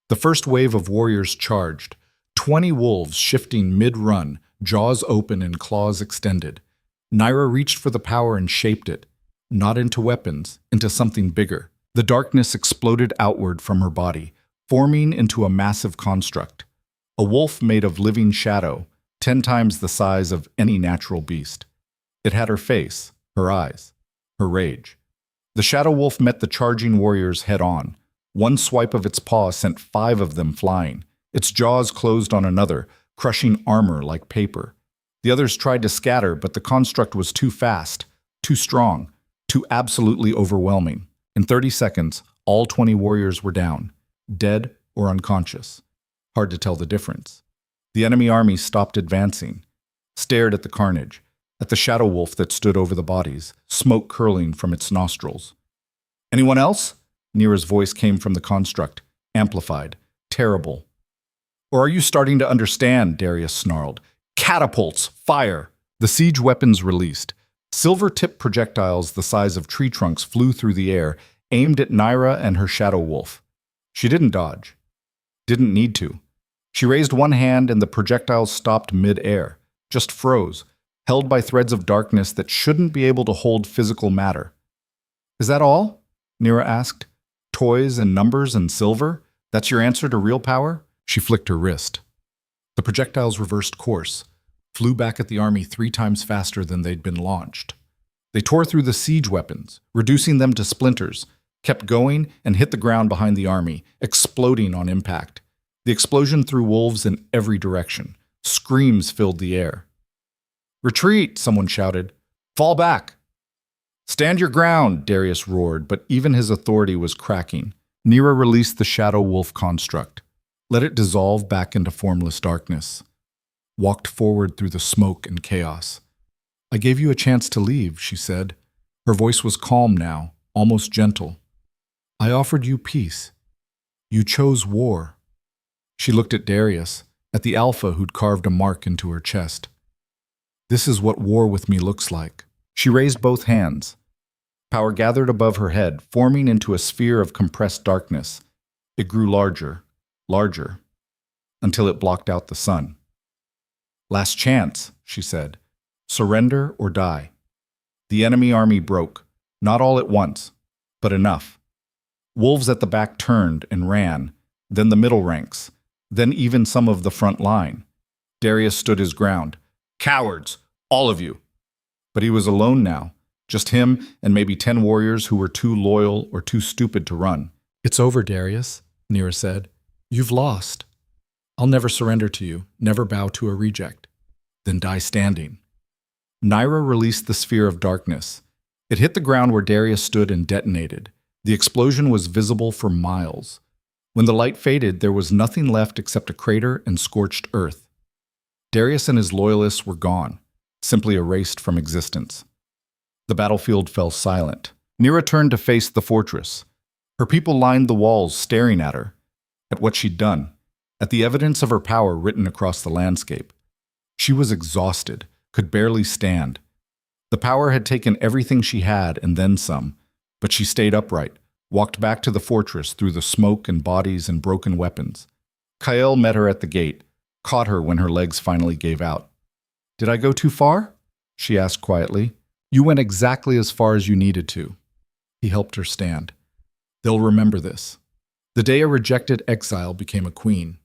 The first wave of warriors charged, 20 wolves shifting mid-run, jaws open and claws extended. Nyra reached for the power and shaped it, not into weapons, into something bigger. The darkness exploded outward from her body, forming into a massive construct. A wolf made of living shadow, 10 times the size of any natural beast. It had her face, her eyes, her rage. The shadow wolf met the charging warriors head-on. One swipe of its paw sent 5 of them flying. Its jaws closed on another, crushing armor like paper. The others tried to scatter, but the construct was too fast. Too strong, too absolutely overwhelming. In 30 seconds, all 20 warriors were down, dead or unconscious. Hard to tell the difference. The enemy army stopped advancing, stared at the carnage, at the shadow wolf that stood over the bodies, smoke curling from its nostrils. "Anyone else?" Nyra's voice came from the construct, amplified, terrible. "Or are you starting to understand?" Darius snarled. "Catapults! Fire!" The siege weapons released. Silver-tipped projectiles the size of tree trunks flew through the air, aimed at Nyra and her shadow wolf. She didn't dodge. Didn't need to. She raised one hand and the projectiles stopped mid-air, just froze, held by threads of darkness that shouldn't be able to hold physical matter. "Is that all?" Nyra asked. "Toys and numbers and silver? That's your answer to real power?" She flicked her wrist. The projectiles reversed course, flew back at the army 3 times faster than they'd been launched. They tore through the siege weapons, reducing them to splinters, kept going and hit the ground behind the army, exploding on impact. The explosion threw wolves in every direction. Screams filled the air. "Retreat!" someone shouted. "Fall back!" "Stand your ground!" Darius roared, but even his authority was cracking. Nyra released the shadow wolf construct, let it dissolve back into formless darkness. Walked forward through the smoke and chaos. "I gave you a chance to leave," she said. Her voice was calm now, almost gentle. "I offered you peace. You chose war." She looked at Darius, at the alpha who'd carved a mark into her chest. "This is what war with me looks like." She raised both hands. Power gathered above her head, forming into a sphere of compressed darkness. It grew larger, larger, until it blocked out the sun. "Last chance," she said. "Surrender or die." The enemy army broke, not all at once, but enough. Wolves at the back turned and ran, then the middle ranks, then even some of the front line. Darius stood his ground. "Cowards, all of you!" But he was alone now, just him and maybe 10 warriors who were too loyal or too stupid to run. "It's over, Darius," Nyra said. "You've lost. I'll never surrender to you, never bow to a reject. Then die standing." Nyra released the sphere of darkness. It hit the ground where Darius stood and detonated. The explosion was visible for miles. When the light faded, there was nothing left except a crater and scorched earth. Darius and his loyalists were gone, simply erased from existence. The battlefield fell silent. Nyra turned to face the fortress. Her people lined the walls, staring at her, at what she'd done, at the evidence of her power written across the landscape. She was exhausted, could barely stand. The power had taken everything she had and then some, but she stayed upright, walked back to the fortress through the smoke and bodies and broken weapons. Kael met her at the gate, caught her when her legs finally gave out. "Did I go too far?" she asked quietly. "You went exactly as far as you needed to." He helped her stand. "They'll remember this. The day a rejected exile became a queen.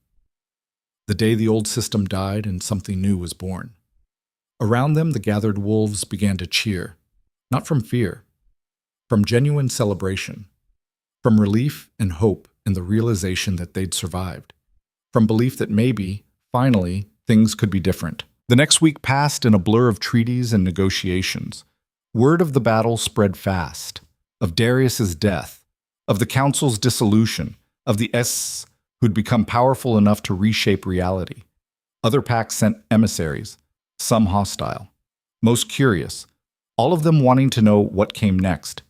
The day the old system died and something new was born." Around them, the gathered wolves began to cheer, not from fear, from genuine celebration, from relief and hope in the realization that they'd survived, from belief that maybe, finally, things could be different. The next week passed in a blur of treaties and negotiations. Word of the battle spread fast, of Darius's death, of the council's dissolution, of the S who'd become powerful enough to reshape reality. Other packs sent emissaries, some hostile, most curious, all of them wanting to know what came next.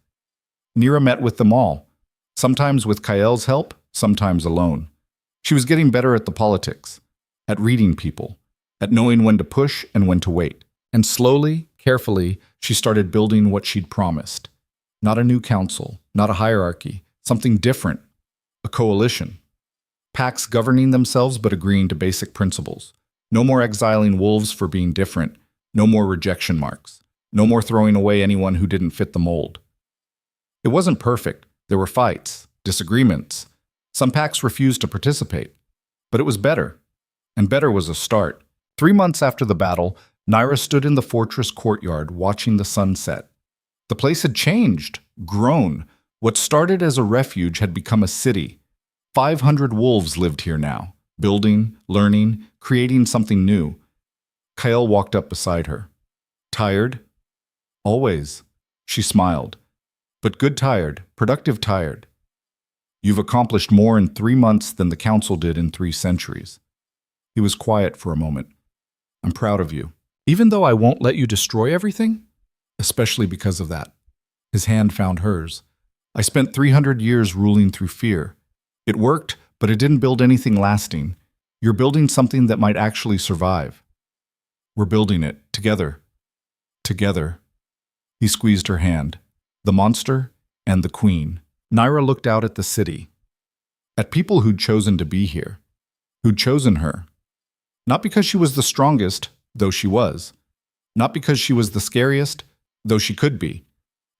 Nyra met with them all, sometimes with Kael's help, sometimes alone. She was getting better at the politics, at reading people, at knowing when to push and when to wait. And slowly, carefully, she started building what she'd promised. Not a new council, not a hierarchy, something different, a coalition. Packs governing themselves but agreeing to basic principles. No more exiling wolves for being different, no more rejection marks, no more throwing away anyone who didn't fit the mold. It wasn't perfect. There were fights, disagreements. Some packs refused to participate. But it was better. And better was a start. 3 months after the battle, Nyra stood in the fortress courtyard watching the sun set. The place had changed, grown. What started as a refuge had become a city. 500 wolves lived here now, building, learning, creating something new. Kael walked up beside her. "Tired?" "Always," She smiled. But good tired, productive tired. You've accomplished more in 3 months than the council did in 3 centuries. He was quiet for a moment. I'm proud of you. Even though I won't let you destroy everything? Especially because of that. His hand found hers. I spent 300 years ruling through fear. It worked, but it didn't build anything lasting. You're building something that might actually survive. We're building it, together. Together. He squeezed her hand. The monster and the queen. Nyra looked out at the city. At people who'd chosen to be here. Who'd chosen her. Not because she was the strongest, though she was. Not because she was the scariest, though she could be.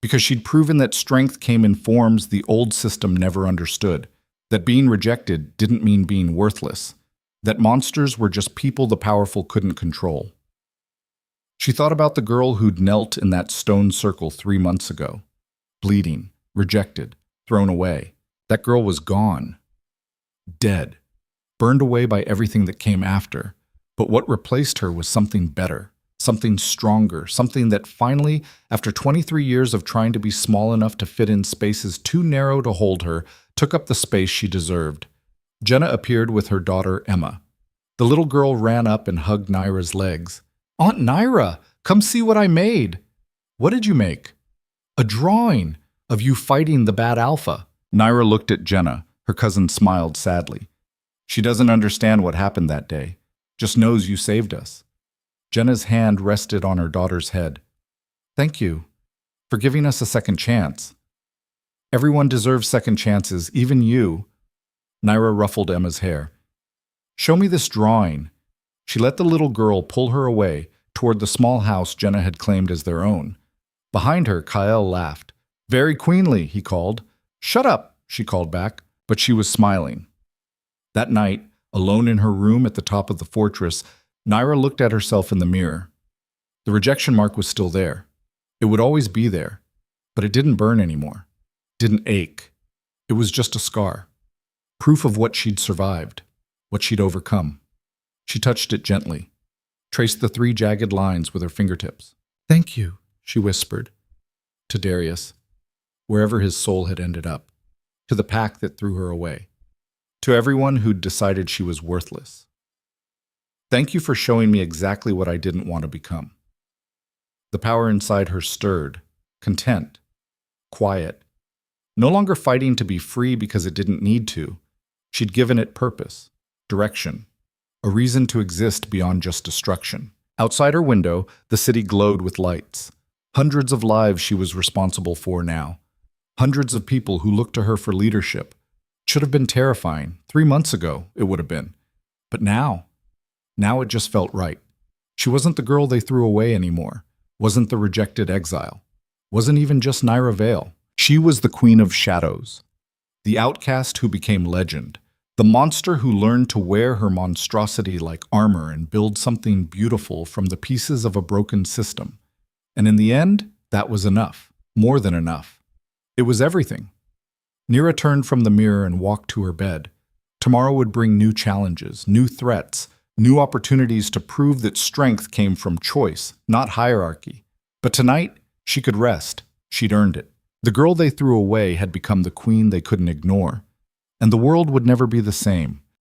Because she'd proven that strength came in forms the old system never understood. That being rejected didn't mean being worthless. That monsters were just people the powerful couldn't control. She thought about the girl who'd knelt in that stone circle 3 months ago. Bleeding, rejected, thrown away. That girl was gone. Dead. Burned away by everything that came after. But what replaced her was something better. Something stronger. Something that finally, after 23 years of trying to be small enough to fit in spaces too narrow to hold her, took up the space she deserved. Jenna appeared with her daughter, Emma. The little girl ran up and hugged Nyra's legs. Aunt Nyra, come see what I made. What did you make? A drawing of you fighting the bad alpha. Nyra looked at Jenna. Her cousin smiled sadly. She doesn't understand what happened that day. Just knows you saved us. Jenna's hand rested on her daughter's head. Thank you for giving us a second chance. Everyone deserves second chances, even you. Nyra ruffled Emma's hair. Show me this drawing. She let the little girl pull her away toward the small house Jenna had claimed as their own. Behind her, Kyle laughed. Very queenly, he called. Shut up, she called back, but she was smiling. That night, alone in her room at the top of the fortress, Nyra looked at herself in the mirror. The rejection mark was still there. It would always be there, but it didn't burn anymore. Didn't ache. It was just a scar. Proof of what she'd survived, what she'd overcome. She touched it gently, traced the 3 jagged lines with her fingertips. Thank you, she whispered. To Darius, wherever his soul had ended up. To the pack that threw her away. To everyone who'd decided she was worthless. Thank you for showing me exactly what I didn't want to become. The power inside her stirred, content, quiet, no longer fighting to be free because it didn't need to. She'd given it purpose, direction, a reason to exist beyond just destruction. Outside her window, the city glowed with lights. Hundreds of lives she was responsible for now. Hundreds of people who looked to her for leadership. Should have been terrifying. 3 months ago, it would have been. But now it just felt right. She wasn't the girl they threw away anymore. Wasn't the rejected exile. Wasn't even just Nyra Vale. She was the Queen of Shadows. The outcast who became legend. The monster who learned to wear her monstrosity like armor and build something beautiful from the pieces of a broken system. And in the end, that was enough. More than enough. It was everything. Nyra turned from the mirror and walked to her bed. Tomorrow would bring new challenges, new threats, new opportunities to prove that strength came from choice, not hierarchy. But tonight, she could rest. She'd earned it. The girl they threw away had become the queen they couldn't ignore. And the world would never be the same.